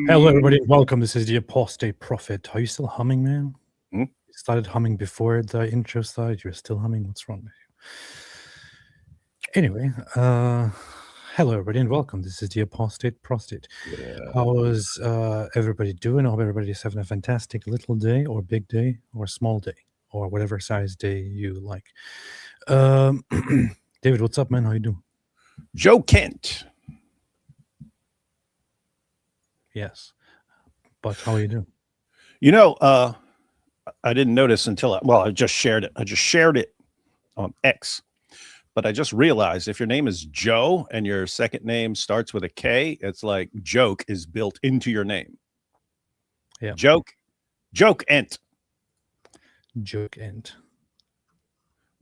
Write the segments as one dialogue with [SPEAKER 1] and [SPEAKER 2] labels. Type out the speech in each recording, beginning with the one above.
[SPEAKER 1] Hello, everybody. Welcome. This is the Apostate Prophet. Are you still humming, man?
[SPEAKER 2] Hmm?
[SPEAKER 1] You started humming before the intro started. You're still humming. What's wrong with you? Anyway, hello, everybody, and welcome. This is the Apostate Prophet.
[SPEAKER 2] Yeah.
[SPEAKER 1] How is everybody doing? I hope everybody's having a fantastic little day, or big day, or small day, or whatever size day you like. David, what's up, man? How you doing?
[SPEAKER 2] Joe Kent.
[SPEAKER 1] Yes, but how are you doing?
[SPEAKER 2] You know, I didn't notice until I just shared it. I just shared it on X, but I just realized if your name is Joe and your second name starts with a K, it's like joke is built into your name.
[SPEAKER 1] Yeah.
[SPEAKER 2] Joke Ent.
[SPEAKER 3] Joke Ent.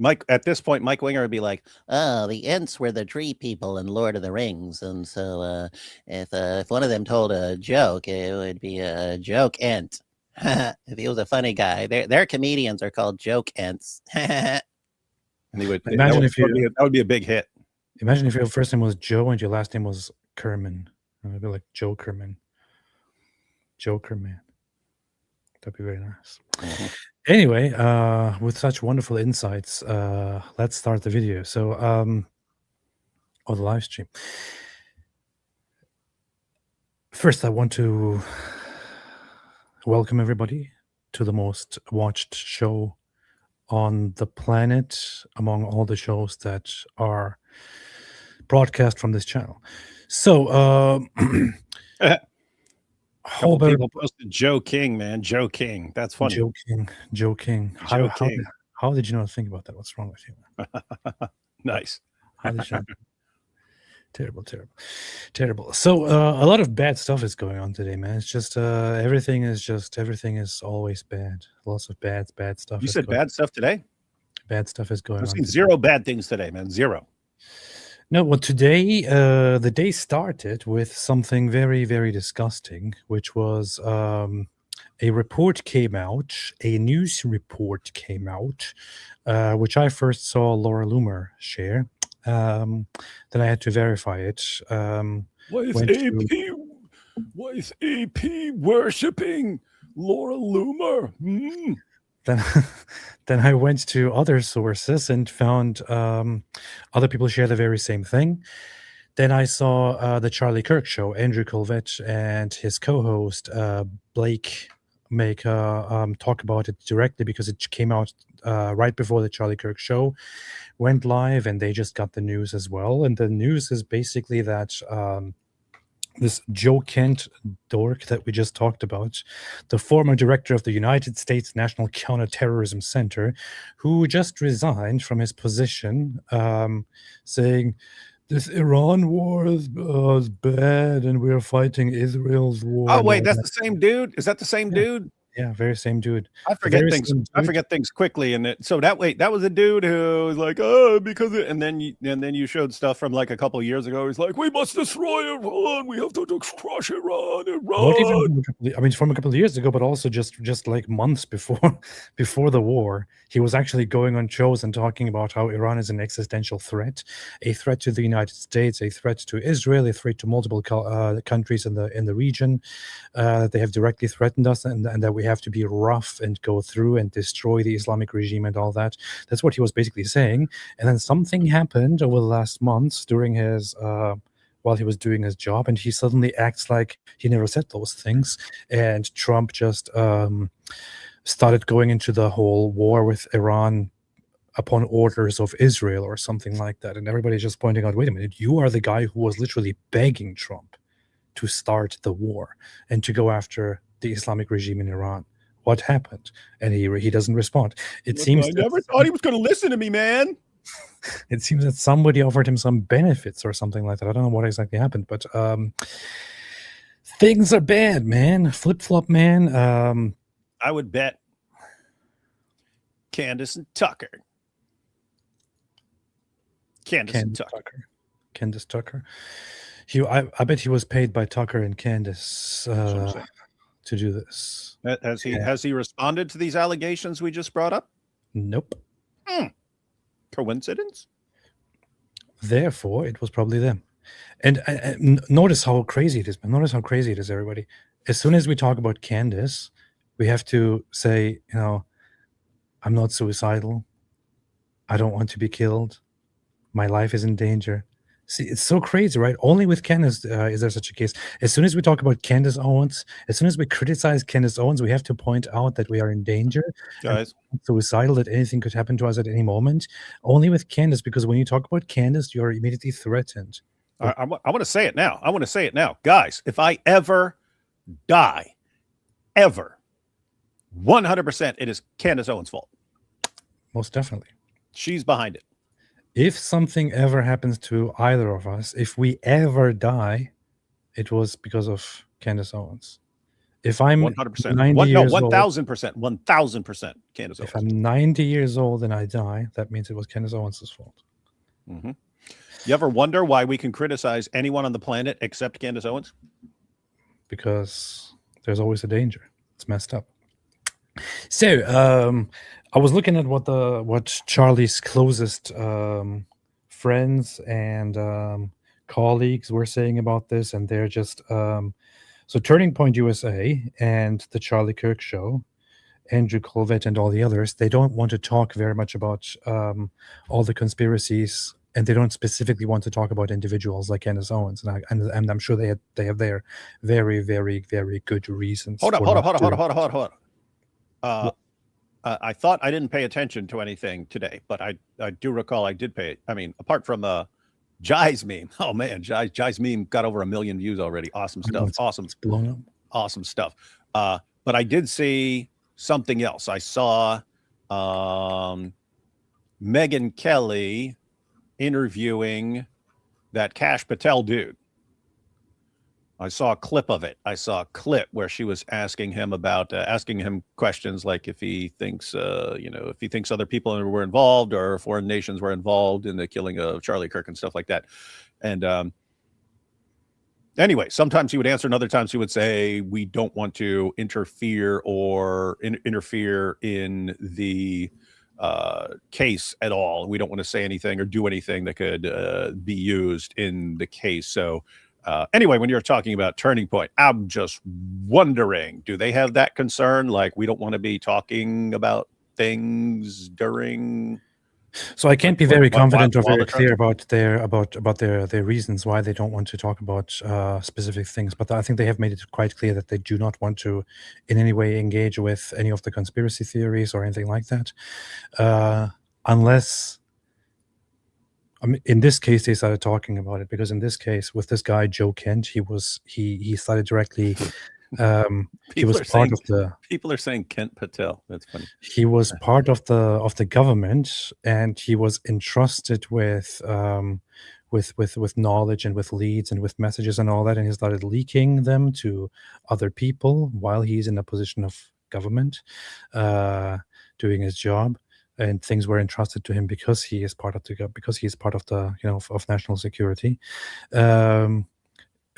[SPEAKER 2] Mike, at this point, Mike Winger would be like,
[SPEAKER 4] "Oh, the Ents were the tree people in Lord of the Rings, and so if one of them told a joke, it would be a joke Ent. If he was a funny guy, their comedians are called joke Ents."
[SPEAKER 2] and he would
[SPEAKER 1] Imagine
[SPEAKER 2] that would be a big hit.
[SPEAKER 1] Imagine if your first name was Joe and your last name was Kerman. It would be like Joe Kerman. Joe Kerman. That'd be very nice.
[SPEAKER 2] Mm-hmm.
[SPEAKER 1] Anyway, with such wonderful insights, let's start the video. So, or the live stream. First, I want to welcome everybody to the most watched show on the planet among all the shows that are broadcast from this channel. So,
[SPEAKER 2] Couple people posted Joe King, man. Joe King. That's funny.
[SPEAKER 1] Joe King.
[SPEAKER 2] Joe King.
[SPEAKER 1] How did you not think about that? What's wrong with you?
[SPEAKER 2] Nice.
[SPEAKER 1] How did you Terrible. So a lot of bad stuff is going on today, man. It's just everything is always bad. Lots of bad stuff.
[SPEAKER 2] You said bad stuff today?
[SPEAKER 1] Bad stuff is going on.
[SPEAKER 2] I've seen zero bad things today, man. Zero.
[SPEAKER 1] No, well, today the day started with something very, very disgusting, which was a report came out, a news report came out, which I first saw Laura Loomer share. Then I had to verify it.
[SPEAKER 2] What is AP worshipping Laura Loomer?
[SPEAKER 1] Then I went to other sources and found other people share the very same thing. Then I saw the Charlie Kirk show, Andrew Colvett and his co-host Blake make talk about it directly because it came out right before the Charlie Kirk show went live, and they just got the news as well. And the news is basically that this Joe Kent dork that we just talked about, the former director of the United States National Counterterrorism Center, who just resigned from his position, saying this Iran war is bad and we're fighting Israel's war.
[SPEAKER 2] Oh, wait, that's the same dude? Is that the same dude?
[SPEAKER 1] Yeah, very same dude.
[SPEAKER 2] I
[SPEAKER 1] The very
[SPEAKER 2] forget things.
[SPEAKER 1] same
[SPEAKER 2] I
[SPEAKER 1] dude.
[SPEAKER 2] forget things quickly, and so that was a dude who was like, "Oh, because," and then you showed stuff from like a couple of years ago. He's like, "We must destroy Iran. We have to crush Iran.
[SPEAKER 1] Not even from a couple of years ago, but also just like months before before the war, he was actually going on shows and talking about how Iran is an existential threat, a threat to the United States, a threat to Israel, a threat to multiple countries in the region. They have directly threatened us, and that we have to be rough and go through and destroy the Islamic regime and all that. That's what he was basically saying. And then something happened over the last months during his while he was doing his job, and he suddenly acts like he never said those things. And Trump just started going into the whole war with Iran upon orders of Israel or something like that. And everybody's just pointing out, wait a minute, you are the guy who was literally begging Trump to start the war and to go after the Islamic regime in Iran. What happened? And he doesn't respond. It seems
[SPEAKER 2] I never thought he was going to listen to me, man.
[SPEAKER 1] It seems that somebody offered him some benefits or something like that. I don't know what exactly happened, but things are bad, man. Flip-flop, man.
[SPEAKER 2] I would bet Candace and Tucker. Candace
[SPEAKER 1] Tucker. I bet he was paid by Tucker and Candace to do this.
[SPEAKER 2] Has he responded to these allegations we just brought up?
[SPEAKER 1] Nope.
[SPEAKER 2] Coincidence?
[SPEAKER 1] Therefore, it was probably them. And notice how crazy it is, man. Notice how crazy it is, everybody. As soon as we talk about Candace, we have to say, I'm not suicidal. I don't want to be killed. My life is in danger. See, it's so crazy, right? Only with Candace is there such a case. As soon as we talk about Candace Owens, as soon as we criticize Candace Owens, we have to point out that we are in danger.
[SPEAKER 2] Guys.
[SPEAKER 1] Suicidal, that anything could happen to us at any moment. Only with Candace, because when you talk about Candace, you're immediately threatened.
[SPEAKER 2] I want to say it now. I want to say it now. Guys, if I ever die, ever, 100% it is Candace Owens' fault.
[SPEAKER 1] Most definitely.
[SPEAKER 2] She's behind it.
[SPEAKER 1] If something ever happens to either of us, if we ever die, it was because of Candace Owens. If I'm
[SPEAKER 2] 100%,
[SPEAKER 1] 90 years
[SPEAKER 2] 1,000%, 1,000% Candace Owens.
[SPEAKER 1] If I'm 90 years old and I die, that means it was Candace Owens' fault.
[SPEAKER 2] Mm-hmm. You ever wonder why we can criticize anyone on the planet except Candace Owens?
[SPEAKER 1] Because there's always a danger. It's messed up. So, I was looking at what Charlie's closest friends and colleagues were saying about this, and they're just so Turning Point USA and the Charlie Kirk Show, Andrew Colvett and all the others, they don't want to talk very much about all the conspiracies, and they don't specifically want to talk about individuals like Candace Owens, and I'm sure they have their very, very, very good reasons.
[SPEAKER 2] Hold on. I thought I didn't pay attention to anything today, but I do recall I did pay it. I mean, apart from Jai's meme. Oh man, Jai's meme got over 1 million views already. Awesome stuff.
[SPEAKER 1] It's blown up.
[SPEAKER 2] Awesome stuff. But I did see something else. I saw Megyn Kelly interviewing that Kash Patel dude. I saw a clip of it. I saw a clip where she was asking him questions like if he thinks, if he thinks other people were involved or foreign nations were involved in the killing of Charlie Kirk and stuff like that. And anyway, sometimes he would answer, and other times he would say, we don't want to interfere in the case at all. We don't want to say anything or do anything that could be used in the case. So anyway, when you're talking about Turning Point, I'm just wondering, do they have that concern? Like, we don't want to be talking about things during.
[SPEAKER 1] So I can't be very confident or very clear about their reasons why they don't want to talk about specific things. But I think they have made it quite clear that they do not want to in any way engage with any of the conspiracy theories or anything like that, unless. I mean, in this case, they started talking about it because in this case, with this guy Joe Kent, he started directly. He was part of the.
[SPEAKER 2] People are saying Kent Patel. That's funny.
[SPEAKER 1] He was part of the government, and he was entrusted with knowledge and with leads and with messages and all that, and he started leaking them to other people while he's in a position of government, doing his job, and things were entrusted to him because he is part of the of national security.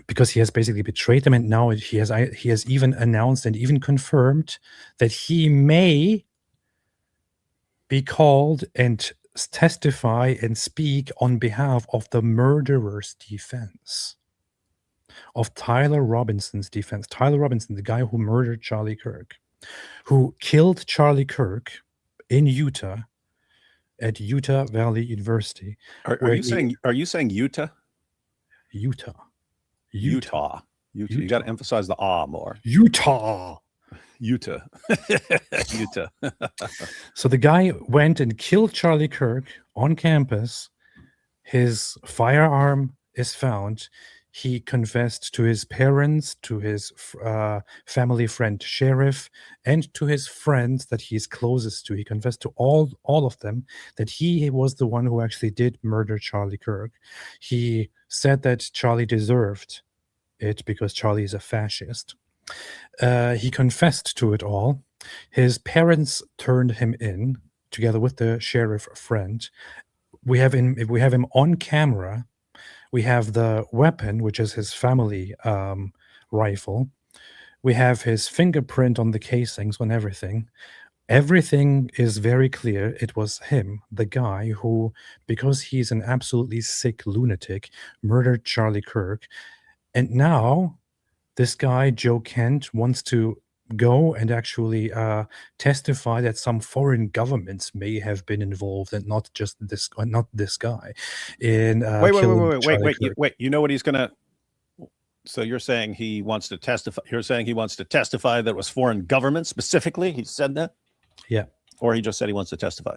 [SPEAKER 1] Because he has basically betrayed them, and now he has even announced and even confirmed that he may be called and testify and speak on behalf of the murderer's defense, of Tyler Robinson's defense. Tyler Robinson, the guy who murdered Charlie Kirk, who killed Charlie Kirk in Utah at Utah Valley University.
[SPEAKER 2] Are you saying Utah?
[SPEAKER 1] Utah.
[SPEAKER 2] Utah. You got to emphasize the ah more.
[SPEAKER 1] Utah.
[SPEAKER 2] Utah.
[SPEAKER 1] So the guy went and killed Charlie Kirk on campus. His firearm is found. He confessed to his parents, to his family friend sheriff, and to his friends that he's closest to. He confessed to all of them that he was the one who actually did murder Charlie Kirk. He said that Charlie deserved it because Charlie is a fascist. He confessed to it all. His parents turned him in together with the sheriff friend. We have him on camera. We have the weapon, which is his family rifle. We have his fingerprint on the casings, on everything. Everything is very clear. It was him, the guy who, because he's an absolutely sick lunatic, murdered Charlie Kirk. And now this guy, Joe Kent, wants to go and actually testify that some foreign governments may have been involved, and not this guy. In
[SPEAKER 2] wait. You know what he's gonna? So you're saying he wants to testify? You're saying he wants to testify that it was foreign government specifically? He said that?
[SPEAKER 1] Yeah.
[SPEAKER 2] Or he just said he wants to testify?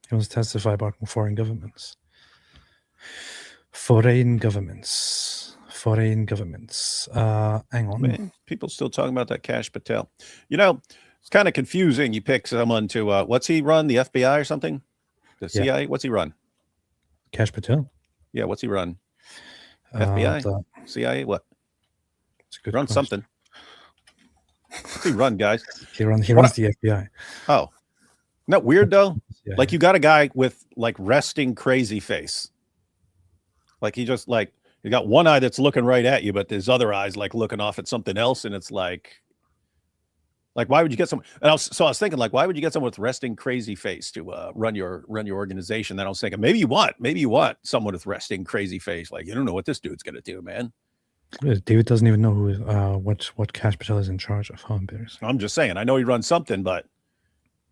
[SPEAKER 1] He wants to testify about foreign governments. Foreign governments. Hang on.
[SPEAKER 2] Man, people still talking about that Kash Patel. You know, it's kind of confusing. You pick someone to what's he run? The FBI or something? The CIA? Yeah. What's he run?
[SPEAKER 1] Kash Patel.
[SPEAKER 2] Yeah, what's he run? FBI? CIA? What?
[SPEAKER 1] It's a good
[SPEAKER 2] run
[SPEAKER 1] question.
[SPEAKER 2] Something. What's he run, guys?
[SPEAKER 1] He runs the FBI.
[SPEAKER 2] Oh. Isn't that weird though?
[SPEAKER 1] Yeah.
[SPEAKER 2] Like you got a guy with like resting crazy face. Like he just like you got one eye that's looking right at you, but his other eye's like looking off at something else, and it's like why would you get someone? And I was thinking, like, why would you get someone with resting crazy face to run your organization? Then I was thinking, maybe you want someone with resting crazy face. Like you don't know what this dude's gonna do, man.
[SPEAKER 1] David doesn't even know who what Kash Patel is in charge of. How embarrassing!
[SPEAKER 2] I'm just saying, I know he runs something, but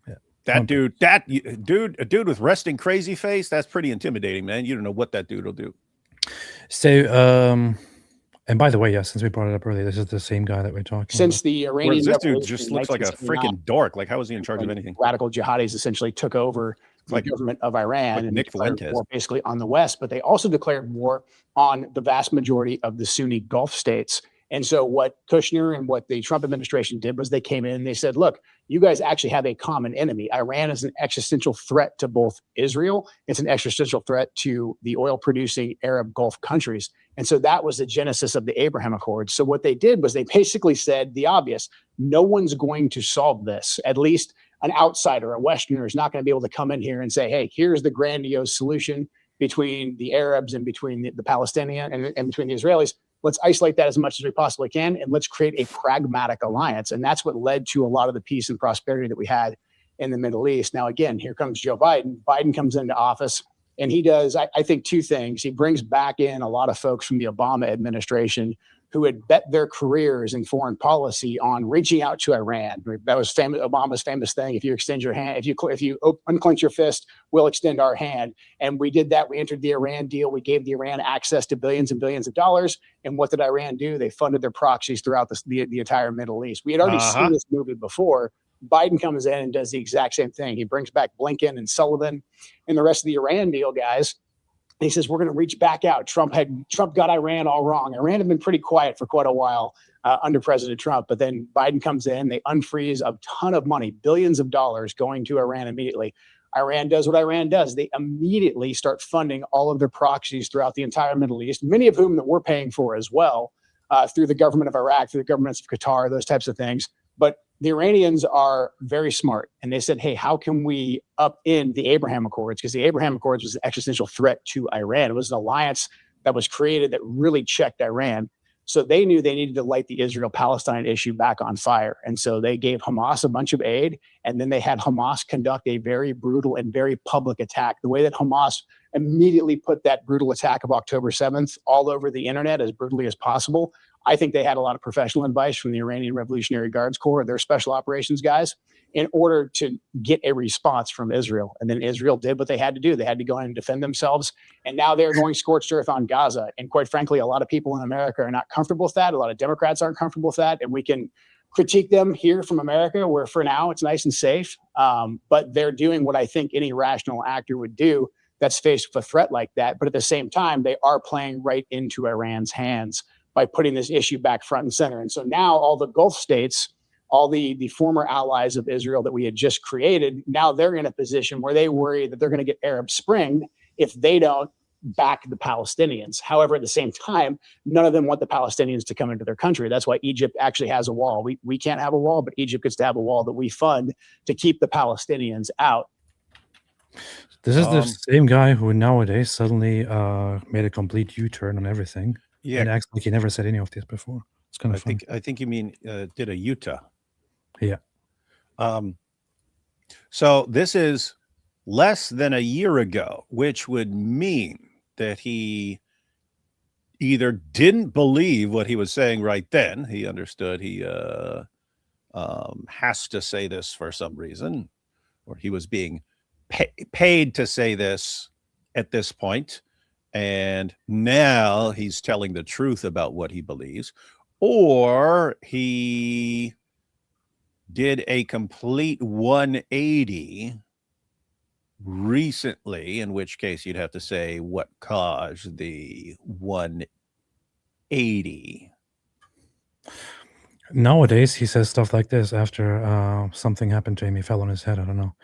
[SPEAKER 1] yeah.
[SPEAKER 2] a dude with resting crazy face, that's pretty intimidating, man. You don't know what that dude will do.
[SPEAKER 1] So, and by the way, yeah, since we brought it up earlier, this is the same guy that we're talking
[SPEAKER 5] Since
[SPEAKER 1] about.
[SPEAKER 5] the Iranian
[SPEAKER 2] this dude just looks like a freaking dork. Like, how is he in charge of anything?
[SPEAKER 5] Radical jihadis essentially took over the government of Iran and
[SPEAKER 2] Nick
[SPEAKER 5] declared
[SPEAKER 2] Fuentes.
[SPEAKER 5] war basically on the West, but they also declared war on the vast majority of the Sunni Gulf states. And so what Kushner and what the Trump administration did was they came in and they said, look, you guys actually have a common enemy. Iran is an existential threat to both Israel. It's an existential threat to the oil producing Arab Gulf countries. And so that was the genesis of the Abraham Accords. So what they did was they basically said the obvious: no one's going to solve this. At least an outsider, a Westerner, is not going to be able to come in here and say, hey, here's the grandiose solution between the Arabs and between the Palestinians and between the Israelis. Let's isolate that as much as we possibly can, and let's create a pragmatic alliance. And that's what led to a lot of the peace and prosperity that we had in the Middle East. Now, again, here comes Joe Biden. Biden comes into office, and he does, I think, two things. He brings back in a lot of folks from the Obama administration who had bet their careers in foreign policy on reaching out to Iran. That was Obama's famous thing. If you extend your hand, if you unclench your fist, we'll extend our hand. And we did that. We entered the Iran deal. We gave the Iran access to billions and billions of dollars. And what did Iran do? They funded their proxies throughout the entire Middle East. We had already seen this movie before. Biden comes in and does the exact same thing. He brings back Blinken and Sullivan and the rest of the Iran deal guys. He says, we're going to reach back out. Trump got Iran all wrong. Iran had been pretty quiet for quite a while under President Trump. But then Biden comes in, they unfreeze a ton of money, billions of dollars going to Iran immediately. Iran does what Iran does. They immediately start funding all of their proxies throughout the entire Middle East, many of whom that we're paying for as well, through the government of Iraq, through the governments of Qatar, those types of things. But the Iranians are very smart. And they said, hey, how can we upend the Abraham Accords? Because the Abraham Accords was an existential threat to Iran. It was an alliance that was created that really checked Iran. So they knew they needed to light the Israel-Palestine issue back on fire. And so they gave Hamas a bunch of aid, and then they had Hamas conduct a very brutal and very public attack. The way that Hamas immediately put that brutal attack of October 7th all over the internet as brutally as possible, I think they had a lot of professional advice from the Iranian Revolutionary Guards Corps, their special operations guys, in order to get a response from Israel. And then Israel did what they had to do. They had to go in and defend themselves. And now they're going scorched earth on Gaza. And quite frankly, a lot of people in America are not comfortable with that. A lot of Democrats aren't comfortable with that. And we can critique them here from America, where for now it's nice and safe. But they're doing what I think any rational actor would do that's faced with a threat like that. But at the same time, they are playing right into Iran's hands by putting this issue back front and center. And so now all the Gulf states, all the former allies of Israel that we had just created, now they're in a position where they worry that they're going to get Arab Spring if they don't back the Palestinians. However, at the same time, none of them want the Palestinians to come into their country. That's why Egypt actually has a wall. We can't have a wall, but Egypt gets to have a wall that we fund to keep the Palestinians out.
[SPEAKER 1] This is the same guy who nowadays suddenly made a complete U-turn on everything.
[SPEAKER 2] Yeah,
[SPEAKER 1] and acts like he never said any of this before. It's kind of fun.
[SPEAKER 2] I think you mean did a Utah.
[SPEAKER 1] Yeah.
[SPEAKER 2] So this is less than a year ago, which would mean that he either didn't believe what he was saying right then. He understood he has to say this for some reason, or he was being paid to say this at this point. And now he's telling the truth about what he believes, or he did a complete 180 recently, in which case you'd have to say what caused the 180.
[SPEAKER 1] Nowadays, he says stuff like this after something happened to him. He fell on his head. I don't know.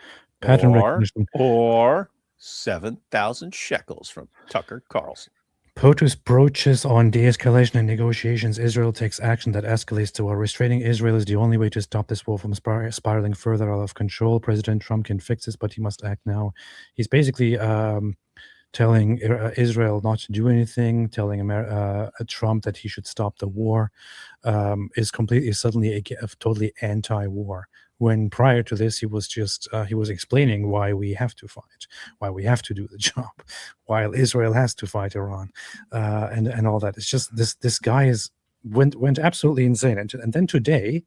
[SPEAKER 1] Pattern recognition.
[SPEAKER 2] Or 7,000 shekels from Tucker Carlson.
[SPEAKER 1] POTUS broaches on de-escalation and negotiations. Israel takes action that escalates to war. Restraining Israel is the only way to stop this war from spiraling further out of control. President Trump can fix this, but he must act now. He's basically telling Israel not to do anything, telling Trump that he should stop the war, is completely suddenly totally anti-war. When prior to this, he was just he was explaining why we have to fight, why we have to do the job, while Israel has to fight Iran, and all that. It's just this guy went absolutely insane. And then today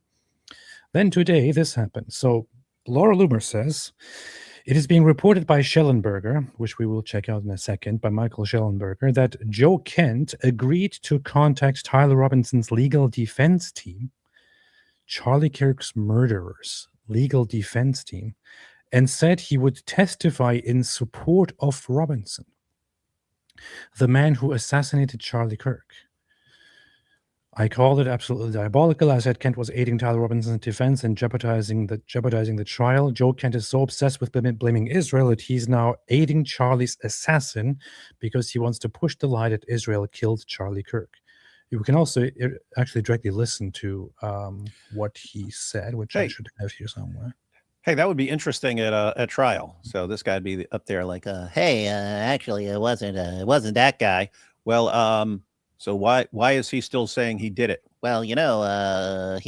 [SPEAKER 1] this happened. So Laura Loomer says it is being reported by Schellenberger, which we will check out in a second, by Michael Schellenberger, that Joe Kent agreed to contact Tyler Robinson's legal defense team, Charlie Kirk's murderers' legal defense team, and said he would testify in support of Robinson, the man who assassinated Charlie Kirk. I called it absolutely diabolical. I said Kent was aiding Tyler Robinson's defense and jeopardizing the trial. Joe Kent is so obsessed with blaming Israel that he's now aiding Charlie's assassin because he wants to push the lie that Israel killed Charlie Kirk. You can also actually directly listen to what he said, which I should have here somewhere.
[SPEAKER 2] Hey, that would be interesting at trial. So this guy'd be up there like,
[SPEAKER 4] Hey, actually, it wasn't that guy.
[SPEAKER 2] well, so why is he still saying he did it?
[SPEAKER 4] Well, he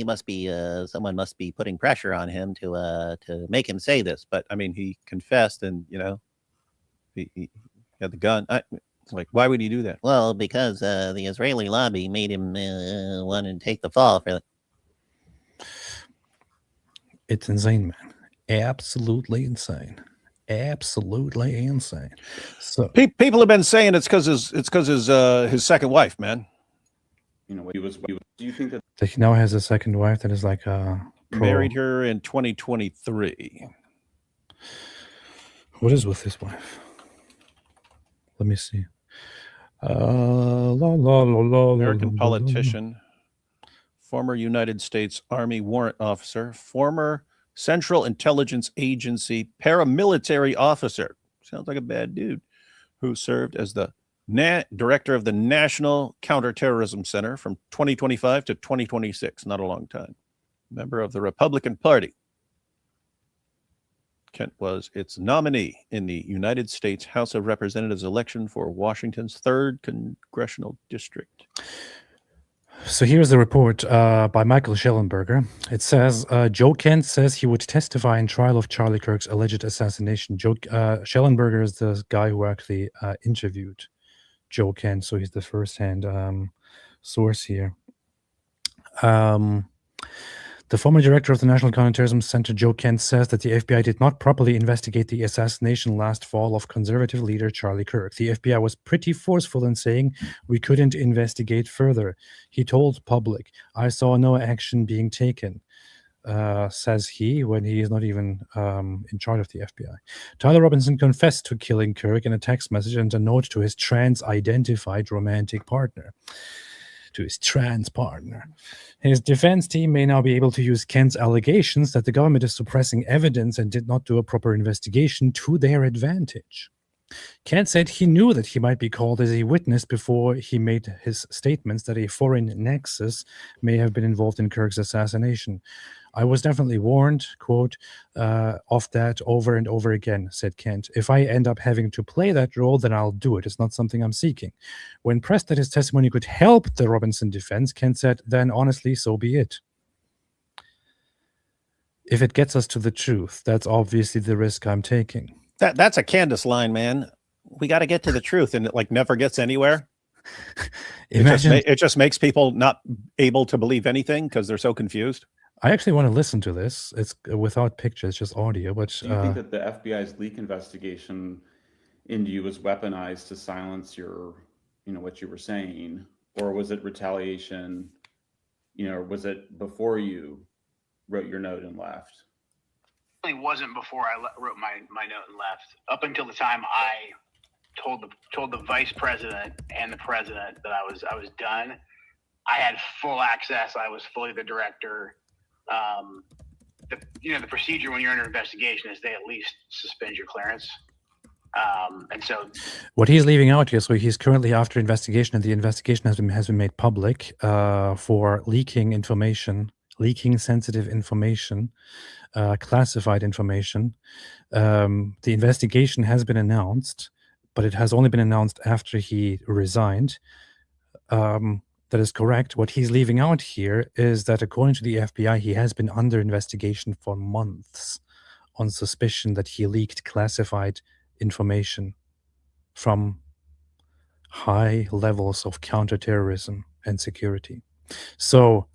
[SPEAKER 4] must be someone must be putting pressure on him to make him say this.
[SPEAKER 2] But I mean, he confessed, and he had the gun. It's like, why would he do that?
[SPEAKER 4] Well, because the Israeli lobby made him want to take the fall for it.
[SPEAKER 1] It's insane, man. Absolutely insane. Absolutely insane. So
[SPEAKER 2] people have been saying it's because his second wife, man.
[SPEAKER 6] Do you think that
[SPEAKER 1] he now has a second wife that is like
[SPEAKER 2] married her in 2023?
[SPEAKER 1] What is with his wife? Let me see.
[SPEAKER 2] American politician, former United States Army warrant officer, former Central Intelligence Agency paramilitary officer. Sounds like a bad dude. Who served as the director of the National Counterterrorism Center from 2025 to 2026. Not a long time. member of the Republican Party. Kent was its nominee in the United States House of Representatives election for Washington's 3rd Congressional District.
[SPEAKER 1] So here's the report by Michael Schellenberger. It says, Joe Kent says he would testify in trial of Charlie Kirk's alleged assassination. Schellenberger is the guy who actually interviewed Joe Kent, so he's the first-hand source here. The former director of the National Counterterrorism Center, Joe Kent, says that the FBI did not properly investigate the assassination last fall of conservative leader Charlie Kirk. The FBI was pretty forceful in saying we couldn't investigate further. He told public, I saw no action being taken, says he, when he is not even in charge of the FBI. Tyler Robinson confessed to killing Kirk in a text message and a note to his trans-identified romantic partner. His defense team may now be able to use Kent's allegations that the government is suppressing evidence and did not do a proper investigation to their advantage. Kent said he knew that he might be called as a witness before he made his statements that a foreign nexus may have been involved in Kirk's assassination. I was definitely warned, quote, of that over and over again, said Kent. If I end up having to play that role, then I'll do it. It's not something I'm seeking. When pressed that his testimony could help the Robinson defense, Kent said, then honestly, so be it. If it gets us to the truth, that's obviously the risk I'm taking.
[SPEAKER 2] That's a Candace line, man. We got to get to the truth, and it like never gets anywhere. It just makes people not able to believe anything because they're so confused.
[SPEAKER 1] I actually want to listen to this. It's without pictures, just audio. But
[SPEAKER 6] do you think that the FBI's leak investigation into you was weaponized to silence your, what you were saying, or was it retaliation? Or was it before you wrote your note and left?
[SPEAKER 5] It wasn't before I wrote my note and left. Up until the time I told the vice president and the president that I was done. I had full access. I was fully the director. The procedure when you're under investigation is they at least suspend your clearance. And so
[SPEAKER 1] what he's leaving out here, so he's currently after investigation, and the investigation has been made public for leaking information, leaking sensitive information, classified information. The investigation has been announced, but it has only been announced after he resigned. That is correct. What he's leaving out here is that according to the FBI, he has been under investigation for months on suspicion that he leaked classified information from high levels of counterterrorism and security. So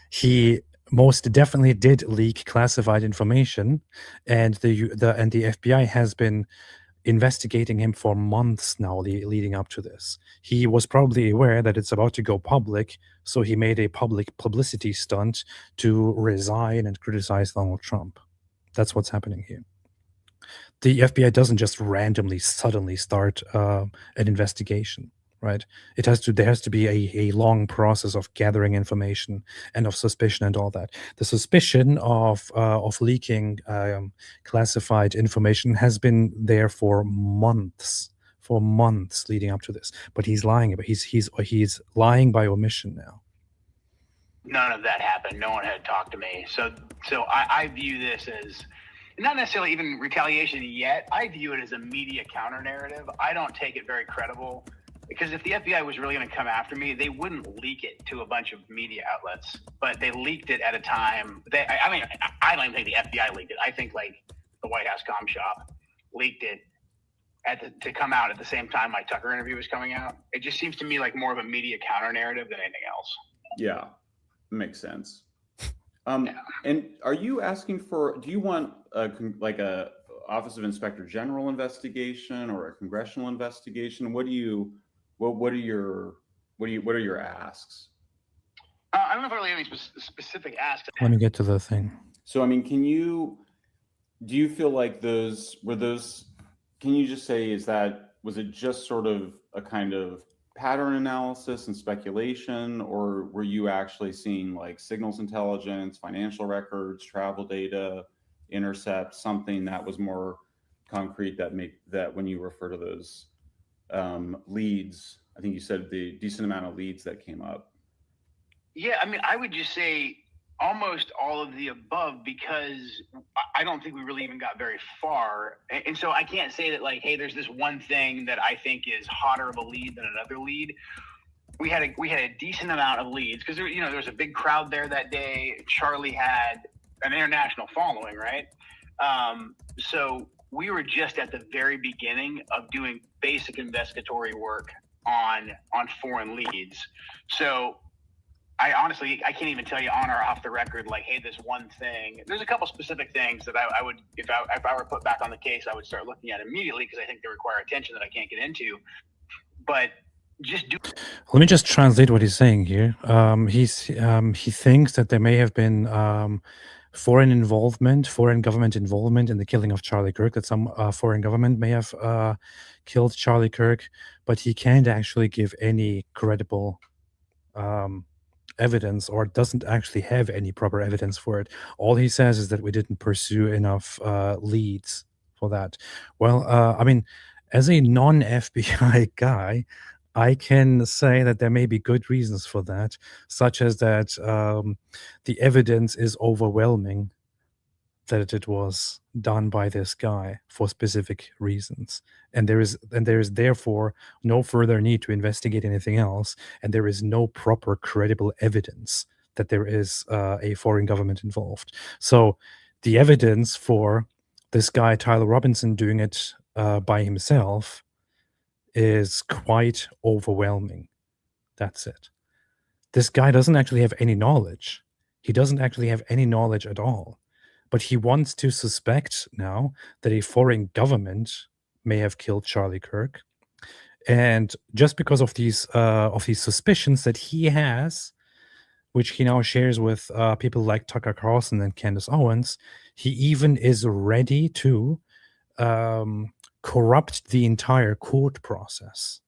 [SPEAKER 1] he most definitely did leak classified information, and the FBI has been investigating him for months now leading up to this. He was probably aware that it's about to go public, so he made a public publicity stunt to resign and criticize Donald Trump. That's what's happening here. The FBI doesn't just randomly, suddenly start an investigation, right? There has to be a long process of gathering information and of suspicion and all that. The suspicion of leaking classified information has been there for months leading up to this. But he's lying about he's lying by omission now.
[SPEAKER 5] None of that happened. No one had talked to me. So I view this as not necessarily even retaliation yet. I view it as a media counter narrative. I don't take it very credible. Because if the FBI was really going to come after me, they wouldn't leak it to a bunch of media outlets. But they leaked it at a time. I don't even think the FBI leaked it. I think like the White House comm shop leaked it to come out at the same time my Tucker interview was coming out. It just seems to me like more of a media counter narrative than anything else.
[SPEAKER 6] Yeah, makes sense. And are you asking for? Do you want a Office of Inspector General investigation or a congressional investigation? What are your asks?
[SPEAKER 5] I don't know if I really have any specific asks.
[SPEAKER 1] Let me get to the thing.
[SPEAKER 6] So, I mean, do you feel like can you just say, was it just sort of a kind of pattern analysis and speculation, or were you actually seeing like signals intelligence, financial records, travel data, intercept, something that was more concrete that when you refer to those leads, I think you said the decent amount of leads that came up?
[SPEAKER 5] Yeah, I mean, I would just say almost all of the above, because I don't think we really even got very far. And so I can't say that, like, hey, there's this one thing that I think is hotter of a lead than another lead. We had a decent amount of leads because there was a big crowd there that day. Charlie had an international following, right? So we were just at the very beginning of doing basic investigatory work on foreign leads. So I can't even tell you on or off the record, like, hey, this one thing. There's a couple specific things that I would, if I were put back on the case, I would start looking at immediately because I think they require attention that I can't get into. But just do.
[SPEAKER 1] Let me just translate what he's saying here. He thinks that there may have been foreign government involvement in the killing of Charlie Kirk, that some foreign government may have killed Charlie Kirk, but he can't actually give any credible evidence, or doesn't actually have any proper evidence for it. All he says is that we didn't pursue enough leads for that. Well, I mean, as a non-FBI guy, I can say that there may be good reasons for that, such as that the evidence is overwhelming that it was done by this guy for specific reasons, and there is therefore no further need to investigate anything else, and there is no proper credible evidence that there is a foreign government involved. So the evidence for this guy Tyler Robinson doing it by himself is quite overwhelming. That's it. This guy doesn't actually have any knowledge. He doesn't actually have any knowledge at all. But he wants to suspect now that a foreign government may have killed Charlie Kirk. And just because of these suspicions that he has, which he now shares with people like Tucker Carlson and Candace Owens, he even is ready to corrupt the entire court process.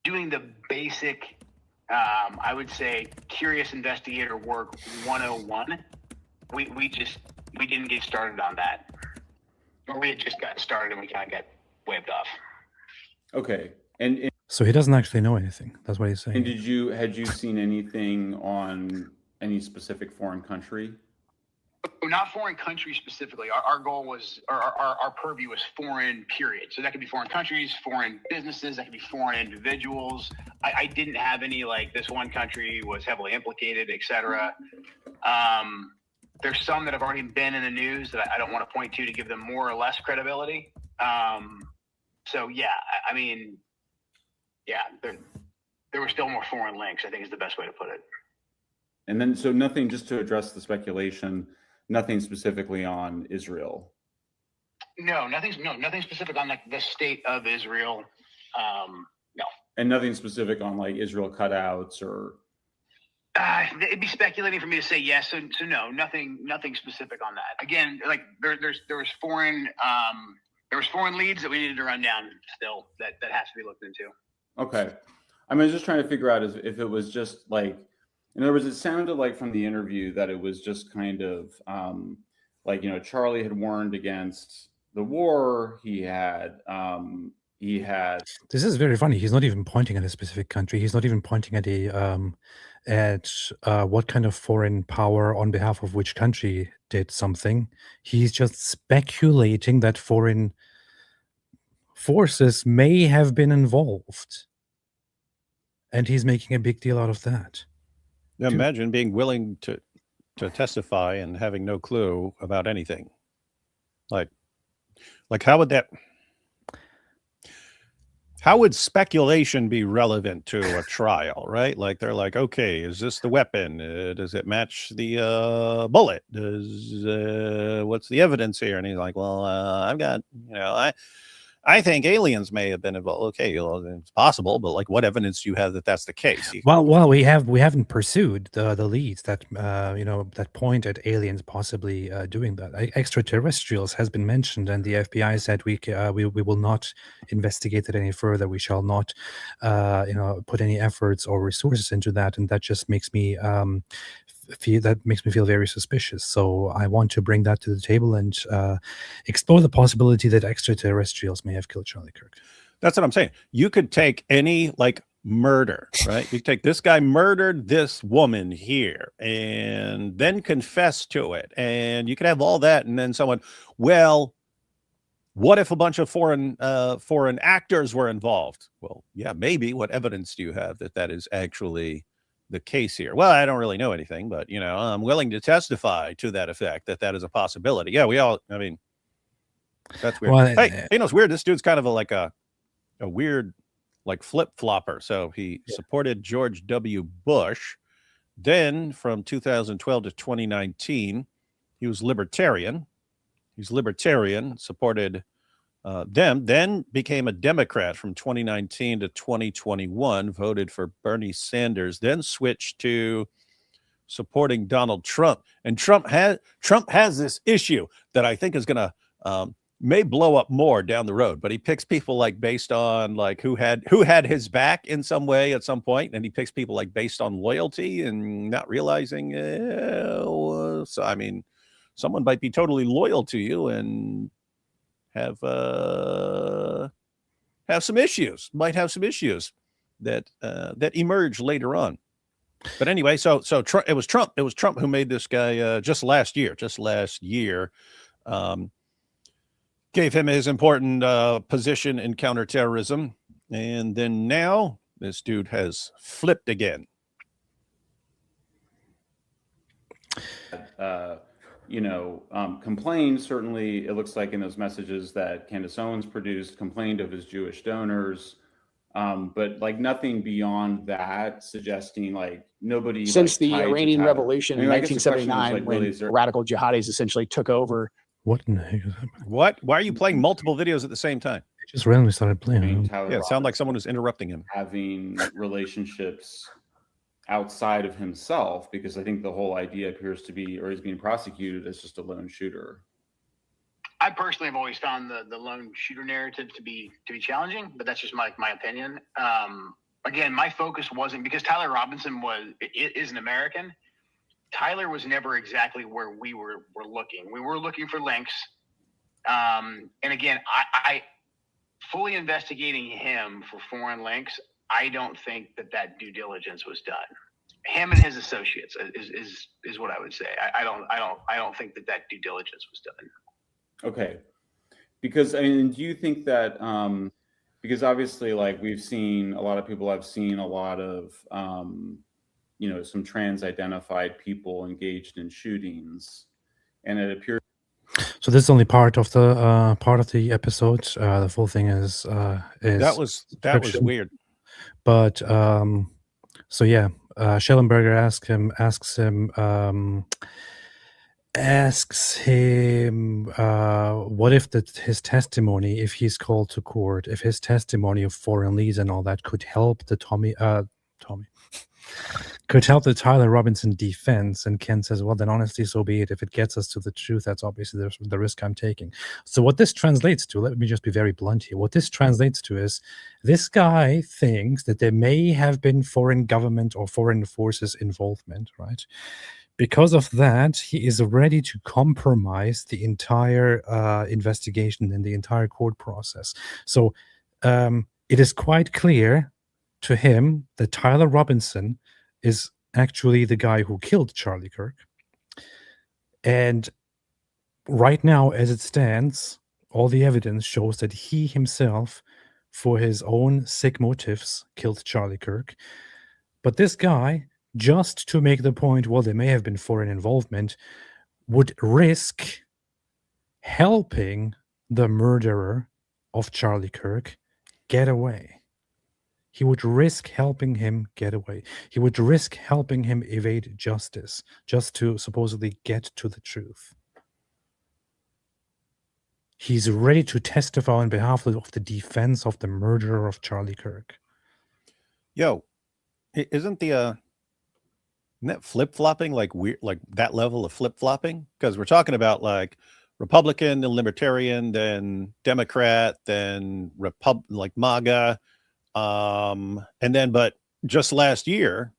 [SPEAKER 5] Doing the basic, I would say, curious investigator work 101. We didn't get started on that, or we had just gotten started and we kind of got waved off.
[SPEAKER 6] Okay, and
[SPEAKER 1] so he doesn't actually know anything. That's what he's saying.
[SPEAKER 6] And had you seen anything on any specific foreign country?
[SPEAKER 5] Not foreign country specifically. Our goal was, our purview was foreign, period. So that could be foreign countries, foreign businesses, that could be foreign individuals. I didn't have any, like, this one country was heavily implicated, etc. There's some that have already been in the news that I don't want to point to give them more or less credibility. So yeah, I mean, yeah, there were still more foreign links, I think is the best way to put it.
[SPEAKER 6] And then, so nothing, just to address the speculation, nothing specifically on Israel.
[SPEAKER 5] No, nothing specific on, like, the state of Israel. No.
[SPEAKER 6] And nothing specific on, like, Israel cutouts or.
[SPEAKER 5] It'd be speculating for me to say yes. So no, nothing specific on that. Again, like, there was foreign leads that we needed to run down still that has to be looked into.
[SPEAKER 6] Okay. I mean, I was just trying to figure out if it was just, like, in other words, it sounded like from the interview that it was just kind of like, Charlie had warned against the war. He had.
[SPEAKER 1] This is very funny. He's not even pointing at a specific country. He's not even pointing at what kind of foreign power on behalf of which country did something. He's just speculating that foreign forces may have been involved, and he's making a big deal out of that.
[SPEAKER 2] Imagine being willing to testify and having no clue about anything. Like how would speculation be relevant to a trial, right? Like, they're like, okay, is this the weapon? Does it match the bullet? What's the evidence here? And he's like, well, I've got, I think aliens may have been involved. Okay, it's possible, but, like, what evidence do you have that that's the case?
[SPEAKER 1] Well, we haven't pursued the leads that that point at aliens possibly doing that. Extraterrestrials has been mentioned, and the FBI said we will not investigate it any further. We shall not put any efforts or resources into that, and that just makes me feel very suspicious. So I want to bring that to the table and explore the possibility that extraterrestrials may have killed Charlie Kirk.
[SPEAKER 2] That's what I'm saying. You could take any, like, murder, right? You take this guy murdered this woman here and then confessed to it. And you could have all that. And then someone, well, what if a bunch of foreign actors were involved? Well, yeah, maybe. What evidence do you have that that is actually the case here? Well, I don't really know anything, but, you know, I'm willing to testify to that effect, that that is a possibility. Yeah, I mean, that's weird.
[SPEAKER 1] Well,
[SPEAKER 2] Hey, you know, it's weird. This dude's kind of like a weird, like flip-flopper. So he supported George W. Bush. Then from 2012 to 2019, he was libertarian. He's libertarian, supported them, then became a Democrat from 2019 to 2021, voted for Bernie Sanders, then switched to supporting Donald Trump. And Trump has this issue that I think is going to may blow up more down the road, but he picks people like based on like who had his back in some way at some point, and he picks people like based on loyalty and not realizing. So I mean, someone might be totally loyal to you and have some issues. Might have some issues that emerge later on. But anyway, so Trump, it was Trump who made this guy just last year. Gave him his important position in counterterrorism. And then now this dude has flipped again.
[SPEAKER 6] Complained, certainly it looks like in those messages that Candace Owens produced, complained of his Jewish donors. But like nothing beyond that, suggesting like nobody.
[SPEAKER 5] Since
[SPEAKER 6] like,
[SPEAKER 5] the
[SPEAKER 6] tied to
[SPEAKER 5] Iranian
[SPEAKER 6] Tyler.
[SPEAKER 5] Revolution
[SPEAKER 6] I mean,
[SPEAKER 5] in
[SPEAKER 6] I guess the question is,
[SPEAKER 5] 1979,
[SPEAKER 6] like,
[SPEAKER 5] when
[SPEAKER 6] really, is there-
[SPEAKER 5] radical jihadis essentially took over.
[SPEAKER 1] What in the heck is happening?
[SPEAKER 2] What? Why are you playing multiple videos at the same time?
[SPEAKER 1] I just randomly started playing.
[SPEAKER 6] between Tyler
[SPEAKER 2] Yeah, it sounded like
[SPEAKER 6] Roberts
[SPEAKER 2] someone was interrupting him.
[SPEAKER 6] having relationships outside of himself, because I think the whole idea appears to be, or he's being prosecuted as just a lone shooter.
[SPEAKER 5] I personally have always found the lone shooter narrative to be challenging, but that's just my opinion. Again, my focus wasn't because Tyler Robinson is an American. Tyler was never exactly where we were looking. We were looking for links. And again, I fully investigating him for foreign links. I don't think that due diligence was done. Him and his associates is what I would say. I don't think that due diligence was done.
[SPEAKER 6] Okay. Because I mean, do you think that because obviously like a lot of people have seen a lot of some trans identified people engaged in shootings, and it appears
[SPEAKER 1] So this is only part of the episode. The full thing is
[SPEAKER 2] That was
[SPEAKER 1] description.
[SPEAKER 2] weird.
[SPEAKER 1] But so yeah, Schellenberger asks him what if his testimony, if he's called to court, if his testimony of foreign leads and all that could help the could help the Tyler Robinson defense. And Ken says, well, then honestly, so be it. If it gets us to the truth, that's obviously the risk I'm taking. So what this translates to, let me just be very blunt here. What this translates to is this guy thinks that there may have been foreign government or foreign forces involvement, right? Because of that, he is ready to compromise the entire investigation and the entire court process. So it is quite clear to him that Tyler Robinson is actually the guy who killed Charlie Kirk. And right now, as it stands, all the evidence shows that he himself, for his own sick motives, killed Charlie Kirk. But this guy, just to make the point, well, there may have been foreign involvement, would risk helping the murderer of Charlie Kirk get away. He would risk helping him get away. He would risk helping him evade justice just to supposedly get to the truth. He's ready to testify on behalf of the defense of the murderer of Charlie Kirk.
[SPEAKER 2] Yo, isn't that flip-flopping like weird, like that level of flip-flopping? Because we're talking about like Republican and Libertarian, then Democrat, then like MAGA. And then, but just last year,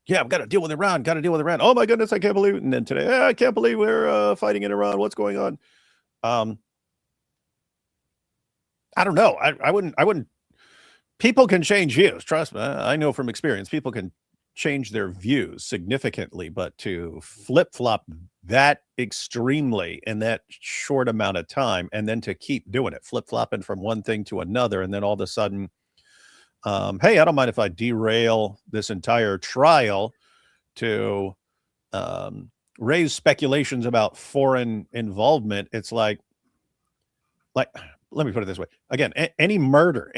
[SPEAKER 2] I've got to deal with Iran, Oh my goodness, I can't believe it. And then today, I can't believe we're fighting in Iran. What's going on? I don't know. I wouldn't people can change views. Trust me, I know from experience. People can change their views significantly, but to flip-flop that extremely in that short amount of time, and then to keep doing it, flip-flopping from one thing to another, and then all of a sudden, hey, I don't mind if I derail this entire trial to raise speculations about foreign involvement. It's like, let me put it this way. Again, any murder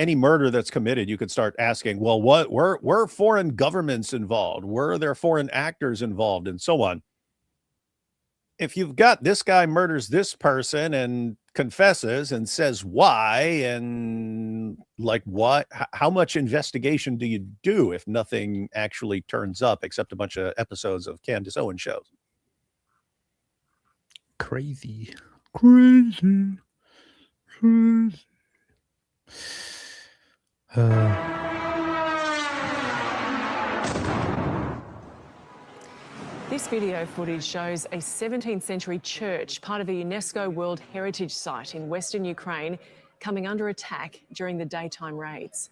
[SPEAKER 2] that's committed, you could start asking, well, what were foreign governments involved? Were there foreign actors involved, and so on? If you've got this guy murders this person and confesses and says why, and like what, how much investigation do you do if nothing actually turns up except a bunch of episodes of Candace Owens shows?
[SPEAKER 1] Crazy.
[SPEAKER 7] This video footage shows a 17th century church, part of a UNESCO World Heritage Site in Western Ukraine, coming under attack during the daytime raids.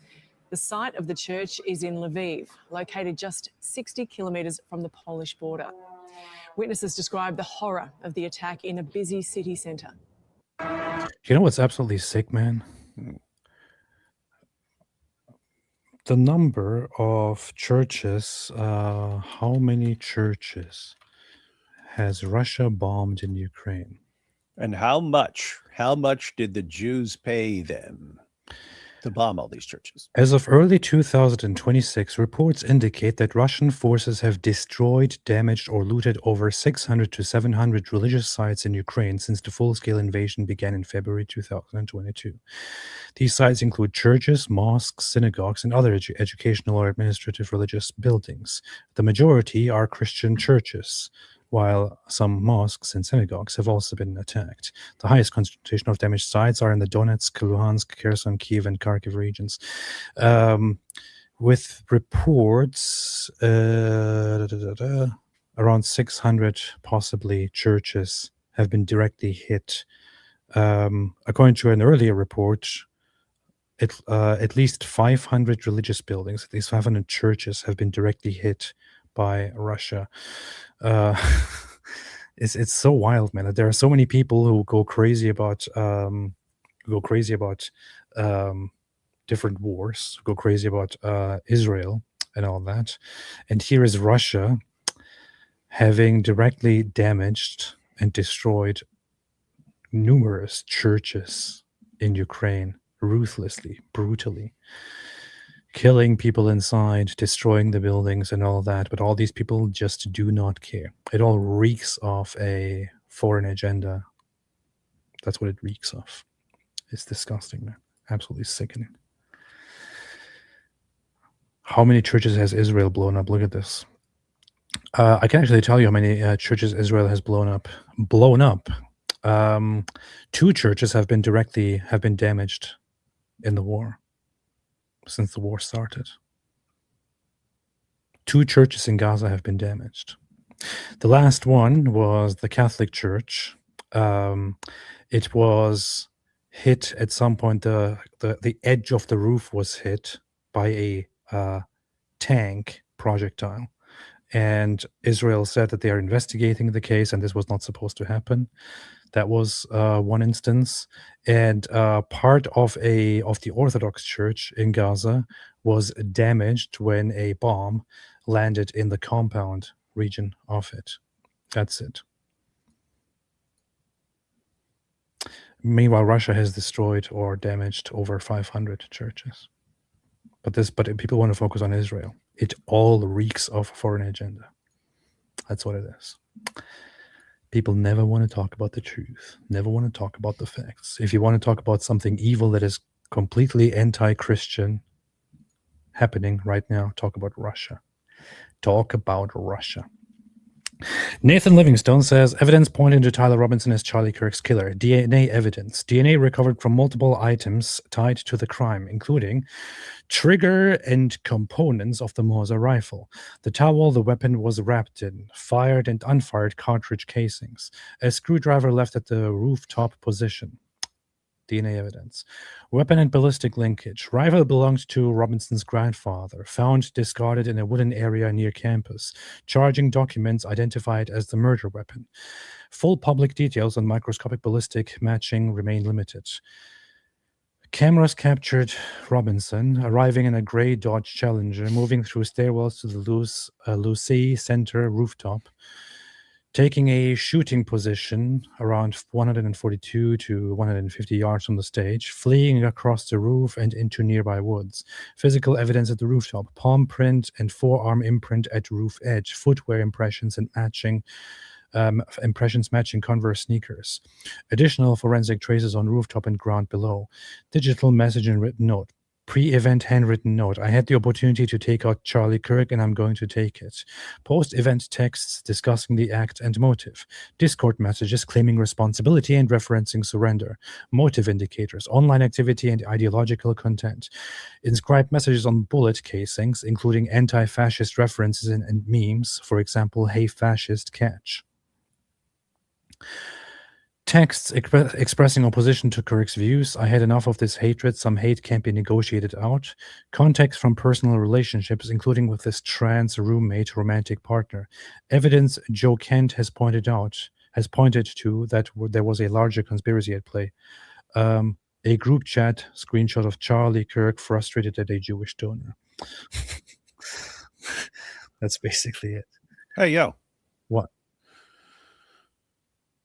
[SPEAKER 7] The site of the church is in Lviv, located just 60 kilometres from the Polish border. Witnesses describe the horror of the attack in a busy city centre.
[SPEAKER 1] You know what's absolutely sick, man? The number of churches, how many churches has Russia bombed in Ukraine?
[SPEAKER 2] And how much did the Jews pay them to bomb all these churches?
[SPEAKER 1] As of early 2026, reports indicate that Russian forces have destroyed, damaged, or looted over 600 to 700 religious sites in Ukraine since the full-scale invasion began in February 2022. These sites include churches, mosques, synagogues, and other educational or administrative religious buildings. The majority are Christian churches, while some mosques and synagogues have also been attacked. The highest concentration of damaged sites are in the Donetsk, Luhansk, Kherson, Kiev, and Kharkiv regions. With reports, around 600 possibly churches have been directly hit. According to an earlier report, at least 500 religious buildings, at least 500 churches have been directly hit by Russia. It's so wild, man. There are so many people who go crazy about different wars, go crazy about Israel and all that. And here is Russia having directly damaged and destroyed numerous churches in Ukraine, ruthlessly, brutally, killing people inside, destroying the buildings and all that. But all these people just do not care. It all reeks of a foreign agenda. That's what it reeks of. It's disgusting, man. Absolutely sickening. How many churches has Israel blown up? Look at this. I can actually tell you how many churches Israel has blown up. 2 churches have been damaged in the war, since the war started. 2 churches in Gaza have been damaged. The last one was the Catholic Church. It was hit at some point. The edge of the roof was hit by a tank projectile. And Israel said that they are investigating the case, and this was not supposed to happen. That was one instance. And part of the Orthodox Church in Gaza was damaged when a bomb landed in the compound region of it. That's it. Meanwhile, Russia has destroyed or damaged over 500 churches. But people want to focus on Israel. It all reeks of a foreign agenda. That's what it is. People never want to talk about the truth, never want to talk about the facts. If you want to talk about something evil that is completely anti-Christian happening right now, talk about Russia. Talk about Russia. Nathan Livingstone says, evidence pointing to Tyler Robinson as Charlie Kirk's killer. DNA evidence. DNA recovered from multiple items tied to the crime, including trigger and components of the Mauser rifle, the towel the weapon was wrapped in, fired and unfired cartridge casings, a screwdriver left at the rooftop position. DNA evidence. Weapon and ballistic linkage. Rifle belonged to Robinson's grandfather. Found discarded in a wooden area near campus. Charging documents identified as the murder weapon. Full public details on microscopic ballistic matching remain limited. Cameras captured Robinson arriving in a gray Dodge Challenger, moving through stairwells to the Lucy Center rooftop, taking a shooting position around 142 to 150 yards from the stage, fleeing across the roof and into nearby woods. Physical evidence at the rooftop, palm print and forearm imprint at roof edge, footwear impressions and impressions matching Converse sneakers. Additional forensic traces on rooftop and ground below. Digital message and written note. Pre-event handwritten note. I had the opportunity to take out Charlie Kirk and I'm going to take it. Post-event texts discussing the act and motive. Discord messages claiming responsibility and referencing surrender. Motive indicators. Online activity and ideological content. Inscribed messages on bullet casings, including anti-fascist references and memes. For example, "Hey fascist, catch." Texts expressing opposition to Kirk's views. I had enough of this hatred. Some hate can't be negotiated out. Context from personal relationships, including with his trans roommate, romantic partner. Evidence Joe Kent has pointed to that there was a larger conspiracy at play. A group chat screenshot of Charlie Kirk frustrated at a Jewish donor. That's basically it.
[SPEAKER 2] Hey, yo.
[SPEAKER 1] What?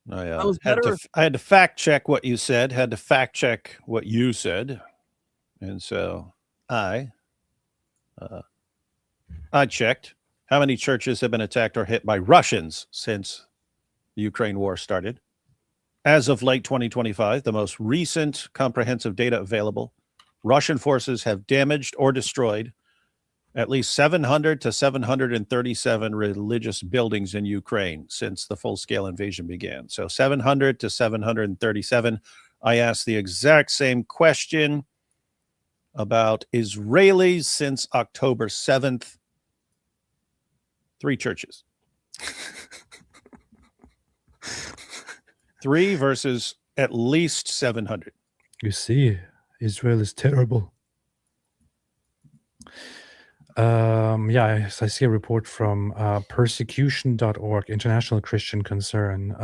[SPEAKER 2] I had to fact check what you said, had to fact check what you said. And so I checked how many churches have been attacked or hit by Russians since the Ukraine war started. As of late 2025, the most recent comprehensive data available, Russian forces have damaged or destroyed at least 700 to 737 religious buildings in Ukraine since the full-scale invasion began. So 700 to 737. I asked the exact same question about Israelis since October 7th. 3 churches. 3 versus at least 700.
[SPEAKER 1] You see, Israel is terrible. I see a report from persecution.org, International Christian Concern.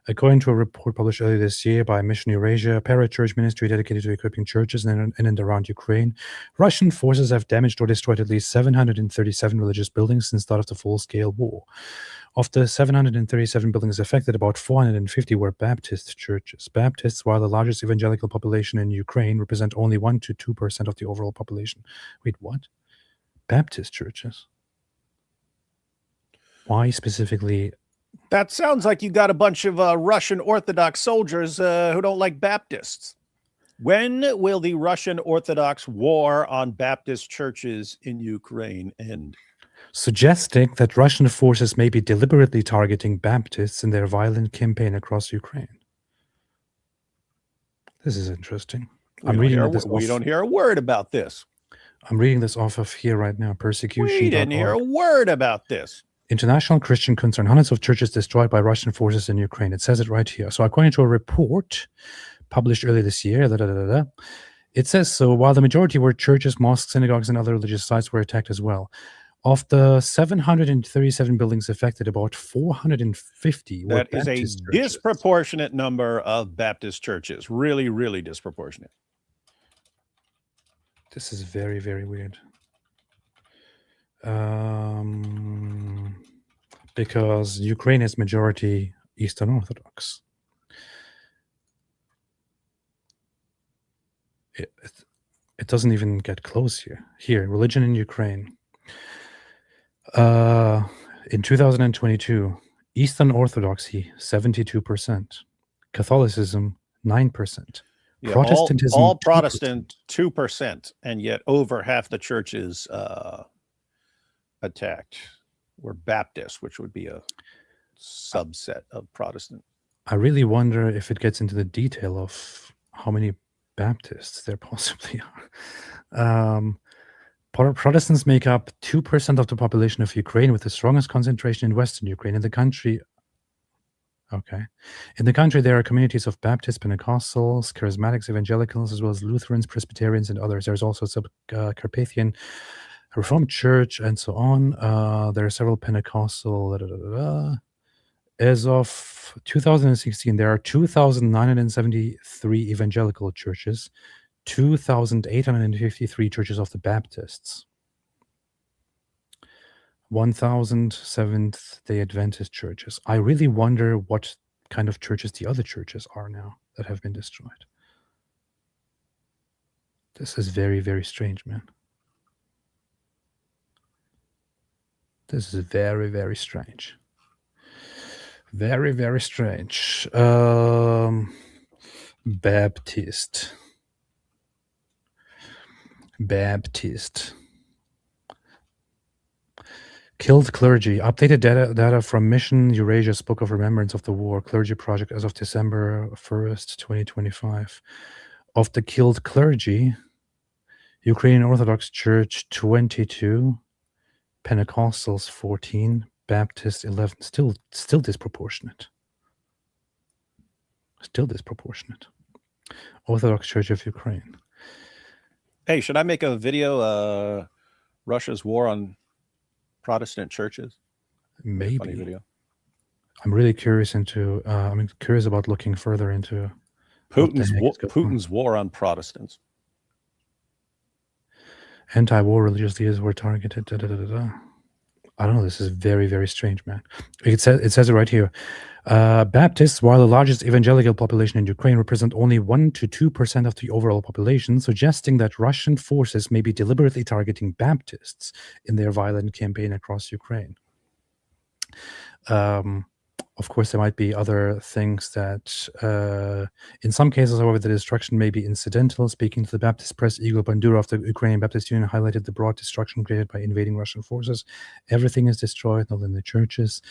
[SPEAKER 1] According to a report published earlier this year by Mission Eurasia, a parachurch ministry dedicated to equipping churches in and around Ukraine, Russian forces have damaged or destroyed at least 737 religious buildings since the start of the full-scale war. Of the 737 buildings affected, about 450 were Baptist churches. Baptists, while the largest evangelical population in Ukraine, represent only 1 to 2% of the overall population. Wait, what? Baptist churches? Why specifically?
[SPEAKER 2] That sounds like you got a bunch of Russian Orthodox soldiers who don't like Baptists. When will the Russian Orthodox war on Baptist churches in Ukraine end?
[SPEAKER 1] Suggesting that Russian forces may be deliberately targeting Baptists in their violent campaign across Ukraine. This is interesting.
[SPEAKER 2] We don't hear a word about this.
[SPEAKER 1] I'm reading this off of here right now. Persecution.
[SPEAKER 2] We didn't hear a word about this.
[SPEAKER 1] International Christian Concern. Hundreds of churches destroyed by Russian forces in Ukraine. It says it right here. So according to a report published earlier this year, it says, so while the majority were churches, mosques, synagogues, and other religious sites were attacked as well. Of the 737 buildings affected, about 450 were Baptist churches.
[SPEAKER 2] That is a disproportionate number of Baptist churches. Really, really disproportionate.
[SPEAKER 1] This is very, very weird. Because Ukraine is majority Eastern Orthodox. It doesn't even get close here. Here, religion in Ukraine. In 2022, Eastern Orthodoxy, 72%. Catholicism, 9%.
[SPEAKER 2] Yeah,
[SPEAKER 1] Protestantism,
[SPEAKER 2] all Protestant, 2%, and yet over half the churches attacked were Baptist, which would be a subset of Protestant.
[SPEAKER 1] I really wonder if it gets into the detail of how many Baptists there possibly are. Protestants make up 2% of the population of Ukraine, with the strongest concentration in Western Ukraine. In the country, Okay. In the country, there are communities of Baptists, Pentecostals, Charismatics, Evangelicals, as well as Lutherans, Presbyterians, and others. There's also a Carpathian Reformed Church, and so on. There are several Pentecostal. As of 2016, there are 2,973 evangelical churches, 2,853 churches of the Baptists, 1,000 Seventh-day Adventist churches. I really wonder what kind of churches the other churches are now that have been destroyed. This is very, very strange, man. This is very, very strange. Very, very strange. Baptist. Killed clergy. Updated data from Mission Eurasia's Book of Remembrance of the War Clergy Project as of December 1st, 2025. Of the killed clergy, Ukrainian Orthodox Church 22, Pentecostals 14, Baptist 11. Still disproportionate. Still disproportionate. Orthodox Church of Ukraine.
[SPEAKER 2] Hey, should I make a video? Russia's war on Protestant churches.
[SPEAKER 1] Maybe.
[SPEAKER 2] Funny video.
[SPEAKER 1] I'm really curious into. I'm curious about looking further into
[SPEAKER 2] Putin's war on Protestants.
[SPEAKER 1] Anti-war religious leaders were targeted. I don't know. This is very, very strange, man. It says it right here. Baptists, while the largest evangelical population in Ukraine, represent only 1 to 2% of the overall population, suggesting that Russian forces may be deliberately targeting Baptists in their violent campaign across Ukraine. Of course, there might be other things that, in some cases, however, the destruction may be incidental. Speaking to the Baptist press, Igor Bandura of the Ukrainian Baptist Union highlighted the broad destruction created by invading Russian forces. Everything is destroyed, not in the churches.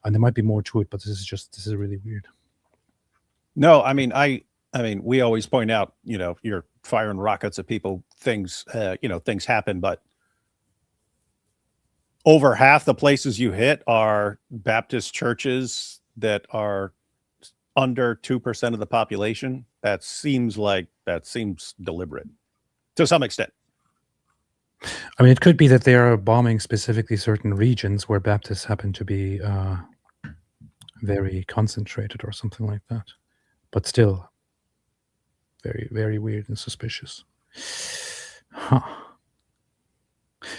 [SPEAKER 1] And there might be more to it, but this is really weird.
[SPEAKER 2] No, I mean, we always point out, you're firing rockets at people, things happen, but over half the places you hit are Baptist churches that are under 2% of the population. That seems deliberate to some extent.
[SPEAKER 1] I mean, it could be that they are bombing specifically certain regions where Baptists happen to be very concentrated or something like that. But still, very, very weird and suspicious. Huh.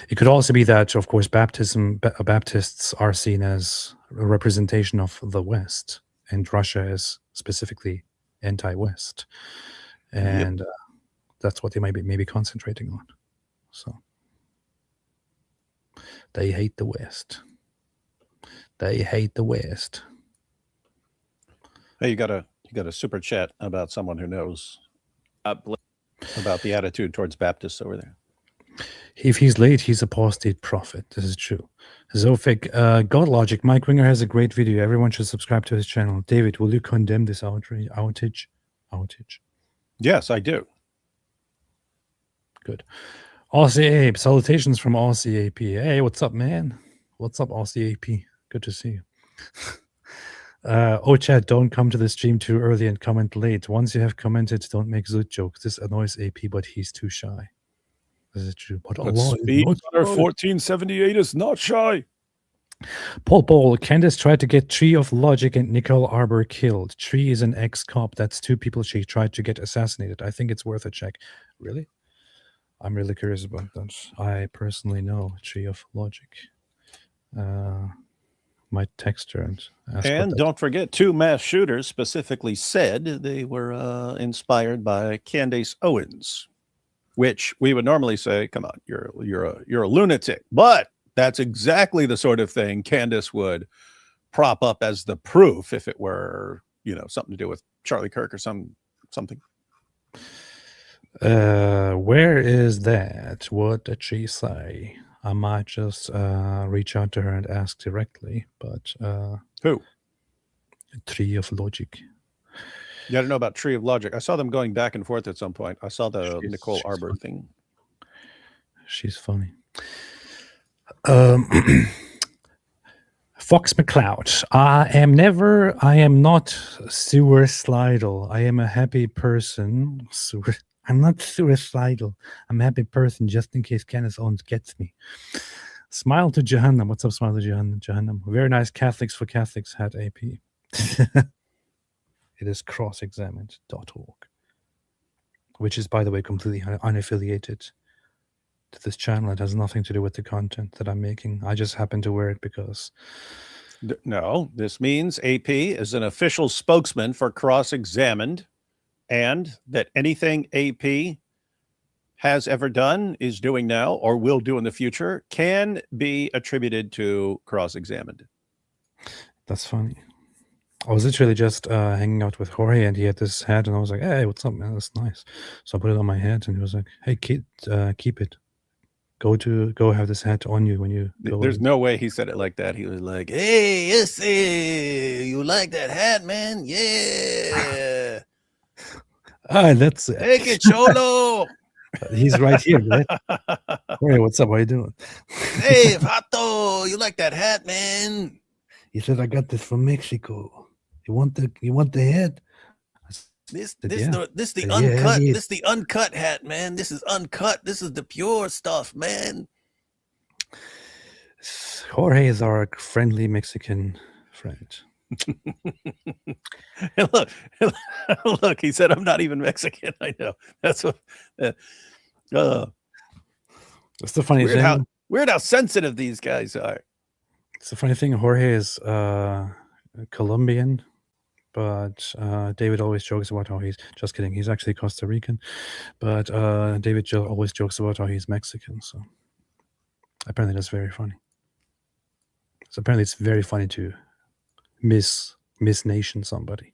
[SPEAKER 1] It could also be that, of course, Baptists are seen as a representation of the West, and Russia is specifically anti-West, and that's what they might be concentrating on. So they hate the West. They hate the West.
[SPEAKER 2] Hey, you got a super chat about someone who knows about the attitude towards Baptists over there.
[SPEAKER 1] If he's late, he's apostate prophet. This is true. Zofik, God Logic, Mike Winger has a great video. Everyone should subscribe to his channel. David, will you condemn this outage?
[SPEAKER 2] Yes, I do.
[SPEAKER 1] Good. Aussie Ape, salutations from Aussie AP. Hey, what's up, man? What's up, Aussie AP? Good to see you. Chat, don't come to the stream too early and comment late. Once you have commented, don't make Zoot jokes. This annoys AP, but he's too shy. This is true. But
[SPEAKER 2] Speedrunner 1478 is not shy.
[SPEAKER 1] Paul, Candace tried to get Tree of Logic and Nicole Arbor killed. Tree is an ex-cop. That's 2 people she tried to get assassinated. I think it's worth a check. Really? I'm really curious about that. I personally know Tree of Logic. Might text her and ask.
[SPEAKER 2] And don't forget, 2 mass shooters specifically said they were inspired by Candace Owens, which we would normally say, "Come on, you're a lunatic." But that's exactly the sort of thing Candace would prop up as the proof if it were, something to do with Charlie Kirk or something.
[SPEAKER 1] Where is that? What did she say? I might just reach out to her and ask directly, but
[SPEAKER 2] who?
[SPEAKER 1] Tree of Logic.
[SPEAKER 2] Yeah, I don't know about Tree of Logic. I saw them going back and forth at some point. I saw the Nicole Arbor thing.
[SPEAKER 1] She's funny. Fox McCloud. I am not suicidal. I am a happy person. I'm not suicidal. I'm a happy person just in case Candace Owens gets me. Smile to Jahannam. What's up, Smile to Jahannam? Very nice Catholics for Catholics hat AP. It is crossexamined.org, which is, by the way, completely unaffiliated to this channel. It has nothing to do with the content that I'm making. I just happen to wear it because...
[SPEAKER 2] No, this means AP is an official spokesman for Cross-Examined, and that anything AP has ever done, is doing now, or will do in the future, can be attributed to Cross-Examined.
[SPEAKER 1] That's funny. I was literally just hanging out with Jorge, and he had this hat, and I was like, "Hey, what's up, man? That's nice." So I put it on my head, and he was like, "Hey, kid, keep it. Go have this hat on you when you go."
[SPEAKER 2] There's no way he said it like that. He was like, "Hey, you like that hat, man? Yeah.
[SPEAKER 1] That's
[SPEAKER 2] Take it, Cholo."
[SPEAKER 1] He's right here, right? Jorge, what's up? How you doing?
[SPEAKER 2] Hey, Vato, you like that hat, man?
[SPEAKER 1] He said, "I got this from Mexico. You want the hat?"
[SPEAKER 2] This
[SPEAKER 1] Yeah.
[SPEAKER 2] the
[SPEAKER 1] Yeah,
[SPEAKER 2] uncut,
[SPEAKER 1] yeah.
[SPEAKER 2] this the uncut hat, man. This is uncut. This is the pure stuff, man.
[SPEAKER 1] Jorge is our friendly Mexican friend.
[SPEAKER 2] look, look, he said, "I'm not even Mexican." I know. That's what.
[SPEAKER 1] That's the funny thing.
[SPEAKER 2] Weird how sensitive these guys are.
[SPEAKER 1] It's the funny thing. Jorge is Colombian, but David always jokes about how he's just kidding. He's actually Costa Rican, but David always jokes about how he's Mexican. So apparently that's very funny. So apparently it's very funny to misnation somebody.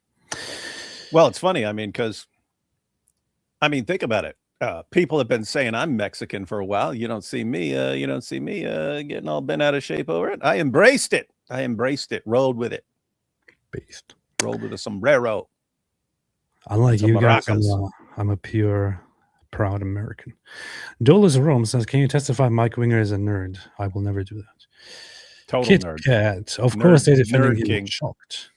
[SPEAKER 2] Well, it's funny. I mean, because think about it. People have been saying I'm Mexican for a while. You don't see me. Getting all bent out of shape over it. I embraced it. Rolled with it.
[SPEAKER 1] Based.
[SPEAKER 2] Rolled with a sombrero.
[SPEAKER 1] Unlike
[SPEAKER 2] Some
[SPEAKER 1] you guys,
[SPEAKER 2] maracas.
[SPEAKER 1] I'm a pure, proud American. Dolus Rome says, "Can you testify Mike Winger is a nerd?" I will never do that.
[SPEAKER 2] Total
[SPEAKER 1] Kit
[SPEAKER 2] nerd.
[SPEAKER 1] Kat, of
[SPEAKER 2] Nerd-
[SPEAKER 1] course they're defending
[SPEAKER 2] nerd
[SPEAKER 1] him.
[SPEAKER 2] king.
[SPEAKER 1] Shocked.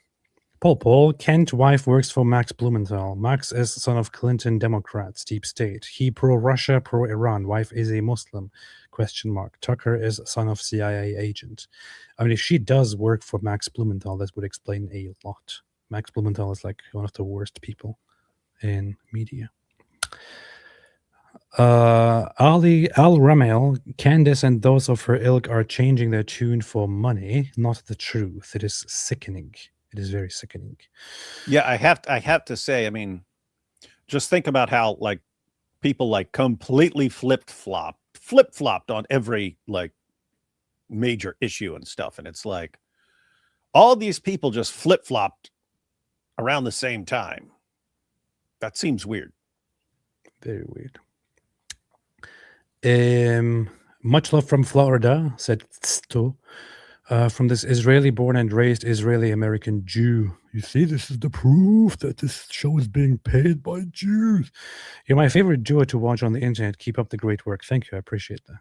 [SPEAKER 1] Paul, Kent wife works for Max Blumenthal. Max is son of Clinton Democrats, deep state. He pro-Russia, pro-Iran. Wife is a Muslim, ? Tucker is son of CIA agent. I mean, if she does work for Max Blumenthal, that would explain a lot. Max Blumenthal is like one of the worst people in media. Ali Al-Ramel, Candace and those of her ilk are changing their tune for money, not the truth. It is sickening. It is very sickening.
[SPEAKER 2] Yeah, I have to say, I mean, just think about how like people like completely flip-flopped on every like major issue and stuff. And it's like all these people just flip-flopped around the same time. That seems weird.
[SPEAKER 1] Very weird. Much love from Florida, said Sto. From this Israeli-born and raised Israeli-American Jew. You see, this is the proof that this show is being paid by Jews. You're my favorite duo to watch on the internet. Keep up the great work. Thank you. I appreciate that.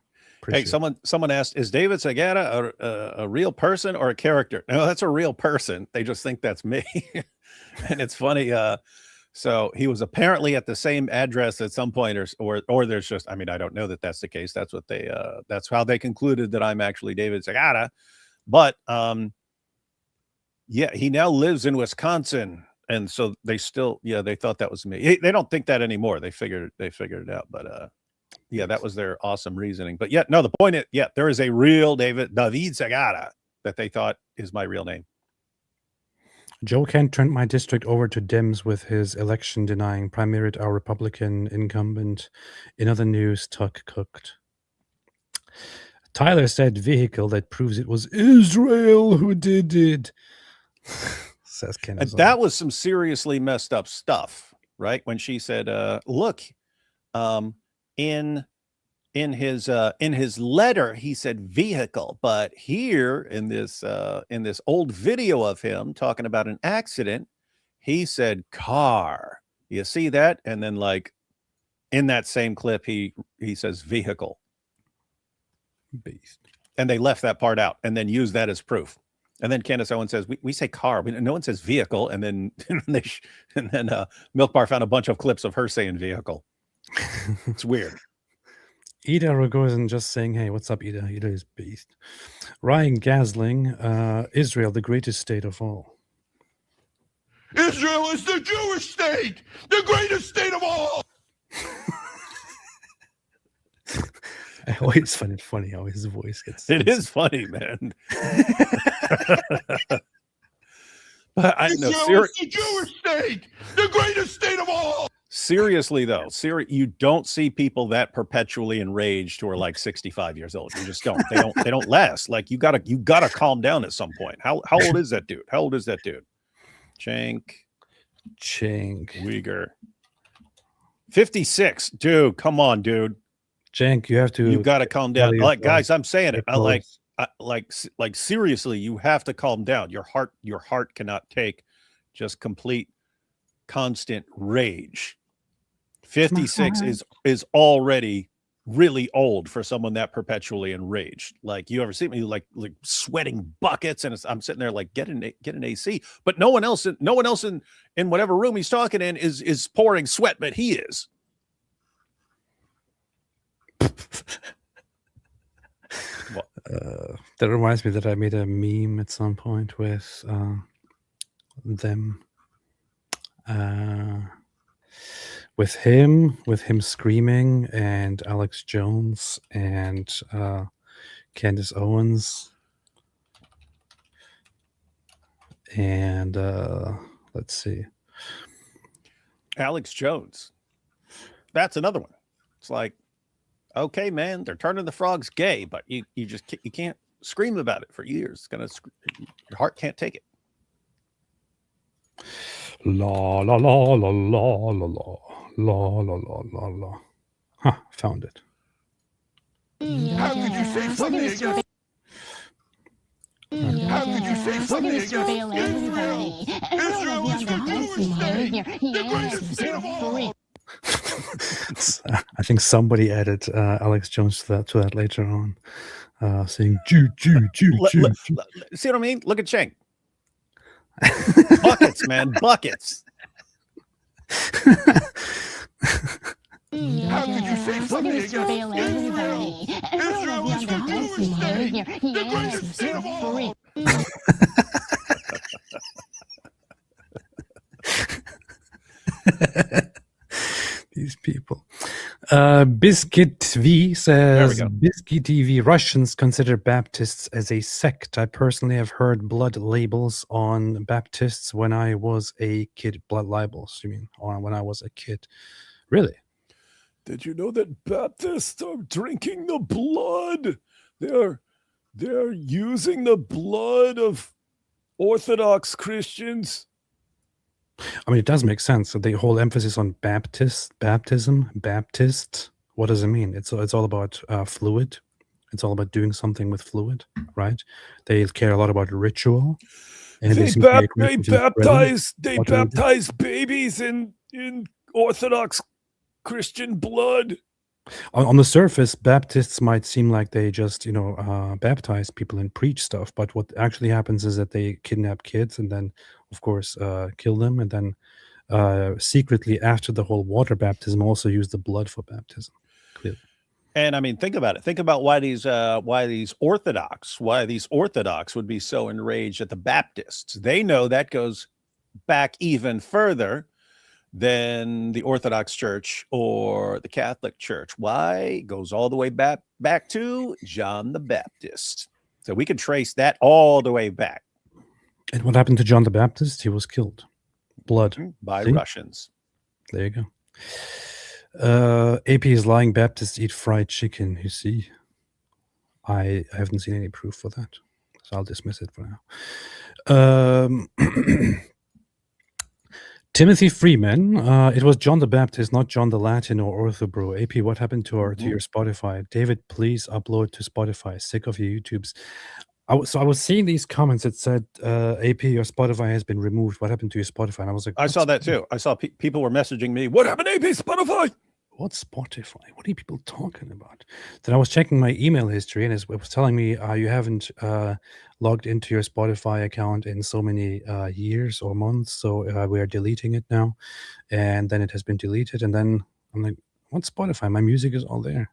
[SPEAKER 2] Hey, someone asked, is David Sagata a real person or a character? No, that's a real person. They just think that's me. And it's funny. So he was apparently at the same address at some point, or there's just, I mean, I don't know that that's the case. That's what they, that's how they concluded that I'm actually David Sagata. But yeah, he now lives in Wisconsin, and so they still, yeah, they thought that was me. They don't think that anymore. They figured it out. But yeah, that was their awesome reasoning. But yeah, no, the point is, yeah, there is a real David Sagata that they thought is my real name.
[SPEAKER 1] Joe Kent turned my district over to Dems with his election denying, primaried our Republican incumbent. In other news, Tuck cooked. Tyler said vehicle that proves it was Israel who did it. Says Candace.
[SPEAKER 2] And that was some seriously messed up stuff, right? When she said, look, in his letter, he said vehicle, but here in this old video of him talking about an accident, he said car. You see that? And then like in that same clip, he says vehicle.
[SPEAKER 1] Beast.
[SPEAKER 2] And they left that part out and then used that as proof. And then Candace Owens says, we say car. No one says vehicle. And then Milk Bar found a bunch of clips of her saying vehicle. It's weird.
[SPEAKER 1] Ida Rogozin just saying, hey, what's up, Ida? Ida is beast. Ryan Gasling, Israel, the greatest state of all.
[SPEAKER 8] Israel is the Jewish state, the greatest state of all.
[SPEAKER 1] I always find it funny how his voice gets.
[SPEAKER 2] It is funny, man. But
[SPEAKER 8] Israel is the Jewish state, the greatest state of all.
[SPEAKER 2] Seriously, though, you don't see people that perpetually enraged who are like 65 years old. You just don't. They don't last. Like you gotta calm down at some point. How old is that dude? How old is that dude? Chang Uyghur. 56. Dude, come on, dude.
[SPEAKER 1] Jank, you got
[SPEAKER 2] to calm down. Like, guys, I'm saying it. Like seriously, you have to calm down. Your heart cannot take just complete constant rage. 56 is already really old for someone that perpetually enraged. Like, you ever see me like sweating buckets, and I'm sitting there like get an AC, but no one else in whatever room he's talking in is pouring sweat, but he is.
[SPEAKER 1] That reminds me that I made a meme at some point with them, with him screaming, and Alex Jones and Candace Owens, and let's see,
[SPEAKER 2] Alex Jones. That's another one. It's like, okay, man, they're turning the frogs gay, but you can't scream about it for years. Your heart can't take it.
[SPEAKER 1] La la la la la la la la la la la la. Huh, found it.
[SPEAKER 8] How could you say something against? How could you say something against Israel? Israel is the Jewish state, the greatest state of all.
[SPEAKER 1] I think somebody added Alex Jones to that later on, saying Jew.
[SPEAKER 2] See what I mean? Look at Cheng. Buckets, man, buckets.
[SPEAKER 8] How could you say something against Israel? Israel is the Jewish state, the greatest state of all.
[SPEAKER 1] These people. Biscuit V says, Biscuit TV, Russians consider Baptists as a sect. I personally have heard blood labels on Baptists when I was a kid. Blood libels, you mean? Or when I was a kid. Really?
[SPEAKER 8] Did you know that Baptists are drinking the blood? They're using the blood of Orthodox Christians.
[SPEAKER 1] I mean, it does make sense. So the whole emphasis on baptism, Baptist, what does it mean? It's all about fluid. It's all about doing something with fluid, right? They care a lot about ritual. And
[SPEAKER 8] they baptize babies in Orthodox Christian blood.
[SPEAKER 1] On the surface, Baptists might seem like they just, baptize people and preach stuff. But what actually happens is that they kidnap kids and then, of course, kill them. And then secretly, after the whole water baptism, also use the blood for baptism. Clearly.
[SPEAKER 2] And I mean, think about it. Think about why these Orthodox would be so enraged at the Baptists. They know that goes back even further than the Orthodox Church or the Catholic Church. Why? It goes all the way back to John the Baptist. So we can trace that all the way back.
[SPEAKER 1] And what happened to John the Baptist? He was killed. Blood.
[SPEAKER 2] By Russians.
[SPEAKER 1] There you go. AP is lying. Baptists eat fried chicken. You see, I haven't seen any proof for that, so I'll dismiss it for now. Timothy Freeman, it was John the Baptist, not John the Latin or Orthobro. AP, what happened to your Spotify? David, please upload to Spotify. Sick of your YouTubes. I was seeing these comments that said, AP, your Spotify has been removed. What happened to your Spotify? And I was like,
[SPEAKER 2] I saw that too. I saw people were messaging me. What happened to AP Spotify?
[SPEAKER 1] what's Spotify? What are people talking about? Then I was checking my email history, and it was telling me you haven't logged into your Spotify account in so many years or months, so we are deleting it now. And then it has been deleted, and then I'm like, what's Spotify? My music is all there.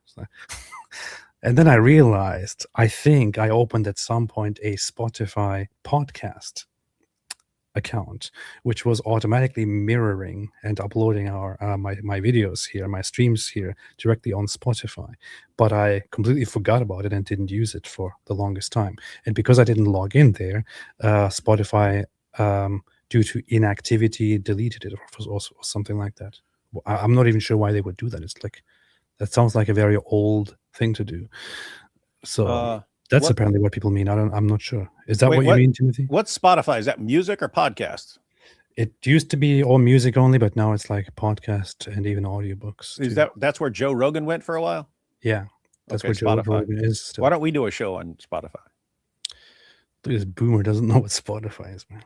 [SPEAKER 1] And then I realized, I think I opened at some point a Spotify podcast account, which was automatically mirroring and uploading our my videos here, my streams here directly on Spotify. But I completely forgot about it and didn't use it for the longest time. And because I didn't log in there, Spotify, due to inactivity, deleted it, or something like that. I'm not even sure why they would do that. It's like, that sounds like a very old thing to do. So that's apparently what people mean. I'm not sure. Is that what you mean, Timothy?
[SPEAKER 2] What's Spotify? Is that music or podcast?
[SPEAKER 1] It used to be all music only, but now it's like podcast and even audiobooks.
[SPEAKER 2] Is that's where Joe Rogan went for a while?
[SPEAKER 1] Yeah, that's
[SPEAKER 2] okay,
[SPEAKER 1] where Joe Rogan is. Still.
[SPEAKER 2] Why don't we do a show on Spotify?
[SPEAKER 1] This boomer doesn't know what Spotify is, man.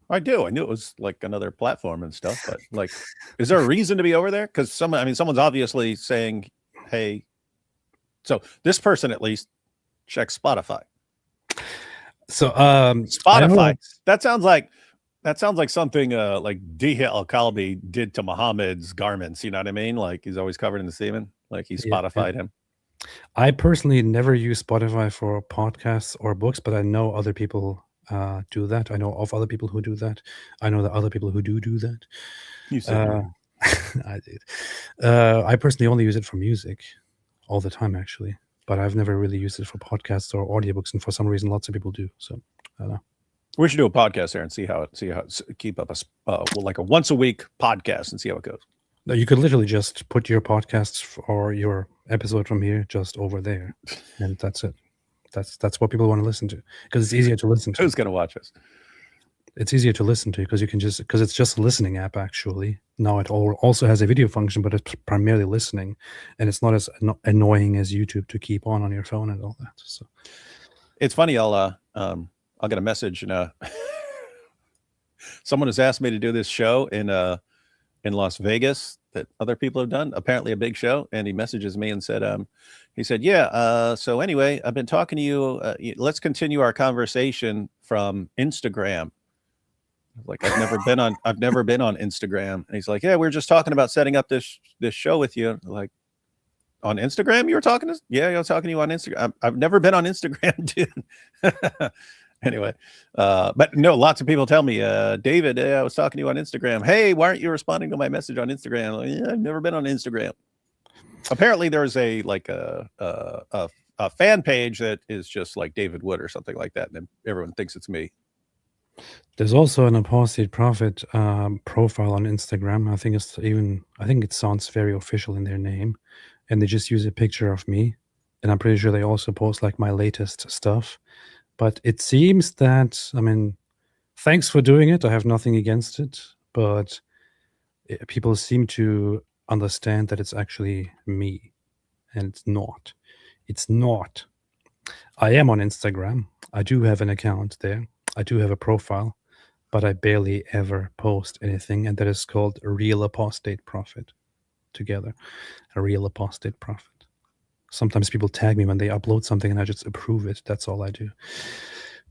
[SPEAKER 2] I do. I knew it was like another platform and stuff, but like, is there a reason to be over there? Because someone's obviously saying, "Hey," so this person at least checks Spotify.
[SPEAKER 1] So
[SPEAKER 2] Spotify. That sounds like something like Diha Al-Kalbi did to Muhammad's garments. You know what I mean? Like he's always covered in the semen. Like he Spotified him.
[SPEAKER 1] I personally never use Spotify for podcasts or books, but I know other people do that. I know of other people who do that. I know that other people who do that.
[SPEAKER 2] You said
[SPEAKER 1] I did. I personally only use it for music all the time, actually, but I've never really used it for podcasts or audiobooks, and for some reason, lots of people do. So I don't know.
[SPEAKER 2] We should do a podcast there and see how keep up like a once a week podcast and see how it goes.
[SPEAKER 1] No, you could literally just put your podcasts or your episode from here just over there, and that's it. That's what people want to listen to, because it's easier to listen to.
[SPEAKER 2] Who's going to watch us?
[SPEAKER 1] It's easier to listen to because it's just a listening app. Actually, now it also has a video function, but it's primarily listening, and it's not as annoying as YouTube to keep on your phone and all that. So
[SPEAKER 2] it's funny. I'll get a message, and someone has asked me to do this show in Las Vegas that other people have done, apparently a big show, and he messages me and said, yeah, so anyway, I've been talking to you, let's continue our conversation from Instagram. Like, I've never been on Instagram. And he's like, yeah, we were just talking about setting up this show with you. Like, on Instagram you were talking to? Yeah, I was talking to you on Instagram. I've never been on Instagram, dude. Anyway, but no, lots of people tell me, David, I was talking to you on Instagram. Hey, why aren't you responding to my message on Instagram? Like, yeah, I've never been on Instagram. Apparently there's a fan page that is just like David Wood or something like that, and then everyone thinks it's me.
[SPEAKER 1] There's also an apostate prophet profile on Instagram. I think it sounds very official in their name, and they just use a picture of me, and I'm pretty sure they also post like my latest stuff. But it seems that, I mean, thanks for doing it. I have nothing against it, but people seem to understand that it's actually me, and it's not. It's not. I am on Instagram. I do have an account there. I do have a profile, but I barely ever post anything, and that is called Real Apostate Prophet together. A Real Apostate Prophet. Sometimes people tag me when they upload something and I just approve it. That's all I do.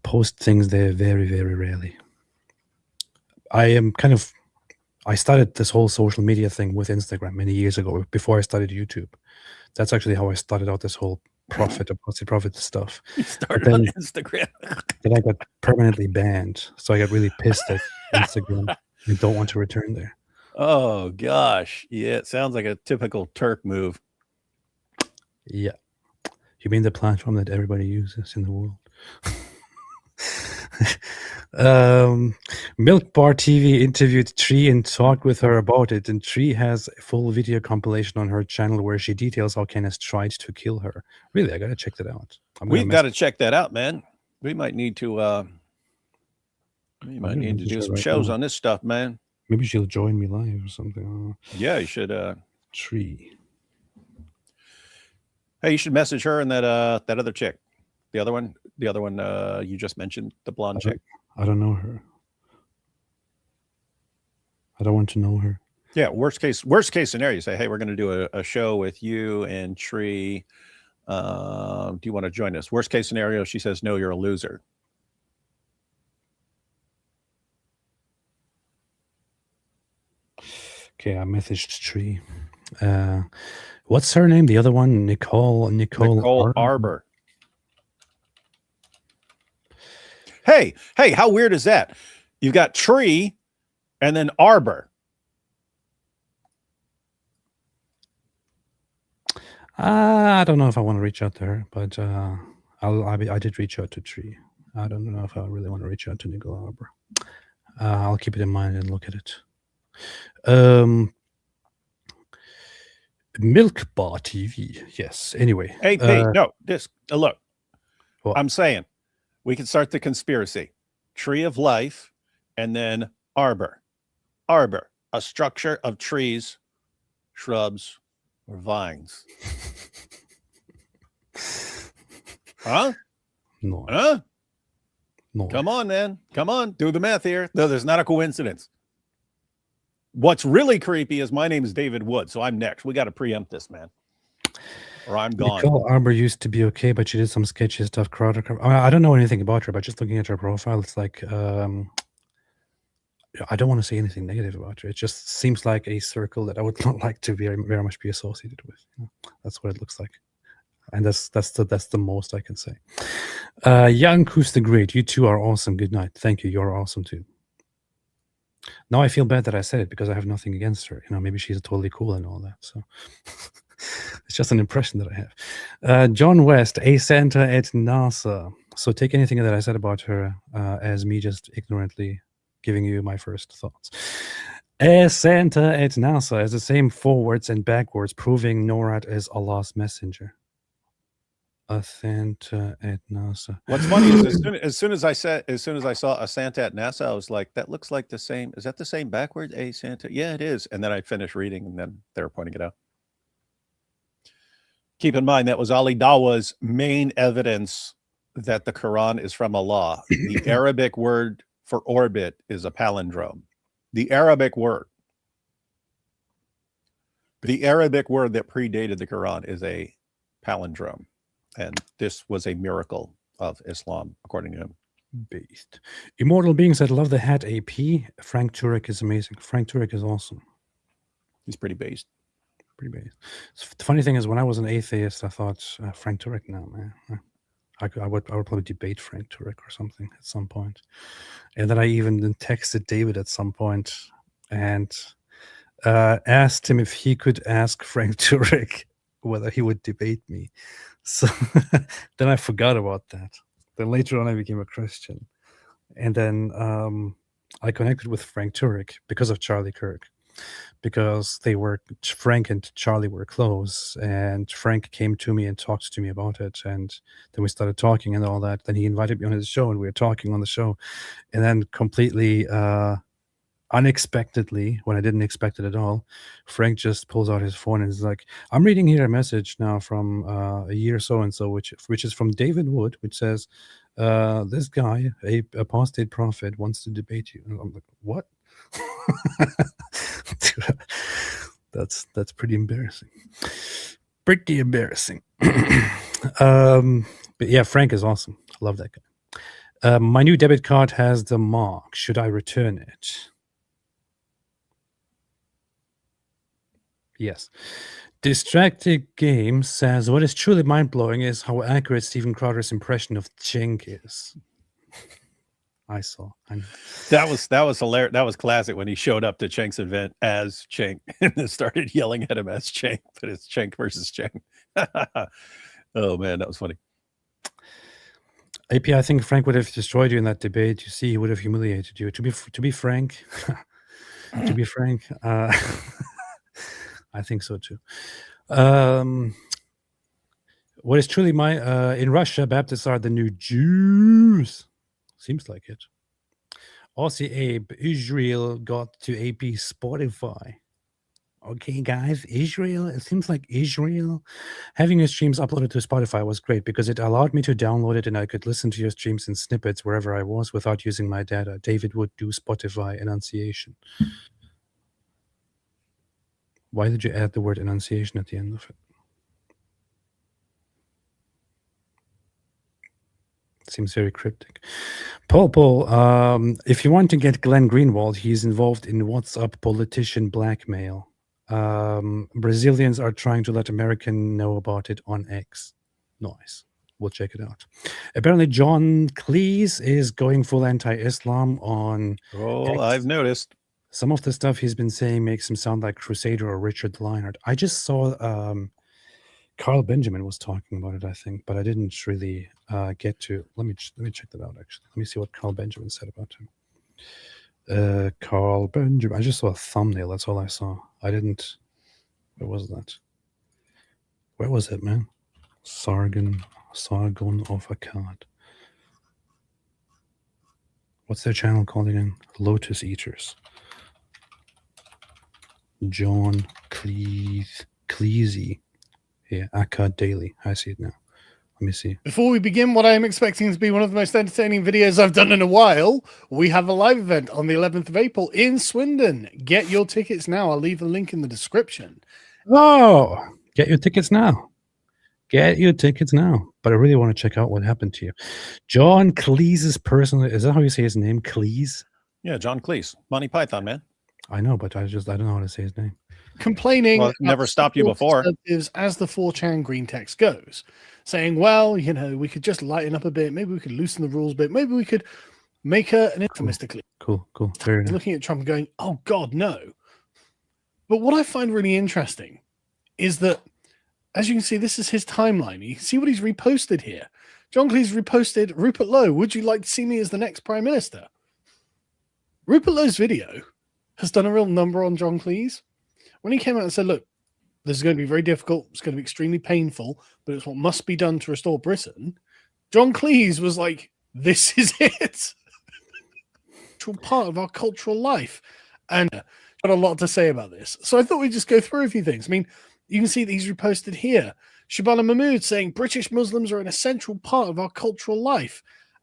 [SPEAKER 1] Post things there very, very rarely. I started this whole social media thing with Instagram many years ago, before I started YouTube. That's actually how I started out this whole apostate prophet stuff.
[SPEAKER 2] You started on Instagram.
[SPEAKER 1] Then I got permanently banned. So I got really pissed at Instagram and don't want to return there.
[SPEAKER 2] Oh, gosh. Yeah, it sounds like a typical Turk move.
[SPEAKER 1] Yeah. You mean the platform that everybody uses in the world? Milk Bar TV interviewed Tree and talked with her about it, and Tree has a full video compilation on her channel where she details how Candace tried to kill her. Really, I gotta check that out.
[SPEAKER 2] We've got to check that out, man. We might need to do some shows on this stuff, man.
[SPEAKER 1] Maybe she'll join me live or something.
[SPEAKER 2] Yeah, you should.
[SPEAKER 1] Tree.
[SPEAKER 2] Hey, you should message her and that other chick, the other one you just mentioned, the blonde chick.
[SPEAKER 1] I don't know her. I don't want to know her.
[SPEAKER 2] Yeah, worst case scenario, you say, hey, we're going to do a show with you and Tree. Do you want to join us? Worst case scenario, she says, no, you're a loser.
[SPEAKER 1] Okay, I messaged Tree. What's her name? The other one, Nicole
[SPEAKER 2] Arbor. Hey, how weird is that? You've got Tree and then Arbor.
[SPEAKER 1] I don't know if I want to reach out to her, but I did reach out to Tree. I don't know if I really want to reach out to Nicole Arbor. I'll keep it in mind and look at it. Milk Bar TV. Yes. Anyway.
[SPEAKER 2] Hey, no, this look.
[SPEAKER 1] What?
[SPEAKER 2] I'm saying we can start the conspiracy. Tree of life, and then arbor. Arbor, a structure of trees, shrubs, or vines. Huh?
[SPEAKER 1] No.
[SPEAKER 2] Huh?
[SPEAKER 1] No.
[SPEAKER 2] Come on, man. Come on. Do the math here. No, there's not a coincidence. What's really creepy is my name is David Wood, so I'm next. We got to preempt this, man, or I'm gone.
[SPEAKER 1] Nicole Arbor used to be okay, but she did some sketchy stuff. I don't know anything about her, but just looking at her profile, it's like I don't want to say anything negative about her. It just seems like a circle that I would not like to very, very much be associated with. That's what it looks like, and that's the most I can say. Young Koos the Great, you two are awesome. Good night. Thank you. You're awesome too. Now I feel bad that I said it because I have nothing against her. Maybe she's totally cool and all that. So it's just an impression that I have. John West, a Santa at NASA. So take anything that I said about her as me just ignorantly giving you my first thoughts. A Santa at NASA is the same forwards and backwards, proving NORAD is Allah's messenger. A Santa at NASA.
[SPEAKER 2] What's funny is as soon as I saw a Santa at NASA, I was like, that looks like the same. Is that the same backwards? A Santa? Yeah, it is. And then I finished reading, and then they were pointing it out. Keep in mind, that was Ali Dawa's main evidence that the Quran is from Allah. The Arabic word for orbit is a palindrome. The Arabic word that predated the Quran is a palindrome. And this was a miracle of Islam, according to him.
[SPEAKER 1] Based. Immortal Beings that love the hat AP. Frank Turek is amazing. Frank Turek is awesome.
[SPEAKER 2] He's pretty based.
[SPEAKER 1] Pretty based. So the funny thing is, when I was an atheist, I thought Frank Turek. No, man, I would probably debate Frank Turek or something at some point. And then I even texted David at some point and asked him if he could ask Frank Turek whether he would debate me. So then I forgot about that. Then later on, I became a Christian. And then I connected with Frank Turek because of Charlie Kirk, because Frank and Charlie were close, and Frank came to me and talked to me about it. And then we started talking and all that. Then he invited me on his show, and we were talking on the show. And then completely unexpectedly, when I didn't expect it at all, Frank just pulls out his phone and is like, I'm reading here a message now from a year so-and-so, which is from David Wood, which says, this guy, a apostate prophet, wants to debate you. And I'm like, what? That's pretty embarrassing. Pretty embarrassing. But yeah, Frank is awesome. I love that guy. My new debit card has the mark. Should I return it? Yes. Distracted Game says, what is truly mind-blowing is how accurate Stephen Crowder's impression of Chink is. I saw.
[SPEAKER 2] That was hilarious. That was classic when he showed up to Chink's event as Chink and started yelling at him as Chink, but it's Chink versus Chink. Oh man, that was funny.
[SPEAKER 1] AP, I think Frank would have destroyed you in that debate. You see, he would have humiliated you. To be frank, I think so too. What is truly in Russia, Baptists are the new Jews. Seems like it. Aussie Abe, Israel got to AP Spotify. Okay, guys, Israel. It seems like Israel having your streams uploaded to Spotify was great because it allowed me to download it and I could listen to your streams in snippets wherever I was without using my data. David would do Spotify enunciation. Why did you add the word enunciation at the end of it? Seems very cryptic. Paul, if you want to get Glenn Greenwald, he's involved in WhatsApp politician blackmail. Brazilians are trying to let American know about it on X. Nice. We'll check it out. Apparently, John Cleese is going full anti-Islam on
[SPEAKER 2] Oh,
[SPEAKER 1] X.
[SPEAKER 2] I've noticed.
[SPEAKER 1] Some of the stuff he's been saying makes him sound like Crusader or Richard Leinert. I just saw Carl Benjamin was talking about it, I think, but I didn't really get to. Let me check that out. Actually, let me see what Carl Benjamin said about him. Carl Benjamin. I just saw a thumbnail. That's all I saw. I didn't. Where was that? Where was it, man? Sargon of Akkad. What's their channel called again? Lotus Eaters. John Cleese. Yeah, Akkad Daily. I see it now. Let me see.
[SPEAKER 9] Before we begin what I am expecting to be one of the most entertaining videos I've done in a while, we have a live event on the 11th of April in Swindon. Get your tickets now. I'll leave the link in the description.
[SPEAKER 1] Oh, get your tickets now. Get your tickets now. But I really want to check out what happened to you. John Cleese's personal. Is that how you say his name? Cleese?
[SPEAKER 2] Yeah, John Cleese, Monty Python, man.
[SPEAKER 1] I know, but I don't know how to say his name.
[SPEAKER 9] Complaining.
[SPEAKER 2] Well, it never stopped you before.
[SPEAKER 9] As the 4chan green text goes, saying, well, you know, we could just lighten up a bit. Maybe we could loosen the rules a bit. Maybe we could make her an infamistically.
[SPEAKER 1] Cool. Very nice.
[SPEAKER 9] Looking at Trump and going, oh, God, no. But what I find really interesting is that, as you can see, this is his timeline. You can see what he's reposted here. John Cleese reposted, Rupert Lowe, would you like to see me as the next prime minister? Rupert Lowe's video has done a real number on John Cleese. When he came out and said, look, this is going to be very difficult, it's going to be extremely painful, but it's what must be done to restore Britain, John Cleese was like, this is it. Part of our cultural life. And got a lot to say about this. So I thought we'd just go through a few things. I mean, you can see that he's reposted here. Shabana Mahmood saying British Muslims are an essential part of our cultural life.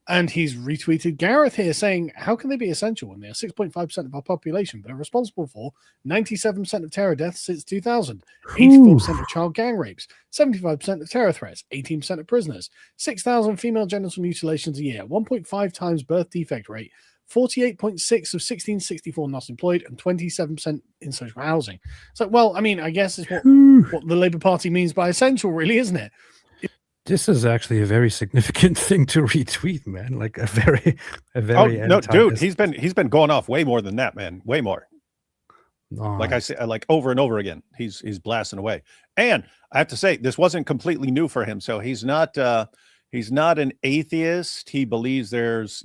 [SPEAKER 9] And he's retweeted Gareth here saying, how can they be essential when they are 6.5% of our population, but are responsible for 97% of terror deaths since 2000, 84% of child gang rapes, 75% of terror threats, 18% of prisoners, 6,000 female genital mutilations a year, 1.5 times birth defect rate, 48.6 of 1664 not employed, and 27% in social housing. So, well, I mean, I guess it's what the Labour Party means by essential, really, isn't it?
[SPEAKER 1] This is actually a very significant thing to retweet, man. Like a very.
[SPEAKER 2] Oh no, dude, he's been going off way more than that, man. Way more.
[SPEAKER 1] Oh.
[SPEAKER 2] Like I say, like over and over again, he's blasting away. And I have to say, this wasn't completely new for him. So he's not an atheist. He believes there's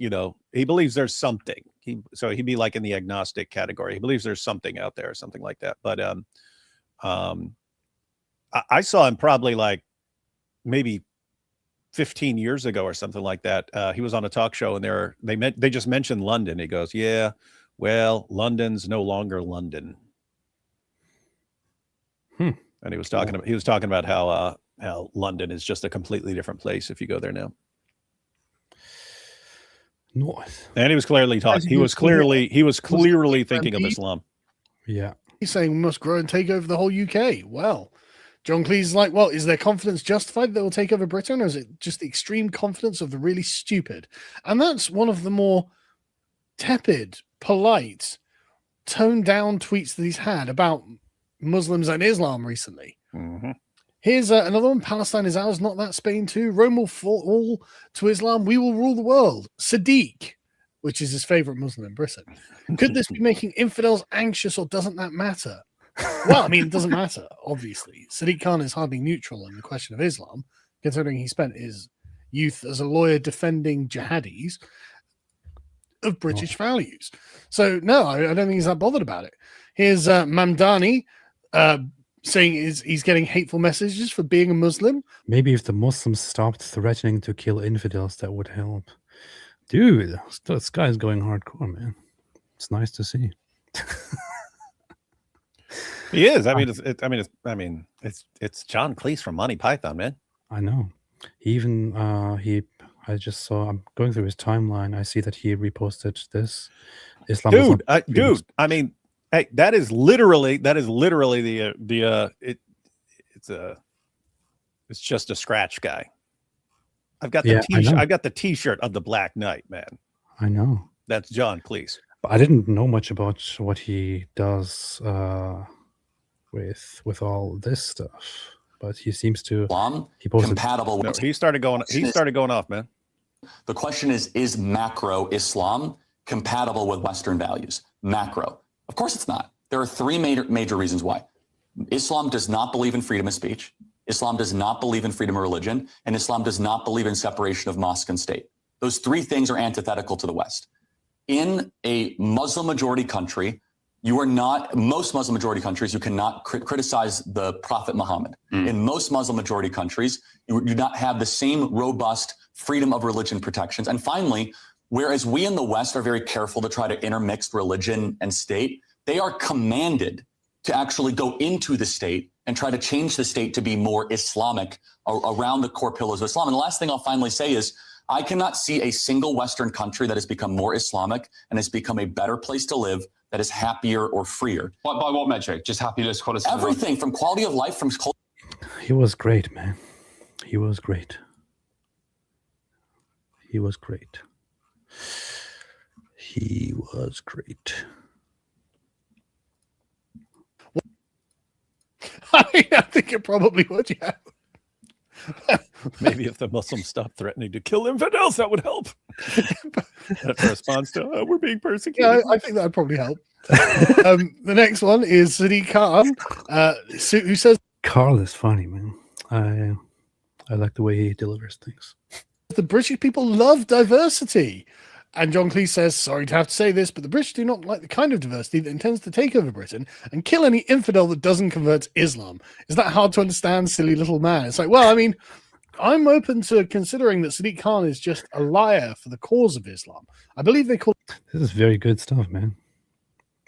[SPEAKER 2] something. So he'd be like in the agnostic category. He believes there's something out there or something like that. But I saw him probably like maybe 15 years ago or something like that. He was on a talk show and they just mentioned London. He goes, yeah, well, London's no longer London. And he was talking about how London is just a completely different place if you go there now.
[SPEAKER 1] Nice.
[SPEAKER 2] And he was clearly talking. He was clearly thinking of Islam.
[SPEAKER 1] Yeah.
[SPEAKER 9] He's saying we must grow and take over the whole UK. Well, John Cleese is like, well, is their confidence justified that we'll take over Britain, or is it just the extreme confidence of the really stupid? And that's one of the more tepid, polite, toned down tweets that he's had about Muslims and Islam recently.
[SPEAKER 2] Mm-hmm.
[SPEAKER 9] Here's another one. Palestine is ours, not that Spain too. Rome will fall to Islam. We will rule the world. Sadiq, which is his favorite Muslim in Britain. Could this be making infidels anxious, or doesn't that matter? Well, I mean, it doesn't matter, obviously. Sadiq Khan is hardly neutral in the question of Islam, considering he spent his youth as a lawyer defending jihadis of British values. So, no, I don't think he's that bothered about it. Here's Mamdani saying he's getting hateful messages for being a Muslim.
[SPEAKER 1] Maybe if the Muslims stopped threatening to kill infidels, that would help. Dude, this guy's going hardcore, man. It's nice to see.
[SPEAKER 2] He is. I mean, it's John Cleese from Monty Python, man.
[SPEAKER 1] I know. He even I just saw. I'm going through his timeline. I see that he reposted this. Islam.
[SPEAKER 2] Dude. I mean, Hey, that is literally it's just a scratch guy. I've got the t-shirt. I've got the t-shirt of the Black Knight, man.
[SPEAKER 1] I know.
[SPEAKER 2] That's John Cleese.
[SPEAKER 1] I didn't know much about what he does with all this stuff, but he seems to. He posted,
[SPEAKER 10] compatible with.
[SPEAKER 2] No, he started going off, man.
[SPEAKER 10] The question is macro Islam compatible with Western values? Macro. Of course it's not. There are three major reasons why. Islam does not believe in freedom of speech. Islam does not believe in freedom of religion. And Islam does not believe in separation of mosque and state. Those three things are antithetical to the West. In a Muslim majority country, most Muslim majority countries, you cannot criticize the Prophet Muhammad. In most Muslim majority countries, you do not have the same robust freedom of religion protections. And finally, whereas we in the West are very careful to try to intermix religion and state, they are commanded to actually go into the state and try to change the state to be more Islamic around the core pillars of Islam. And the last thing I'll finally say is, I cannot see a single Western country that has become more Islamic and has become a better place to live, that is happier or freer.
[SPEAKER 11] By what metric? Just happiness, quality of life?
[SPEAKER 10] Everything from quality of life, from culture.
[SPEAKER 1] He was great, man. He was great. He was great. He was great.
[SPEAKER 9] I think it probably would, yeah.
[SPEAKER 2] Maybe if the Muslims stopped threatening to kill infidels, that would help. That's a response to we're being persecuted.
[SPEAKER 9] Yeah, I think that would probably help. The next one is Sadiq Khan, who says,
[SPEAKER 1] Carl is funny, man. I like the way he delivers things.
[SPEAKER 9] The British people love diversity. And John Cleese says, sorry to have to say this, but the British do not like the kind of diversity that intends to take over Britain and kill any infidel that doesn't convert to Islam. Is that hard to understand, silly little man? It's like, well, I mean, I'm open to considering that Sadiq Khan is just a liar for the cause of Islam. I believe they call.
[SPEAKER 1] This is very good stuff, man.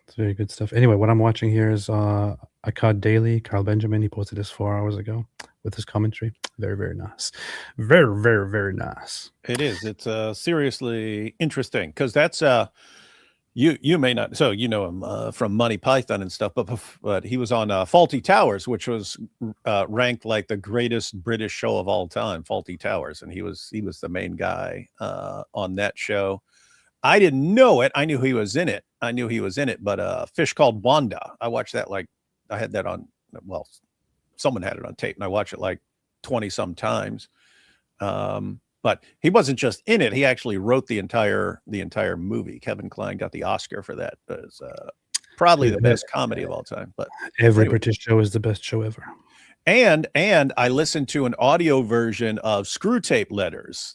[SPEAKER 1] It's very good stuff. Anyway, what I'm watching here is Akkad Daily, Carl Benjamin. He posted this 4 hours ago with his commentary. Very, very nice. Very, very, very nice.
[SPEAKER 2] It is. It's seriously interesting because that's you may not, so you know him from Monty Python and stuff, but he was on Fawlty Towers, which was ranked like the greatest British show of all time, Fawlty Towers, and he was the main guy on that show. I didn't know it. I knew he was in it. But Fish Called Wanda. I watched that, like I had that on, well, someone had it on tape, and I watched it like 20 some times. But he wasn't just in it. He actually wrote the entire movie. Kevin Kline got the Oscar for that. It's probably the best comedy of all time. But
[SPEAKER 1] every British show is the best show ever.
[SPEAKER 2] And I listened to an audio version of Screw Tape Letters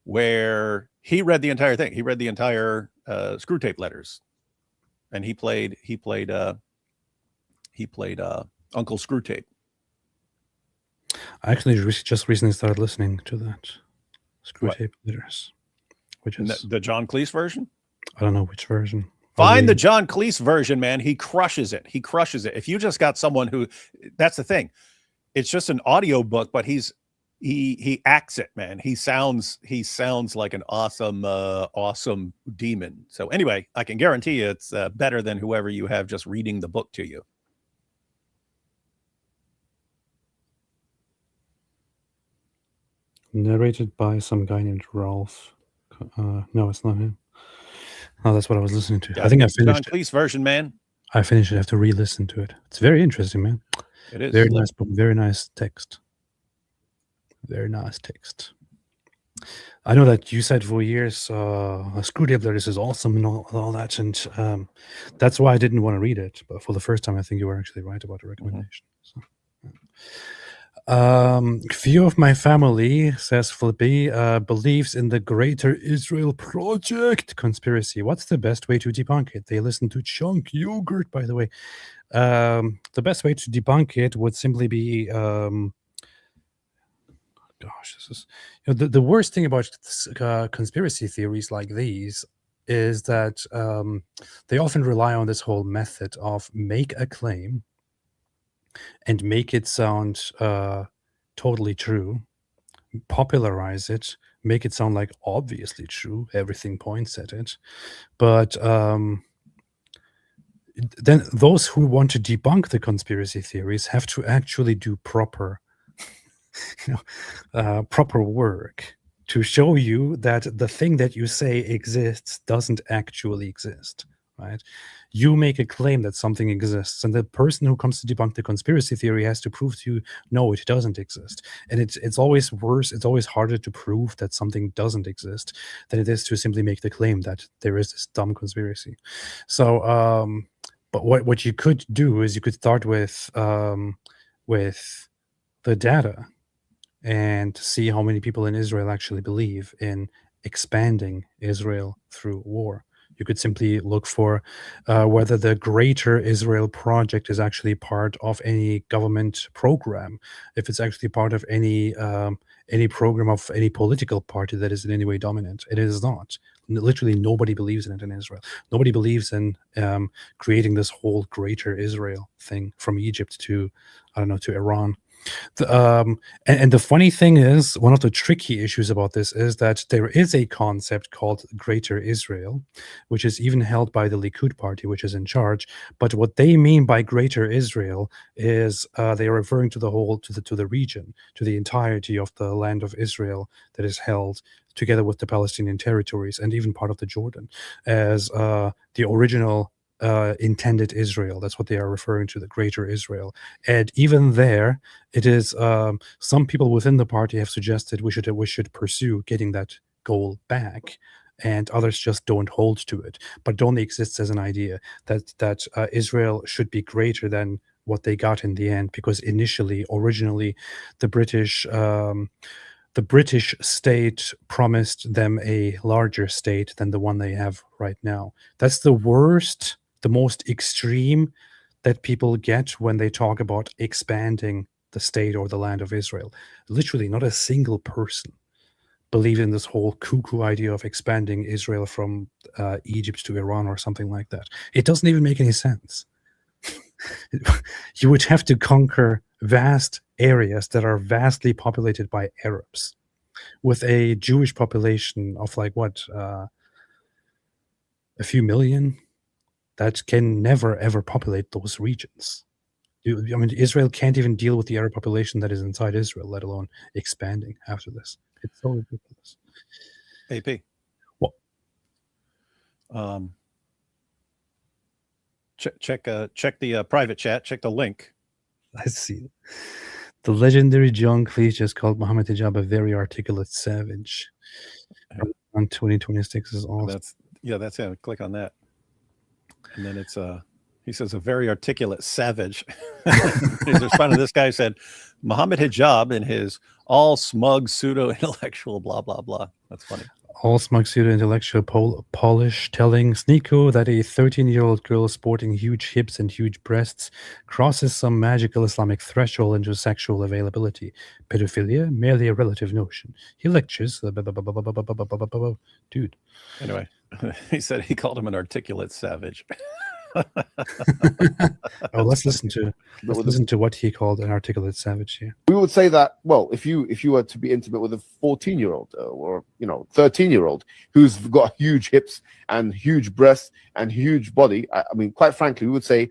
[SPEAKER 2] where he read the entire thing. He read the entire Screw Tape Letters, and he played Uncle Screwtape.
[SPEAKER 1] I actually just recently started listening to that Screw Tape Letters, which is
[SPEAKER 2] the John Cleese version.
[SPEAKER 1] I don't know which version.
[SPEAKER 2] Find the John Cleese version, man. He crushes it. If you just got someone who, that's the thing. It's just an audio book, but he acts it, man. He sounds like an awesome demon. So anyway, I can guarantee you it's better than whoever you have just reading the book to you.
[SPEAKER 1] Narrated by some guy named Ralph. No, it's not him. Oh, that's what I was listening to.
[SPEAKER 2] Yeah,
[SPEAKER 1] I think I finished
[SPEAKER 2] John Cleese version, man.
[SPEAKER 1] I finished it. I have to re-listen to it. It's very interesting, man.
[SPEAKER 2] It is.
[SPEAKER 1] Very nice book. Very nice text. Very nice text. I know that you said for years, Screw Tape Letters is awesome and all that, and that's why I didn't want to read it. But for the first time, I think you were actually right about the recommendation. So, few of my family, says Flippy, believes in the Greater Israel Project conspiracy. What's the best way to debunk it? They listen to Chunk Yogurt, by the way. The best way to debunk it would simply be this is the worst thing about conspiracy theories like these is that they often rely on this whole method of make a claim and make it sound totally true, popularize it, make it sound like obviously true, everything points at it, but then those who want to debunk the conspiracy theories have to actually do proper, proper work to show you that the thing that you say exists doesn't actually exist, right? You make a claim that something exists, and the person who comes to debunk the conspiracy theory has to prove to you, no, it doesn't exist. And it's always worse, it's always harder to prove that something doesn't exist than it is to simply make the claim that there is this dumb conspiracy. So, but what you could do is you could start with the data and see how many people in Israel actually believe in expanding Israel through war. You could simply look for whether the Greater Israel Project is actually part of any government program, if it's actually part of any program of any political party that is in any way dominant. It is not. Literally nobody believes in it in Israel. Nobody believes in creating this whole Greater Israel thing from Egypt to, I don't know, to Iran. And the funny thing is, one of the tricky issues about this is that there is a concept called Greater Israel, which is even held by the Likud party, which is in charge. But what they mean by Greater Israel is they are referring to the whole, to the region, to the entirety of the land of Israel that is held together with the Palestinian territories and even part of the Jordan as the original intended Israel. That's what they are referring to, the Greater Israel. And even there, it is some people within the party have suggested we should pursue getting that goal back, and others just don't hold to it, but only exists as an idea that Israel should be greater than what they got in the end, because originally, the British state promised them a larger state than the one they have right now. That's the worst, the most extreme that people get when they talk about expanding the state or the land of Israel. Literally, not a single person believed in this whole cuckoo idea of expanding Israel from Egypt to Iran or something like that. It doesn't even make any sense. You would have to conquer vast areas that are vastly populated by Arabs, with a Jewish population of like a few million that can never ever populate those regions. I mean, Israel can't even deal with the Arab population that is inside Israel, let alone expanding after this. It's so ridiculous.
[SPEAKER 2] AP.
[SPEAKER 1] What?
[SPEAKER 2] Check the private chat. Check the link.
[SPEAKER 1] Let's see. The legendary John Cleese just called Mohammed Hijab a very articulate savage. On 2026 is awesome.
[SPEAKER 2] That's it. Click on that. And then it's he says a very articulate savage. He's responding. This guy said Mohammed Hijab in his all smug pseudo intellectual blah blah blah. That's funny.
[SPEAKER 1] All smug pseudo intellectual polish telling Sneeko that a 13-year-old girl sporting huge hips and huge breasts crosses some magical Islamic threshold into sexual availability. Pedophilia, merely a relative notion. He lectures. Dude.
[SPEAKER 2] Anyway, he said he called him an articulate savage.
[SPEAKER 1] Let's listen to what he called an articulate savage here.
[SPEAKER 12] We would say that, well, if you were to be intimate with a 14-year-old or 13-year-old who's got huge hips and huge breasts and huge body, I mean, quite frankly, we would say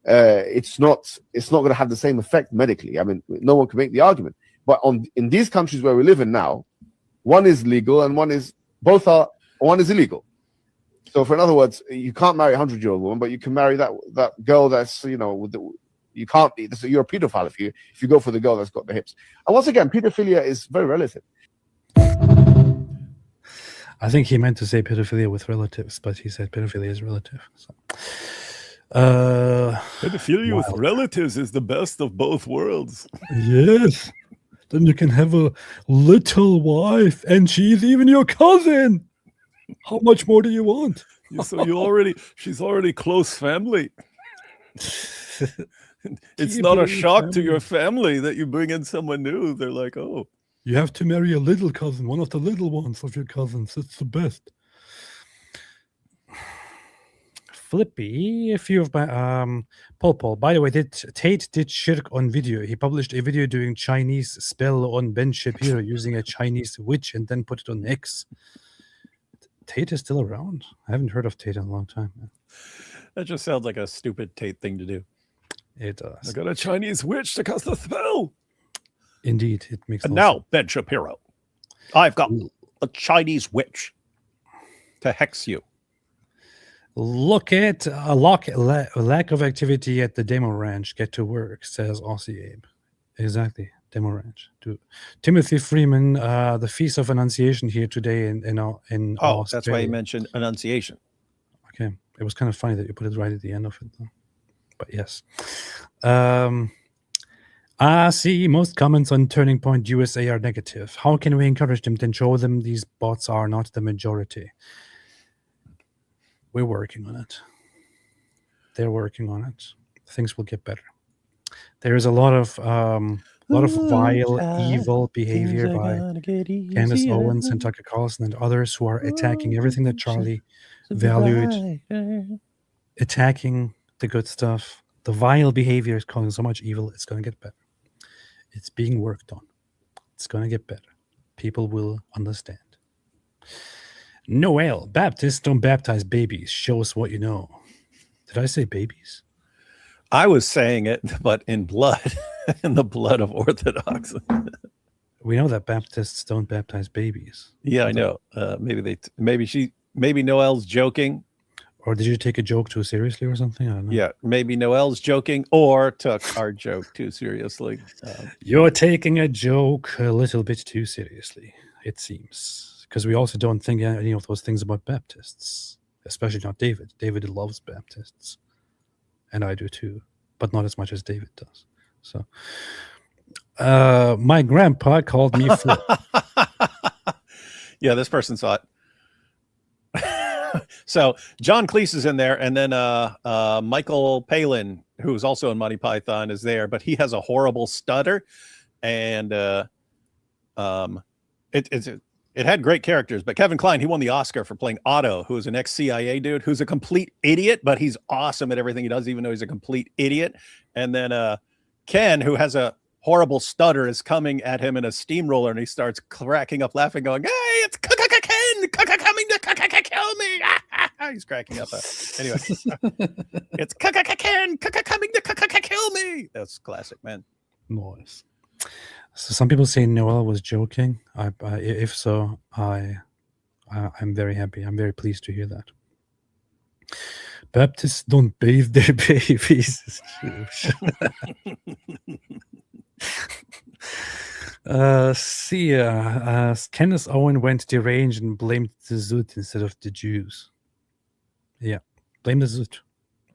[SPEAKER 12] it's not going to have the same effect medically. I mean, no one can make the argument. But in these countries where we live in now, one is legal and one is illegal. So, in other words, you can't marry a 100-year-old woman, but you can marry that girl that's you can't be. You're a pedophile if you go for the girl that's got the hips. And once again, pedophilia is very relative.
[SPEAKER 1] I think he meant to say pedophilia with relatives, but he said pedophilia is relative. So.
[SPEAKER 8] Pedophilia with relatives is the best of both worlds.
[SPEAKER 1] Yes. Then you can have a little wife, and she's even your cousin. How much more do you want?
[SPEAKER 8] So she's already close family. It's not a shock to your family that you bring in someone new. They're like, oh.
[SPEAKER 1] You have to marry a little cousin, one of the little ones of your cousins. It's the best. Flippy, a few of my Paul. By the way, Tate did shirk on video. He published a video doing Chinese spell on Ben Shapiro using a Chinese witch and then put it on X. Tate is still around. I haven't heard of Tate in a long time.
[SPEAKER 2] That just sounds like a stupid Tate thing to do.
[SPEAKER 1] It
[SPEAKER 8] I
[SPEAKER 1] does.
[SPEAKER 8] got a Chinese witch to cast the spell.
[SPEAKER 1] Indeed, it makes
[SPEAKER 2] And
[SPEAKER 1] no
[SPEAKER 2] now,
[SPEAKER 1] sense.
[SPEAKER 2] Ben Shapiro, I've got a Chinese witch to hex you.
[SPEAKER 1] Look at a lack of activity at the demo ranch. Get to work, says Aussie Abe. Exactly, demo ranch. Timothy Freeman, the Feast of Annunciation here today in
[SPEAKER 2] Oh,
[SPEAKER 1] Australia.
[SPEAKER 2] that's why he mentioned Annunciation.
[SPEAKER 1] Okay, it was kind of funny that you put it right at the end of it, though. But yes. I see most comments on Turning Point USA are negative. How can we encourage them and show them these bots are not the majority? We're working on it. They're working on it. Things will get better. There is a lot of vile, evil behavior by Candace Owens and Tucker Carlson and others who are attacking everything that Charlie valued, attacking the good stuff. The vile behavior is causing so much evil. It's going to get better. It's being worked on. It's going to get better. People will understand. Noel, Baptists don't baptize babies. Show us what you know. Did I say babies?
[SPEAKER 2] I was saying it, but in blood, in the blood of Orthodox.
[SPEAKER 1] We know that Baptists don't baptize babies.
[SPEAKER 2] Yeah, I know. Maybe Noel's joking.
[SPEAKER 1] Or did you take a joke too seriously or something? I don't know.
[SPEAKER 2] Yeah, maybe Noel's joking or took our joke too seriously.
[SPEAKER 1] You're taking a joke a little bit too seriously, it seems. Because we also don't think any of those things about Baptists, especially not David. David loves Baptists. And I do too, but not as much as David does. So, my grandpa called me Flip.
[SPEAKER 2] Yeah, this person saw it. So John Cleese is in there, and then Michael Palin, who's also in Monty Python, is there, but he has a horrible stutter, and it had great characters. But Kevin Kline, he won the Oscar for playing Otto, who is an ex-CIA dude who's a complete idiot, but he's awesome at everything he does, even though he's a complete idiot. And then Ken, who has a horrible stutter, is coming at him in a steamroller, and he starts cracking up laughing, going, "Hey, it's Ken coming to kill me!" He's cracking up. Anyway, it's Ken coming to kill me. That's classic, man.
[SPEAKER 1] Nice. So some people say Noel was joking. If so, I'm very happy. I'm very pleased to hear that. Baptists don't bathe their babies. Candace Owen went deranged and blamed the Zut instead of the Jews. Yeah, blame the Zut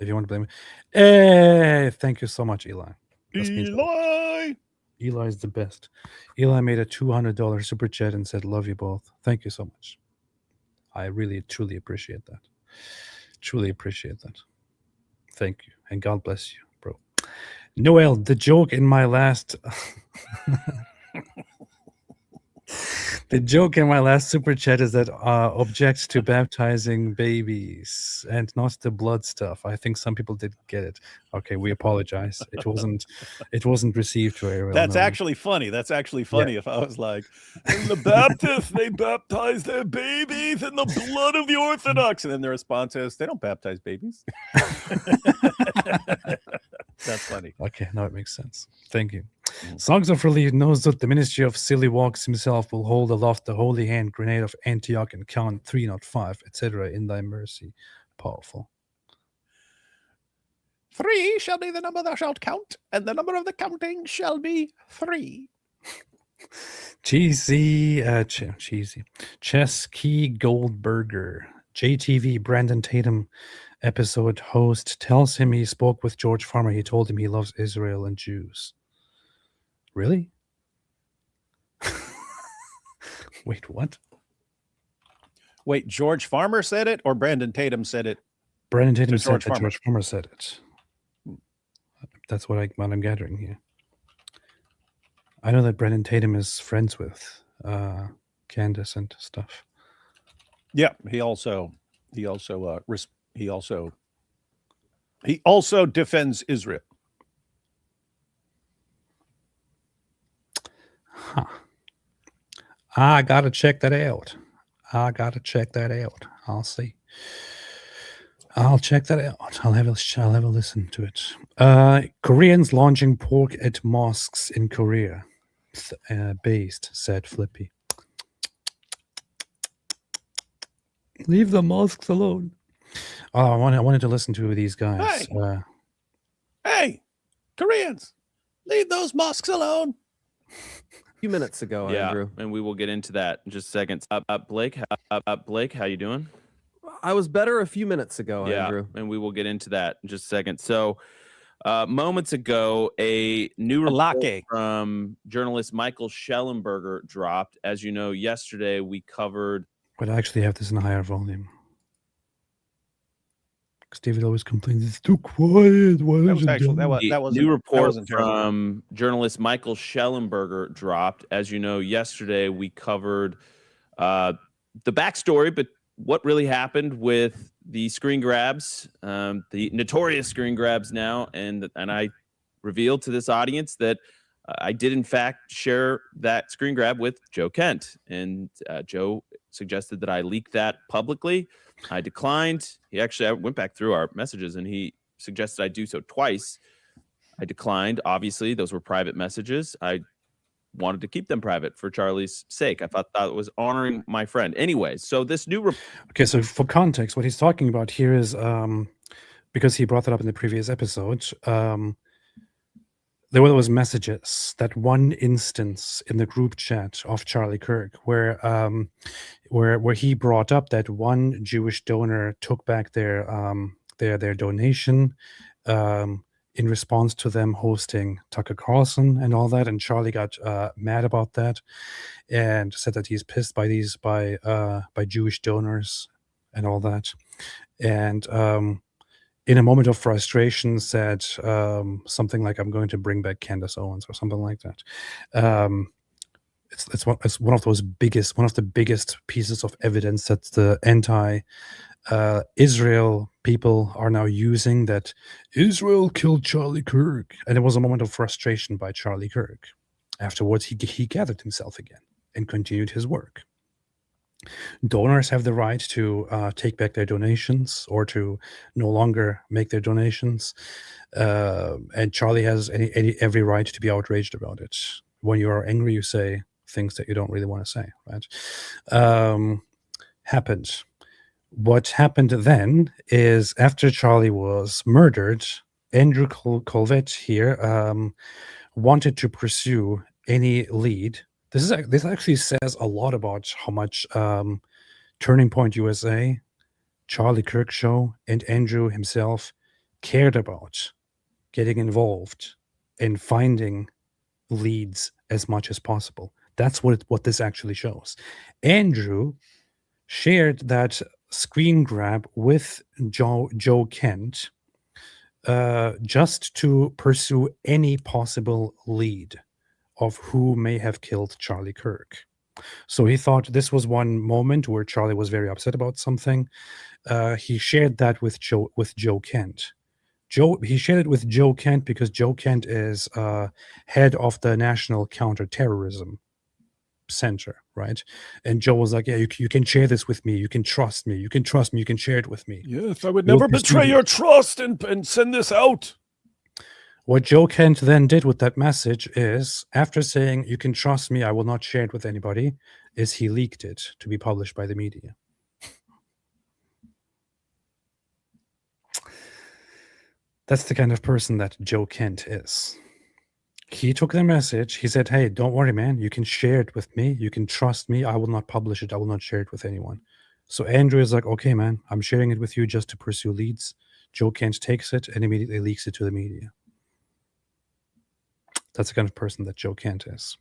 [SPEAKER 1] if you want to blame it. Hey, thank you so much, Eli. Eli is the best. Eli made a $200 super chat and said, "Love you both." Thank you so much. I really, truly appreciate that. Truly appreciate that. Thank you. And God bless you, bro. Noel, the joke in my last the joke in my last super chat is that objects to baptizing babies and not the blood stuff. I think some people did get it. Okay, we apologize. It wasn't received very well.
[SPEAKER 2] That's
[SPEAKER 1] no.
[SPEAKER 2] actually funny. That's actually funny. Yeah. If I was like,
[SPEAKER 8] and the Baptists, they baptize their babies in the blood of the Orthodox.
[SPEAKER 2] And then the response is, they don't baptize babies. That's funny.
[SPEAKER 1] Okay, now it makes sense. Thank you. Songs of Relief knows that the ministry of Silly Walks himself will hold aloft the holy hand grenade of Antioch and count 3, not 5, etc. in thy mercy. Powerful.
[SPEAKER 2] 3 shall be the number thou shalt count, and the number of the counting shall be 3.
[SPEAKER 1] Cheesy. Chesky Goldberger. JTV Brandon Tatum episode host tells him he spoke with George Farmer. He told him he loves Israel and Jews. Really? Wait, what?
[SPEAKER 2] Wait, George Farmer said it or Brandon Tatum said it?
[SPEAKER 1] Brandon Tatum said that George Farmer said it. That's what I'm gathering here. I know that Brandon Tatum is friends with Candace and stuff.
[SPEAKER 2] Yeah, he also defends Israel.
[SPEAKER 1] Huh. I gotta check that out. I'll see. I'll check that out. I'll have a listen to it. Koreans launching pork at mosques in Korea. Based, said Flippy. Leave the mosques alone. Oh, I wanted to listen to these guys.
[SPEAKER 2] Hey. Hey, Koreans, leave those mosques alone.
[SPEAKER 13] A few minutes ago, Andrew.
[SPEAKER 14] And we will get into that in just seconds. Blake, Blake, how you doing?
[SPEAKER 13] I was better a few minutes ago, Andrew.
[SPEAKER 14] And we will get into that in just a second. So, moments ago, a new report from journalist Michael Schellenberger dropped. As you know, yesterday we covered.
[SPEAKER 1] But I actually have this in a higher volume. Because David always complains it's too quiet.
[SPEAKER 2] That was
[SPEAKER 14] new report from journalist Michael Schellenberger dropped. As you know, yesterday we covered the backstory, but what really happened with the screen grabs, the notorious screen grabs now, and I revealed to this audience that I did in fact share that screen grab with Joe Kent, and Joe suggested that I leak that publicly. I declined. I went back through our messages, and he suggested I do so twice. I declined. Obviously, those were private messages. I wanted to keep them private for Charlie's sake. I thought that was honoring my friend. Anyway, so this new
[SPEAKER 1] okay, so for context, what he's talking about here is because he brought that up in the previous episode, there was messages, that one instance in the group chat of Charlie Kirk where he brought up that one Jewish donor took back their donation in response to them hosting Tucker Carlson and all that, and Charlie got mad about that and said that he's pissed by Jewish donors and all that, and in a moment of frustration said something like, "I'm going to bring back Candace Owens" or something like that. It's one of the biggest pieces of evidence that the Israel people are now using, that Israel killed Charlie Kirk. And it was a moment of frustration by Charlie Kirk. Afterwards, he gathered himself again and continued his work. Donors have the right to take back their donations or to no longer make their donations. And Charlie has every right to be outraged about it. When you are angry, you say things that you don't really want to say, right? Happened. What happened then is, after Charlie was murdered, Andrew Colvett here wanted to pursue any lead. This actually says a lot about how much Turning Point USA, Charlie Kirk Show, and Andrew himself cared about getting involved and finding leads as much as possible. That's what this actually shows. Andrew shared that screen grab with Joe Kent just to pursue any possible lead of who may have killed Charlie Kirk. So he thought this was one moment where Charlie was very upset about something. He shared that with Joe Kent. He shared it with Joe Kent because Joe Kent is head of the National Counterterrorism Center, right? And Joe was like, "Yeah, you can share this with me. You can trust me. You can trust me. You can share it with me."
[SPEAKER 8] Yes, I would never betray your trust and send this out.
[SPEAKER 1] What Joe Kent then did with that message is, after saying, "You can trust me, I will not share it with anybody," is he leaked it to be published by the media. That's the kind of person that Joe Kent is. He took the message. He said, "Hey, don't worry, man. You can share it with me. You can trust me. I will not publish it. I will not share it with anyone." So Andrew is like, "Okay, man, I'm sharing it with you just to pursue leads." Joe Kent takes it and immediately leaks it to the media. That's the kind of person that Joe Kent is.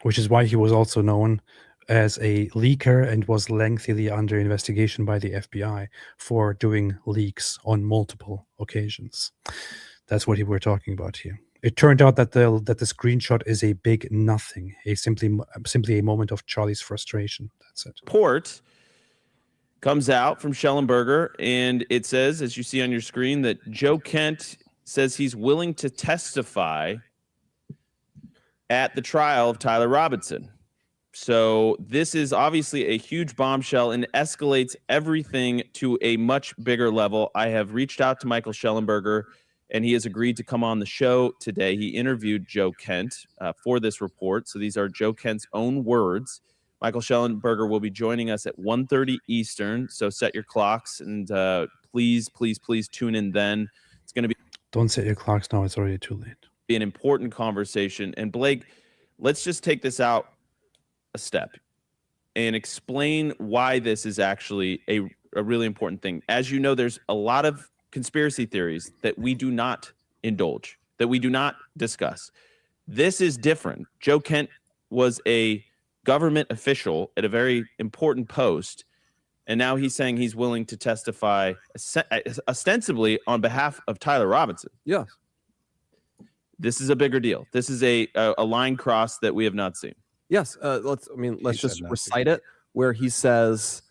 [SPEAKER 1] Which is why he was also known as a leaker and was lengthily under investigation by the FBI for doing leaks on multiple occasions. That's what we're talking about here. It turned out that the screenshot is a big nothing, simply a moment of Charlie's frustration. That's it.
[SPEAKER 14] Report comes out from Schellenberger, and it says, as you see on your screen, that Joe Kent says he's willing to testify at the trial of Tyler Robinson. So this is obviously a huge bombshell and escalates everything to a much bigger level. I have reached out to Michael Schellenberger, and he has agreed to come on the show today. He interviewed Joe Kent for this report. So these are Joe Kent's own words. Michael Schellenberger will be joining us at 1:30 Eastern. So set your clocks and please tune in then. It's going to be.
[SPEAKER 1] Don't set your clocks now. It's already too late.
[SPEAKER 14] Be an important conversation. And Blake, let's just take this out a step and explain why this is actually a really important thing. As you know, there's a lot of conspiracy theories that we do not indulge, that we do not discuss. This is different. Joe Kent was a government official at a very important post, and now he's saying he's willing to testify ostensibly on behalf of Tyler Robinson.
[SPEAKER 13] Yeah.
[SPEAKER 14] This is a bigger deal. This is a line cross that we have not seen.
[SPEAKER 13] Yes. Let's just recite it where he says,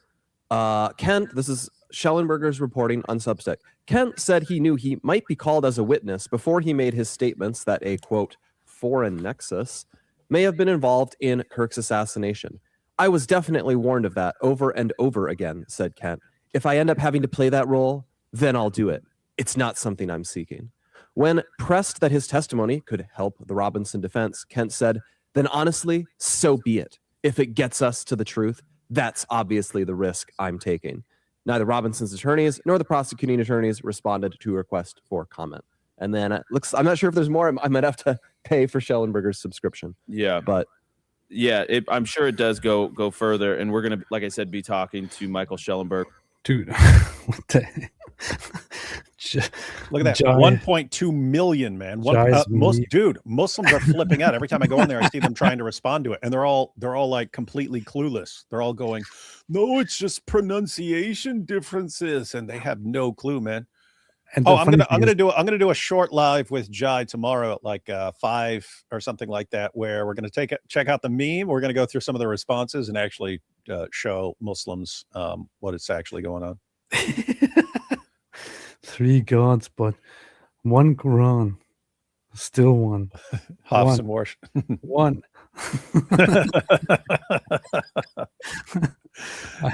[SPEAKER 13] Kent, this is Schellenberger's reporting on Substack. Kent said he knew he might be called as a witness before he made his statements that a, quote, foreign nexus may have been involved in Kirk's assassination. I was definitely warned of that over and over again, said Kent. If I end up having to play that role, then I'll do it. It's not something I'm seeking. When pressed that his testimony could help the Robinson defense, Kent said, then honestly, so be it. If it gets us to the truth, that's obviously the risk I'm taking. Neither Robinson's attorneys nor the prosecuting attorneys responded to a request for comment. And then I'm not sure if there's more. I might have to pay for Schellenberger's subscription.
[SPEAKER 14] Yeah.
[SPEAKER 13] But
[SPEAKER 14] yeah, I'm sure it does go further. And we're going to, like I said, be talking to Michael Schellenberger.
[SPEAKER 1] Dude, what the heck?
[SPEAKER 2] Look at that, 1.2 million, man. Muslims are flipping out every time I go in there. I see them trying to respond to it, and they're all like completely clueless. They're all going, "No, it's just pronunciation differences," and they have no clue, man.
[SPEAKER 1] And
[SPEAKER 2] I'm gonna do a short live with Jai tomorrow at like 5 or something like that, where we're gonna check out the meme. We're gonna go through some of the responses and actually show Muslims what is actually going on.
[SPEAKER 1] 3 gods, but 1 Quran. Still one.
[SPEAKER 2] Hafs and Warsh.
[SPEAKER 1] 1.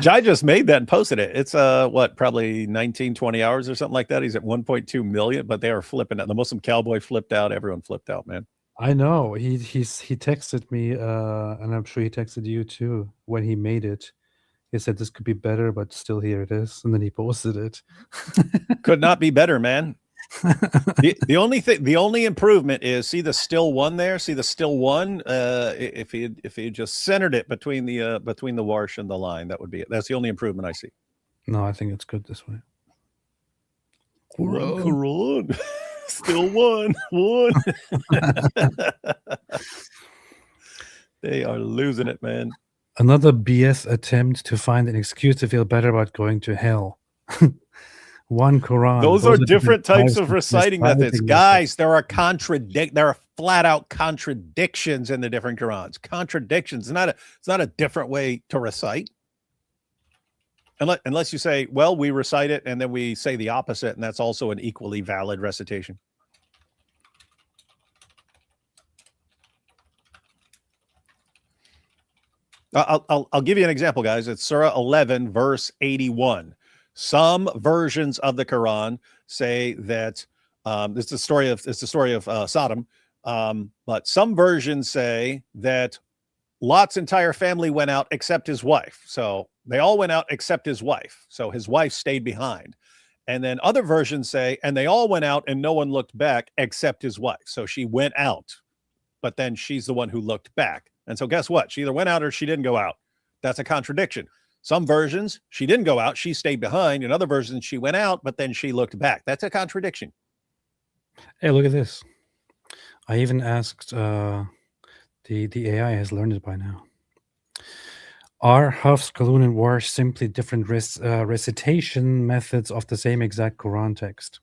[SPEAKER 2] Jai just made that and posted it. It's probably 19-20 hours or something like that. He's at 1.2 million, but they are flipping out. The Muslim cowboy flipped out. Everyone flipped out, man.
[SPEAKER 1] I know. He texted me, and I'm sure he texted you too when he made it. He said this could be better, but still here it is, and then he posted it.
[SPEAKER 2] Could not be better, man. The only improvement is see the still one there. See the still one. If he just centered it between the Warsh and the line, that would be it. That's the only improvement I see.
[SPEAKER 1] No, I think it's good this way.
[SPEAKER 2] Quran. Still one. They are losing it, man.
[SPEAKER 1] Another BS attempt to find an excuse to feel better about going to hell. 1 Quran.
[SPEAKER 2] Those are different types of reciting methods, guys. There are flat out contradictions in the different Qurans. Contradictions. It's not a different way to recite. Unless you say, well, we recite it and then we say the opposite, and that's also an equally valid recitation. I'll give you an example, guys. It's Surah 11, verse 81. Some versions of the Quran say that it's the story of Sodom, but some versions say that Lot's entire family went out except his wife. So they all went out except his wife. So his wife stayed behind. And then other versions say, and they all went out and no one looked back except his wife. So she went out, but then she's the one who looked back. And so guess what? She either went out or she didn't go out. That's a contradiction. Some versions, she didn't go out, she stayed behind. In other versions, she went out, but then she looked back. That's a contradiction.
[SPEAKER 1] Hey, look at this. I even asked, the AI has learned it by now. Are Hafs, Qalun, and Warsh simply different recitation methods of the same exact Quran text?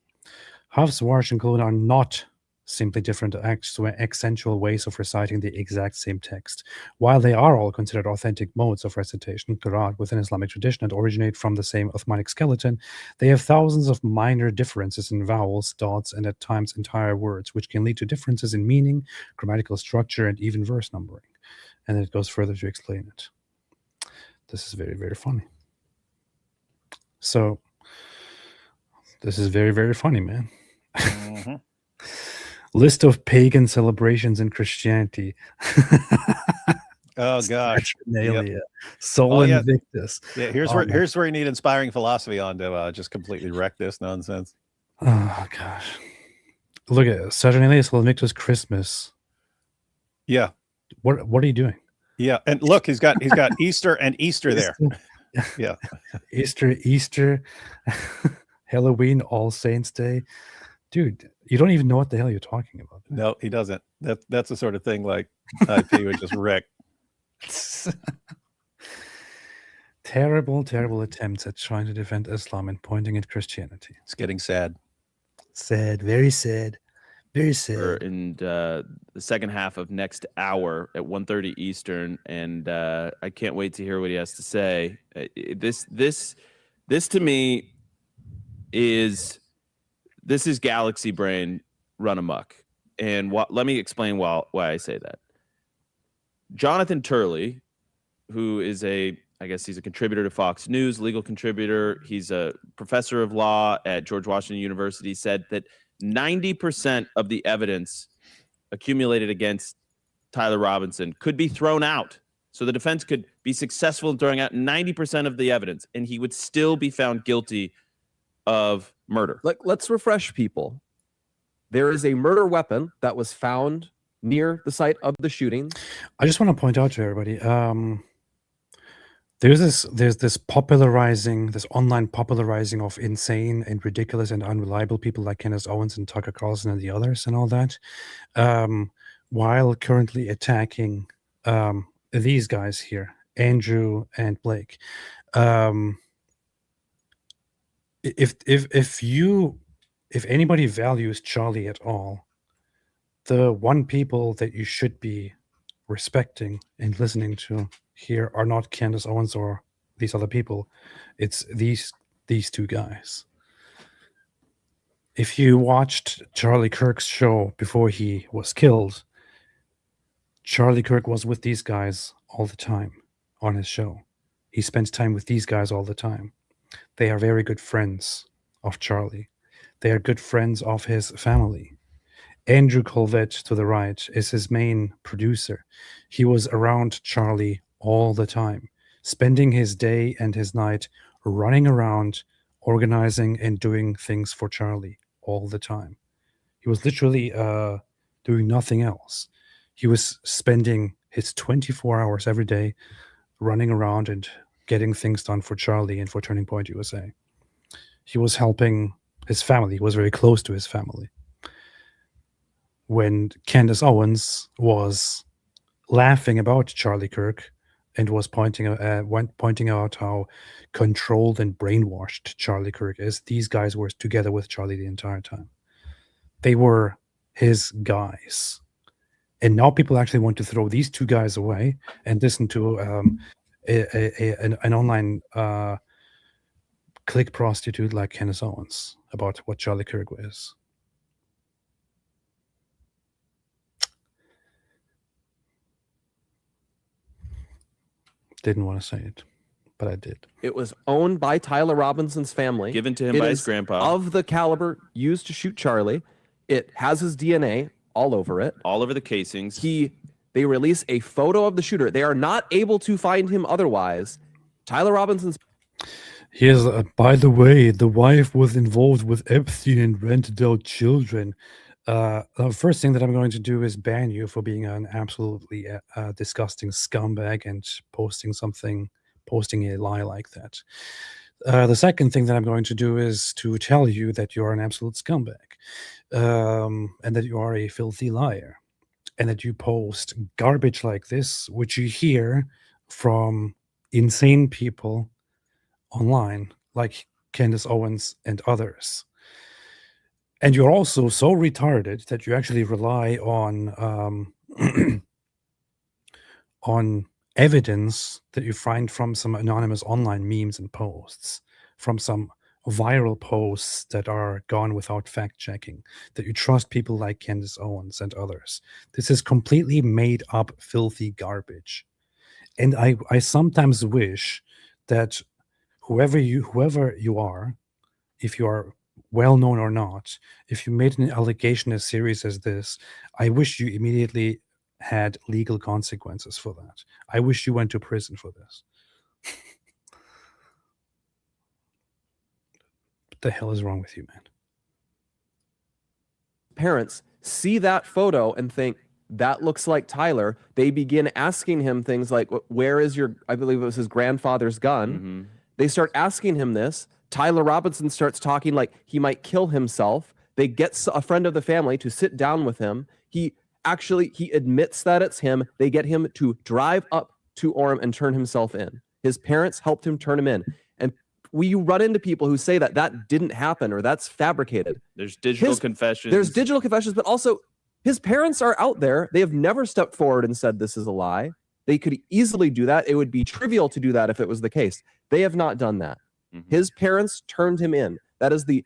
[SPEAKER 1] Hafs, Warsh, and Qalun are not simply different accentual ways of reciting the exact same text. While they are all considered authentic modes of recitation, Qira'at within Islamic tradition and originate from the same Uthmanic skeleton, they have thousands of minor differences in vowels, dots, and at times entire words, which can lead to differences in meaning, grammatical structure, and even verse numbering. And then it goes further to explain it. This is very, very funny. So, this is very, very funny, man.
[SPEAKER 2] Mm-hmm.
[SPEAKER 1] List of pagan celebrations in Christianity.
[SPEAKER 2] Oh gosh,
[SPEAKER 1] Saturnalia, Sol
[SPEAKER 2] Oh, yeah.
[SPEAKER 1] Invictus.
[SPEAKER 2] Yeah, here's where you need inspiring philosophy on to just completely wreck this nonsense.
[SPEAKER 1] Oh gosh, look at Saturnalia, Sol Invictus, Christmas.
[SPEAKER 2] Yeah,
[SPEAKER 1] what are you doing?
[SPEAKER 2] yeah, and look, he's got Easter and Easter there. Yeah,
[SPEAKER 1] Easter, Halloween, All Saints Day. Dude, you don't even know what the hell you're talking about.
[SPEAKER 2] no, he doesn't. That's the sort of thing like IP would just wreck.
[SPEAKER 1] Terrible, terrible attempts at trying to defend Islam and pointing at Christianity.
[SPEAKER 2] It's getting sad.
[SPEAKER 1] Sad, very sad, very sad.
[SPEAKER 14] In the second half of next hour at 1:30 Eastern, and I can't wait to hear what he has to say. This to me is galaxy brain run amok, and let me explain why I say that. Jonathan Turley, who is I guess he's a contributor to Fox News, legal contributor. He's a professor of law at George Washington University, said that 90% of the evidence accumulated against Tyler Robinson could be thrown out. So the defense could be successful in throwing out 90% of the evidence, and he would still be found guilty of murder.
[SPEAKER 13] Let's refresh people. There is a murder weapon that was found near the site of the shooting.
[SPEAKER 1] I just want to point out to everybody, there's this online popularizing of insane and ridiculous and unreliable people like Candace Owens and Tucker Carlson and the others and all that, while currently attacking these guys here, Andrew and Blake. If anybody values Charlie at all, the one people that you should be respecting and listening to here are not Candace Owens or these other people. It's these two guys. If you watched Charlie Kirk's show before he was killed, Charlie Kirk was with these guys all the time on his show. He spent time with these guys all the time. They are very good friends of Charlie. They are good friends of his family. Andrew Colvett to the right is his main producer. He was around Charlie all the time, spending his day and his night running around, organizing and doing things for Charlie all the time. He was literally doing nothing else. He was spending his 24 hours every day running around and getting things done for Charlie and for Turning Point USA. He was helping his family. He was very close to his family. When Candace Owens was laughing about Charlie Kirk and was pointing out how controlled and brainwashed Charlie Kirk is, these guys were together with Charlie the entire time. They were his guys. And now people actually want to throw these two guys away and listen to an online click prostitute like Candace Owens about what Charlie Kirk is. Didn't want to say it, but I did.
[SPEAKER 13] It was owned by Tyler Robinson's family.
[SPEAKER 14] Given to him by his grandpa.
[SPEAKER 13] Of the caliber used to shoot Charlie. It has his DNA all over it.
[SPEAKER 14] All over the casings.
[SPEAKER 13] They release a photo of the shooter. They are not able to find him otherwise. Tyler Robinson's...
[SPEAKER 1] Here's, by the way, the wife was involved with Epstein and rented out children. The first thing that I'm going to do is ban you for being an absolutely disgusting scumbag and posting a lie like that. The second thing that I'm going to do is to tell you that you're an absolute scumbag, and that you are a filthy liar, and that you post garbage like this, which you hear from insane people online, like Candace Owens and others. And you're also so retarded that you actually rely on on evidence that you find from some anonymous online memes and posts, from some viral posts that are gone without fact checking, that you trust people like Candace Owens and others. This is completely made up, filthy garbage. And I sometimes wish that whoever you are, if you are well known or not, if you made an allegation as serious as this, I wish you immediately had legal consequences for that. I wish you went to prison for this. What the hell is wrong with you, man?
[SPEAKER 13] Parents see that photo and think, that looks like Tyler. They begin asking him things like, where is your, I believe it was his grandfather's gun. They start asking him this. Tyler Robinson starts talking like he might kill himself. They get a friend of the family to sit down with him. He admits that it's him. They get him to drive up to Orem and turn himself in. His parents helped him turn him in. And we run into people who say that that didn't happen or that's fabricated.
[SPEAKER 14] There's digital confessions.
[SPEAKER 13] There's digital confessions, but also his parents are out there. They have never stepped forward and said this is a lie. They could easily do that. It would be trivial to do that if it was the case. They have not done that. His parents turned him in. That is the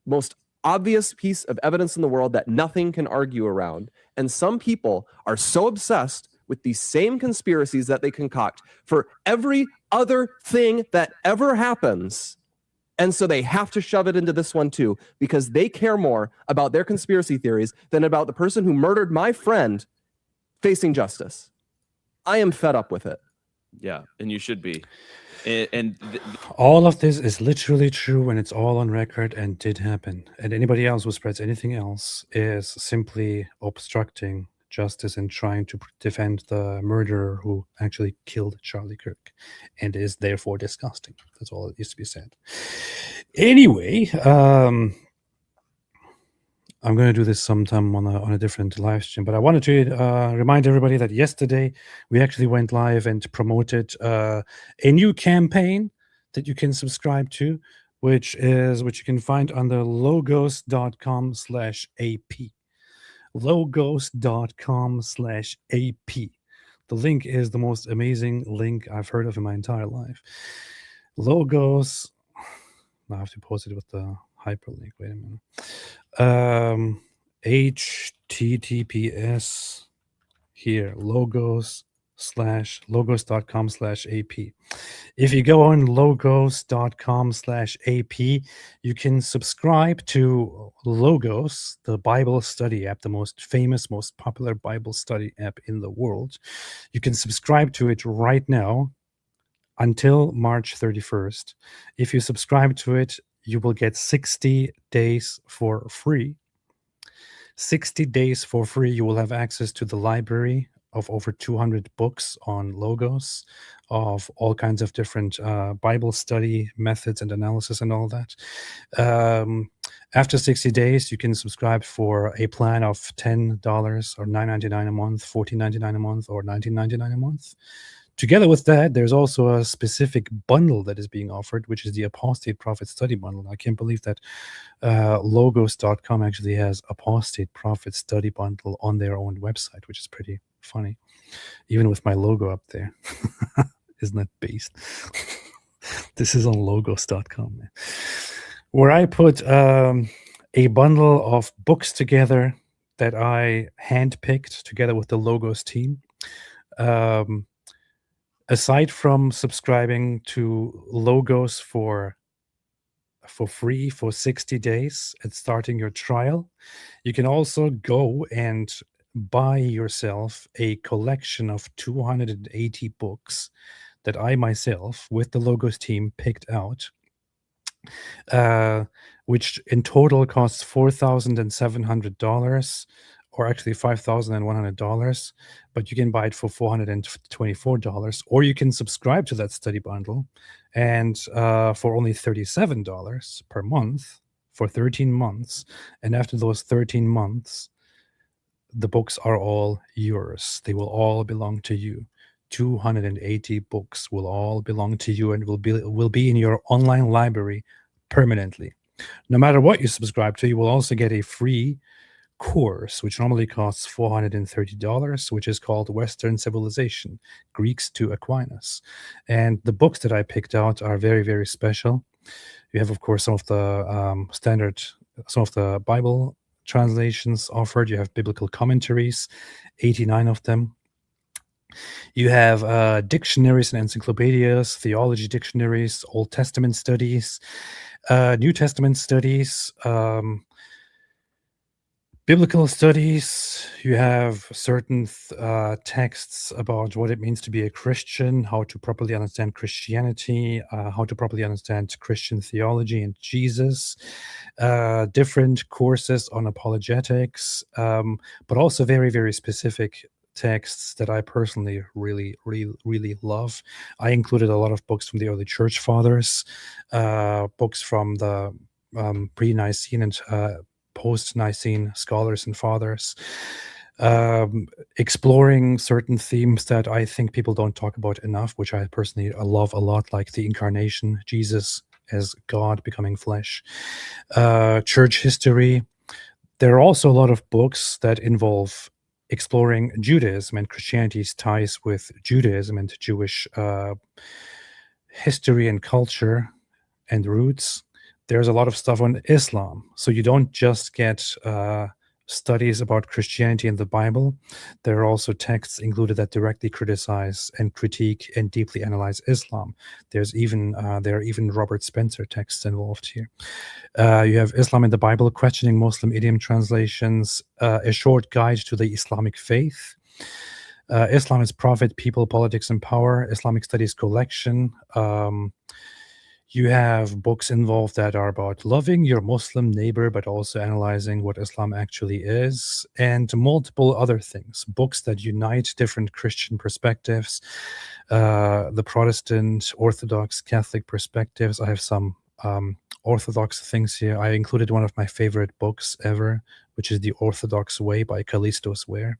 [SPEAKER 13] most obvious piece of evidence in the world that nothing can argue around. And some people are so obsessed with the same conspiracies that they concoct for every other thing that ever happens. And so they have to shove it into this one too, because they care more about their conspiracy theories than about the person who murdered my friend facing justice. I am fed up with it.
[SPEAKER 14] Yeah, and you should be.
[SPEAKER 1] All of this is literally true, and it's all on record and did happen. And anybody else who spreads anything else is simply obstructing justice and trying to defend the murderer who actually killed Charlie Kirk, and is therefore disgusting. That's all that needs to be said. Anyway, I'm going to do this sometime on a different live stream, but I wanted to remind everybody that yesterday we actually went live and promoted a new campaign that you can subscribe to, which you can find under logos.com/AP. Logos.com/AP. The link is the most amazing link I've heard of in my entire life. Logos. I have to post it with the hyperlink. Wait a minute. HTTPS here, logos.com/AP. If you go on logos.com/AP, you can subscribe to Logos, the Bible study app, the most famous, most popular Bible study app in the world. You can subscribe to it right now until March 31st. If you subscribe to it, you will get 60 days for free. 60 days for free. You will have access to the library of over 200 books on Logos, of all kinds of different Bible study methods and analysis and all that. After 60 days, you can subscribe for a plan of $10 or $9.99 a month, $14.99 a month, or $19.99 a month. Together with that, there's also a specific bundle that is being offered, which is the Apostate Prophet Study Bundle. I can't believe that Logos.com actually has Apostate Prophet Study Bundle on their own website, which is pretty funny, even with my logo up there. Isn't that based? This is on Logos.com, man. Where I put a bundle of books together that I handpicked together with the Logos team. Aside from subscribing to Logos for free for 60 days and starting your trial, you can also go and buy yourself a collection of 280 books that I myself, with the Logos team, picked out, which in total costs $4,700, or actually $5,100, but you can buy it for $424, or you can subscribe to that study bundle, and for only $37 per month for 13 months. And after those 13 months, the books are all yours. They will all belong to you. 280 books will all belong to you and will be in your online library permanently. No matter what you subscribe to, you will also get a free course, which normally costs $430, which is called Western Civilization, Greeks to Aquinas. And the books that I picked out are very, very special. You have, of course, some of the Bible translations offered. You have biblical commentaries, 89 of them. You have dictionaries and encyclopedias, theology dictionaries, Old Testament studies, New Testament studies, biblical studies. You have certain texts about what it means to be a Christian, how to properly understand Christianity, how to properly understand Christian theology and Jesus, different courses on apologetics, but also very, very specific texts that I personally really, really, really love. I included a lot of books from the early church fathers, books from the pre-Nicene and post-Nicene scholars and fathers, exploring certain themes that I think people don't talk about enough, which I personally love a lot, like the incarnation, Jesus as God becoming flesh, church history. There are also a lot of books that involve exploring Judaism and Christianity's ties with Judaism and Jewish history and culture and roots. There's a lot of stuff on Islam. So you don't just get studies about Christianity and the Bible. There are also texts included that directly criticize and critique and deeply analyze Islam. There are even Robert Spencer texts involved here. You have Islam in the Bible, questioning Muslim idiom translations, a short guide to the Islamic faith, Islam is Prophet, People, Politics, and Power, Islamic Studies collection. You have books involved that are about loving your Muslim neighbor, but also analyzing what Islam actually is, and multiple other things. Books that unite different Christian perspectives, the Protestant, Orthodox, Catholic perspectives. I have some Orthodox things here. I included one of my favorite books ever, which is The Orthodox Way by Callistos Ware,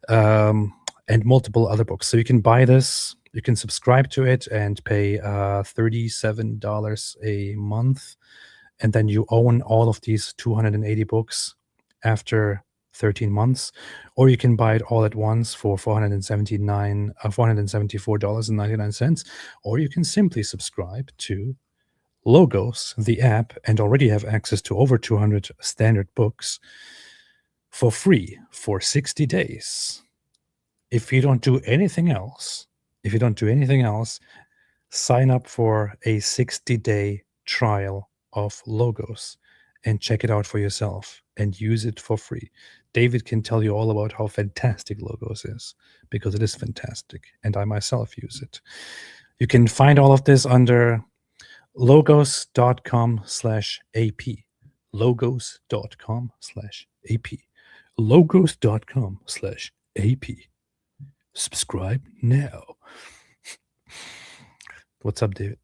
[SPEAKER 1] and multiple other books. So you can buy this. You can subscribe to it and pay $37 a month, and then you own all of these 280 books after 13 months, or you can buy it all at once for $474.99, or you can simply subscribe to Logos, the app, and already have access to over 200 standard books for free for 60 days. If you don't do anything else, sign up for a 60-day trial of Logos and check it out for yourself and use it for free. David can tell you all about how fantastic Logos is, because it is fantastic, and I myself use it. You can find all of this under logos.com/AP. Logos.com/AP. Logos.com/AP. Subscribe now. What's up, David?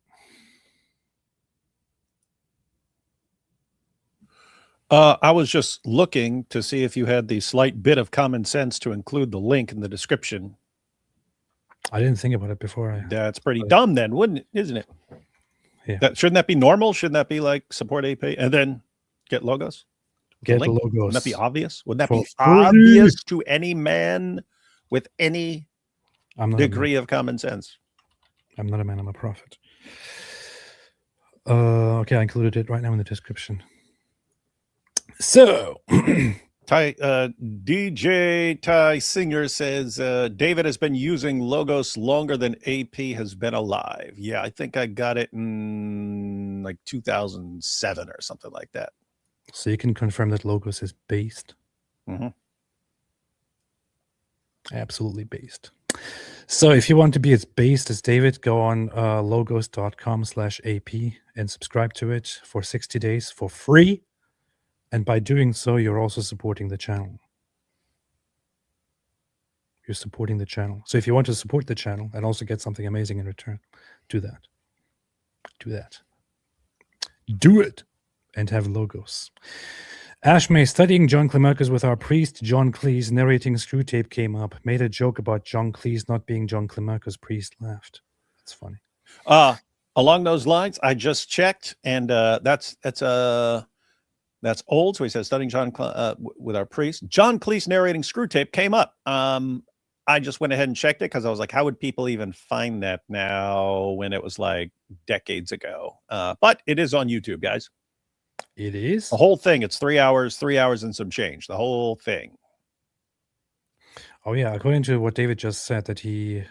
[SPEAKER 2] I was just looking to see if you had the slight bit of common sense to include the link in the description.
[SPEAKER 1] I didn't think about it before.
[SPEAKER 2] That's pretty dumb then, isn't it?
[SPEAKER 1] Yeah.
[SPEAKER 2] Shouldn't that be normal? Shouldn't that be like support AP and then get Logos?
[SPEAKER 1] Get
[SPEAKER 2] Logos.
[SPEAKER 1] Logos.
[SPEAKER 2] Wouldn't that be obvious? Wouldn't that
[SPEAKER 1] For
[SPEAKER 2] be
[SPEAKER 1] free.
[SPEAKER 2] obvious to any man with any degree of common sense?
[SPEAKER 1] I'm not a man, I'm a prophet. Okay, I included it right now in the description. So,
[SPEAKER 2] DJ Ty Singer says, David has been using Logos longer than AP has been alive. Yeah, I think I got it in like 2007 or something like that.
[SPEAKER 1] So you can confirm that Logos is based?
[SPEAKER 2] Mm-hmm.
[SPEAKER 1] Absolutely based. So if you want to be as based as David, go on logos.com/AP and subscribe to it for 60 days for free. And by doing so, you're also supporting the channel. You're supporting the channel. So if you want to support the channel and also get something amazing in return, do that. Do that. Do it. And have Logos. Ashmay, studying John Clemarchus with our priest, John Cleese, narrating Screw Tape came up, made a joke about John Cleese not being John Clemarchus, priest laughed. That's funny.
[SPEAKER 2] Along those lines, I just checked, and that's old. So he says, studying John with our priest. John Cleese narrating Screw Tape came up. I I just went ahead and checked it because I was like, how would people even find that now when it was like decades ago? But it is on YouTube, guys.
[SPEAKER 1] It is?
[SPEAKER 2] The whole thing. It's 3 hours and some change. The whole thing.
[SPEAKER 1] Oh, yeah. According to what David just said, that he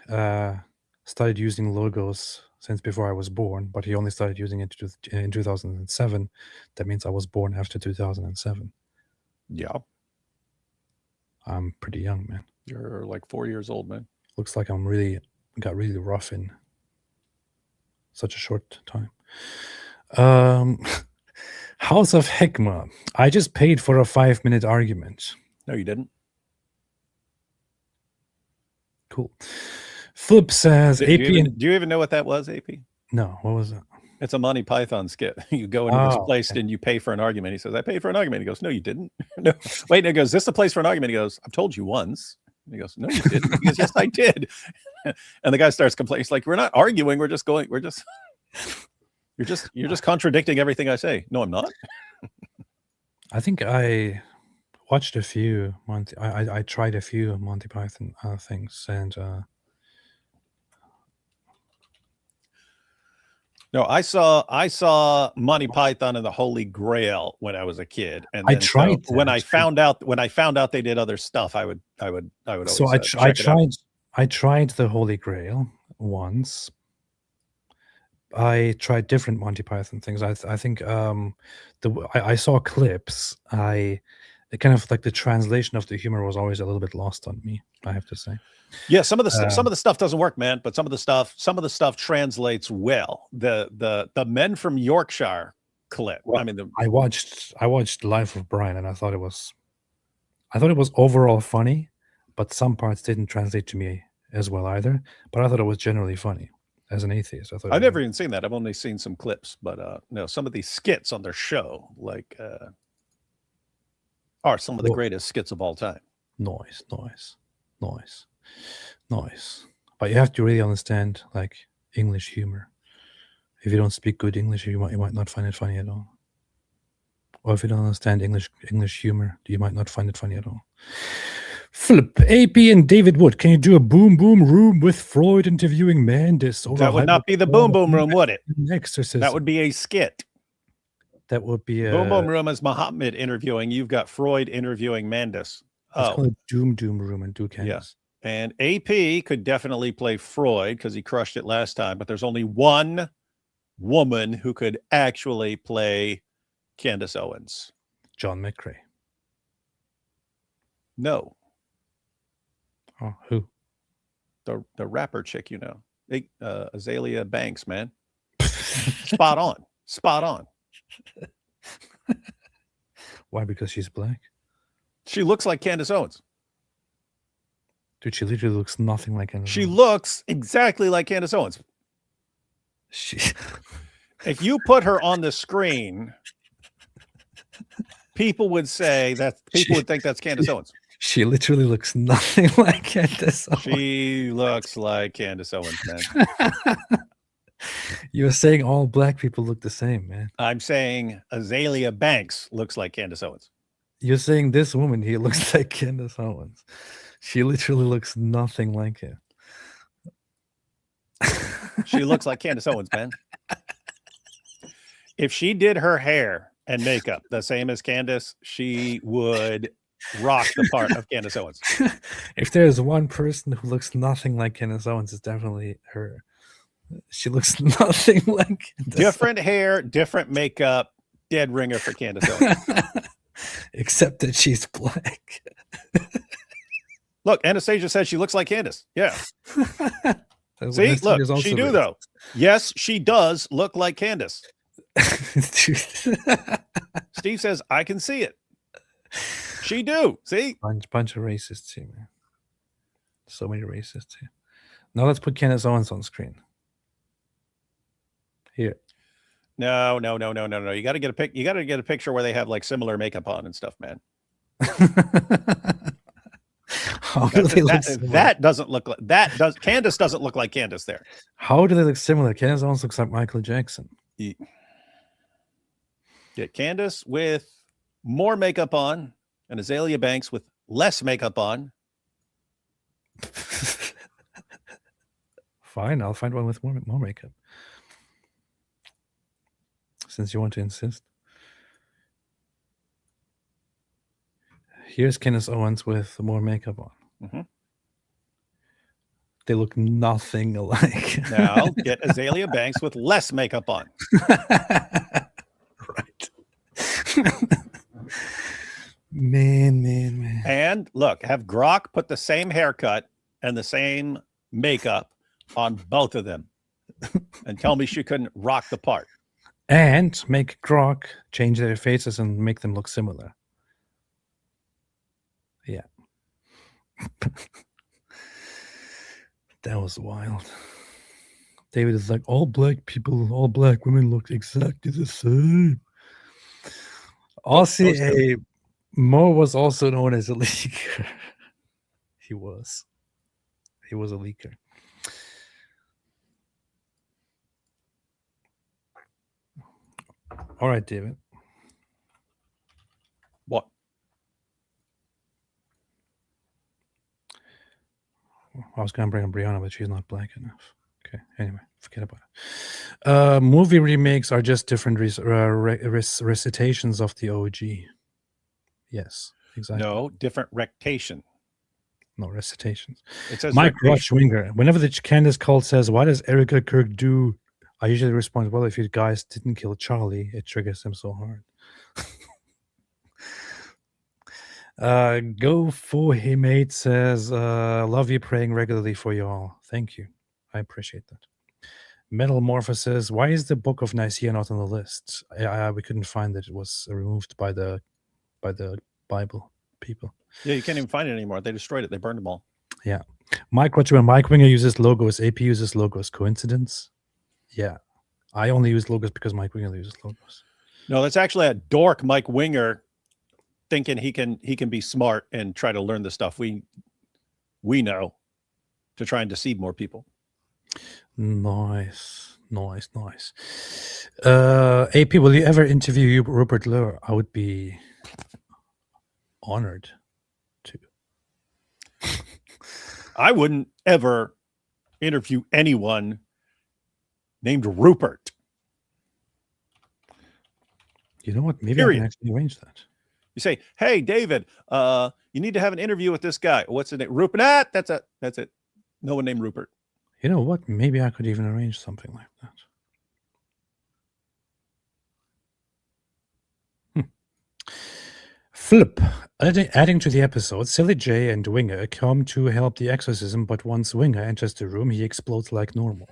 [SPEAKER 1] started using logos since before I was born, but he only started using it in 2007. That means I was born after 2007.
[SPEAKER 2] Yeah.
[SPEAKER 1] I'm pretty young, man.
[SPEAKER 2] You're like 4 years old, man.
[SPEAKER 1] Looks like got really rough in such a short time. House of Hekma. I just paid for a 5-minute argument.
[SPEAKER 2] No, you didn't.
[SPEAKER 1] Cool. Philip says,
[SPEAKER 2] Do you even know what that was, AP?
[SPEAKER 1] No, what was it?
[SPEAKER 2] It's a Monty Python skit. You go into this place and you pay for an argument. He says, I paid for an argument. He goes, no, you didn't. No. Wait, and he goes, is this the place for an argument? He goes, I've told you once. And he goes, no, you didn't. He goes, yes, I did. And the guy starts complaining. He's like, we're not arguing. You're just contradicting everything I say. No, I'm not.
[SPEAKER 1] I think I watched a few I tried a few Monty Python things, and
[SPEAKER 2] no, I saw Monty Python and the Holy Grail when I was a kid, and
[SPEAKER 1] I
[SPEAKER 2] then
[SPEAKER 1] tried
[SPEAKER 2] when I
[SPEAKER 1] that.
[SPEAKER 2] found out they did other stuff. I would always
[SPEAKER 1] So I
[SPEAKER 2] check it out.
[SPEAKER 1] tried the Holy Grail once. I tried different Monty Python things. I think I saw clips. It kind of like the translation of the humor was always a little bit lost on me, I have to say.
[SPEAKER 2] Yeah, some of the stuff doesn't work, man, but some of the stuff translates well. The Men from Yorkshire clip.
[SPEAKER 1] Well,
[SPEAKER 2] I mean,
[SPEAKER 1] I watched Life of Brian, and I thought it was overall funny, but some parts didn't translate to me as well either. But I thought it was generally funny. As an atheist, I thought
[SPEAKER 2] I've never even seen that. I've only seen some clips, but no, some of these skits on their show are some of the greatest skits of all time.
[SPEAKER 1] Noise. But you have to really understand like English humor. If you don't speak good English, you might not find it funny at all. Or if you don't understand English humor, you might not find it funny at all. Philip, AP, and David Wood, can you do a boom boom room with Freud interviewing Candace?
[SPEAKER 2] That would not be the boom boom room, would it?
[SPEAKER 1] Exorcism.
[SPEAKER 2] That would be a skit.
[SPEAKER 1] That would be a
[SPEAKER 2] boom boom room is Muhammad interviewing. You've got Freud interviewing Candace.
[SPEAKER 1] It's called a doom room and do Candace.
[SPEAKER 2] Yeah. And AP could definitely play Freud because he crushed it last time, but there's only one woman who could actually play Candace Owens.
[SPEAKER 1] John McCrae.
[SPEAKER 2] No.
[SPEAKER 1] Oh, who?
[SPEAKER 2] The rapper chick, you know. Azalea Banks, man. Spot on.
[SPEAKER 1] Why? Because she's black?
[SPEAKER 2] She looks like Candace Owens.
[SPEAKER 1] Dude, she literally looks nothing like Candace
[SPEAKER 2] She
[SPEAKER 1] Owens.
[SPEAKER 2] looks exactly like Candace Owens. If you put her on the screen, people would think that's Candace Owens.
[SPEAKER 1] She literally looks nothing like Candace Owens.
[SPEAKER 2] She looks like Candace Owens, man.
[SPEAKER 1] You're saying all black people look the same, man.
[SPEAKER 2] I'm saying Azalea Banks looks like Candace Owens.
[SPEAKER 1] You're saying this woman here looks like Candace Owens. She literally looks nothing like it.
[SPEAKER 2] She looks like Candace Owens, man. If she did her hair and makeup the same as Candace, she would rock the part of Candace Owens.
[SPEAKER 1] If there's one person who looks nothing like Candace Owens, it's definitely her. She looks nothing like Candace
[SPEAKER 2] different hair, different makeup, dead ringer for Candace Owens.
[SPEAKER 1] Except that she's black.
[SPEAKER 2] Look, Anastasia says she looks like Candace. Yeah. See,
[SPEAKER 1] Anastasia
[SPEAKER 2] look,
[SPEAKER 1] is also
[SPEAKER 2] she do
[SPEAKER 1] racist.
[SPEAKER 2] though. Yes, she does look like Candace. Steve says, I can see it. She do. See?
[SPEAKER 1] Bunch of racists here, man. So many racists here. Now let's put Candace Owens on screen. Here.
[SPEAKER 2] No. You got to get a picture where they have like similar makeup on and stuff, man.
[SPEAKER 1] How do they look similar?
[SPEAKER 2] That doesn't look like that. Candace doesn't look like Candace there.
[SPEAKER 1] How do they look similar? Candace Owens looks like Michael Jackson.
[SPEAKER 2] Get Candace with more makeup on and Azalea Banks with less makeup on.
[SPEAKER 1] Fine, I'll find one with more makeup. Since you want to insist. Here's Candace Owens with more makeup on.
[SPEAKER 2] Mm-hmm.
[SPEAKER 1] They look nothing alike.
[SPEAKER 2] Now get Azalea Banks with less makeup on.
[SPEAKER 1] Right. Man.
[SPEAKER 2] And look, have Grok put the same haircut and the same makeup on both of them and tell me she couldn't rock the part.
[SPEAKER 1] And make Grok change their faces and make them look similar. Yeah. That was wild. David is like, all black women look exactly the same. RCA Moore was also known as a leaker. He was a leaker. All right, David.
[SPEAKER 2] What?
[SPEAKER 1] I was going to bring up Brianna, but she's not black enough. Okay, anyway, forget about it. Movie remakes are just different recitations of the OG. Yes, exactly.
[SPEAKER 2] No, different rectation.
[SPEAKER 1] No, recitations.
[SPEAKER 2] It says
[SPEAKER 1] Mike
[SPEAKER 2] rectation.
[SPEAKER 1] Rochwinger. Whenever the Candace call says, "Why does Erica Kirk do?" I usually respond, "Well, if you guys didn't kill Charlie, it triggers him so hard." Go for him, mate says, "Love you, praying regularly for you all." Thank you. I appreciate that. Metalmorpha says, "Why is the Book of Nicaea not on the list?" We couldn't find it. It was removed by the Bible people.
[SPEAKER 2] Yeah, you can't even find it anymore. They destroyed it. They burned them all.
[SPEAKER 1] Yeah. Mike Winger uses logos. AP uses logos. Coincidence? Yeah. I only use logos because Mike Winger uses logos.
[SPEAKER 2] No, that's actually a dork, Mike Winger, thinking he can be smart and try to learn the stuff we know to try and deceive more people.
[SPEAKER 1] Nice. AP, will you ever interview Rupert Lowe? I would be honored to.
[SPEAKER 2] I wouldn't ever interview anyone named Rupert.
[SPEAKER 1] You know what? Maybe
[SPEAKER 2] Period.
[SPEAKER 1] I can actually arrange that.
[SPEAKER 2] You say, "Hey, David, you need to have an interview with this guy. What's the name? Rupert." Ah, that's it. No one named Rupert.
[SPEAKER 1] You know what? Maybe I could even arrange something like that. Flip. Adding to the episode, Silly J and Winger come to help the exorcism, but once Winger enters the room, he explodes like normal.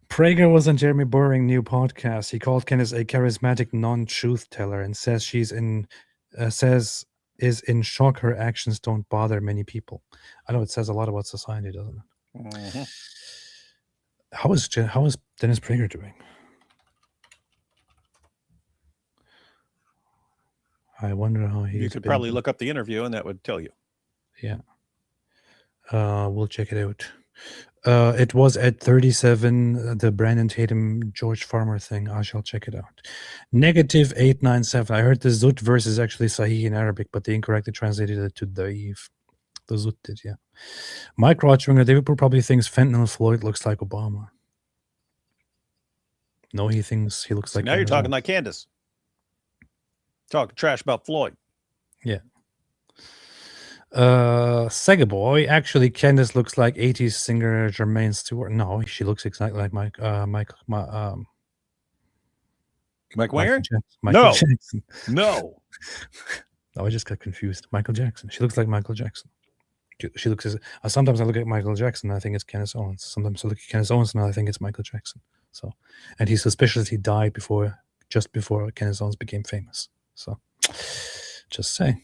[SPEAKER 1] Prager was on Jeremy Boring new podcast. He called Candace a charismatic non-truth teller and says is in shock her actions don't bother many people. I know it says a lot about society, doesn't it?
[SPEAKER 2] Mm-hmm.
[SPEAKER 1] How is Dennis Prager doing? I wonder how he's.
[SPEAKER 2] You could probably look up the interview and that would tell you.
[SPEAKER 1] Yeah. We'll check it out. It was at 37, the Brandon Tatum George Farmer thing. I shall check it out. -897. I heard the Zut verse is actually Sahih in Arabic, but they incorrectly translated it to Da'if. The Zut did, yeah. Mike Rochwinger, David probably thinks Fentanyl Floyd looks like Obama. No, he thinks he looks like.
[SPEAKER 2] Now you're talking like Candace. Talking trash about Floyd.
[SPEAKER 1] Yeah. Sega Boy, actually Candace looks like 80s singer Jermaine Stewart. No, she looks exactly like Mike
[SPEAKER 2] Winger?
[SPEAKER 1] Michael Jackson.
[SPEAKER 2] No.
[SPEAKER 1] No, I just got confused. Michael Jackson. She looks like Michael Jackson. She looks sometimes I look at Michael Jackson and I think it's Candace Owens. Sometimes I look at Candace Owens and I think it's Michael Jackson. So, and he's suspicious he died just before Candace Owens became famous. So, just saying.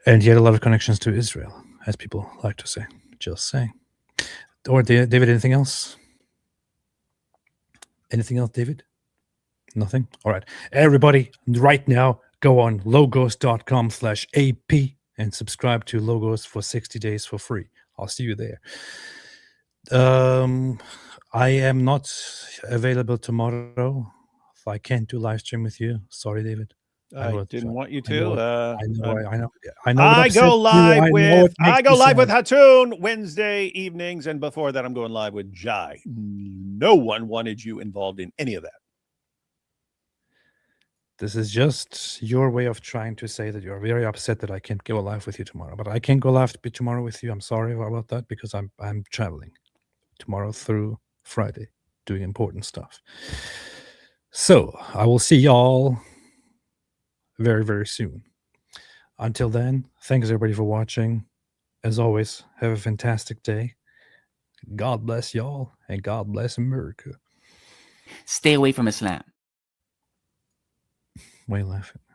[SPEAKER 1] And he had a lot of connections to Israel, as people like to say. Just saying. Or David, anything else? Anything else, David? Nothing? All right. Everybody, right now, go on logos.com/AP and subscribe to Logos for 60 days for free. I'll see you there. I am not available tomorrow. I can't do live stream with you. Sorry, David. I
[SPEAKER 2] I
[SPEAKER 1] would
[SPEAKER 2] didn't
[SPEAKER 1] try.
[SPEAKER 2] want you
[SPEAKER 1] I know
[SPEAKER 2] to.
[SPEAKER 1] I know.
[SPEAKER 2] I
[SPEAKER 1] it
[SPEAKER 2] go
[SPEAKER 1] upsets you.
[SPEAKER 2] live
[SPEAKER 1] I know
[SPEAKER 2] with
[SPEAKER 1] it makes
[SPEAKER 2] I go
[SPEAKER 1] you
[SPEAKER 2] live with
[SPEAKER 1] sad.
[SPEAKER 2] Hatoon Wednesday evenings, and before that, I'm going live with Jai. No one wanted you involved in any of that.
[SPEAKER 1] This is just your way of trying to say that you're very upset that I can't go live with you tomorrow. But I can't go live tomorrow with you. I'm sorry about that because I'm traveling tomorrow through Friday doing important stuff. So I will see y'all very, very soon. Until then, thanks everybody for watching. As always, have a fantastic day. God bless y'all and God bless America.
[SPEAKER 15] Stay away from Islam.
[SPEAKER 1] Why are you laughing?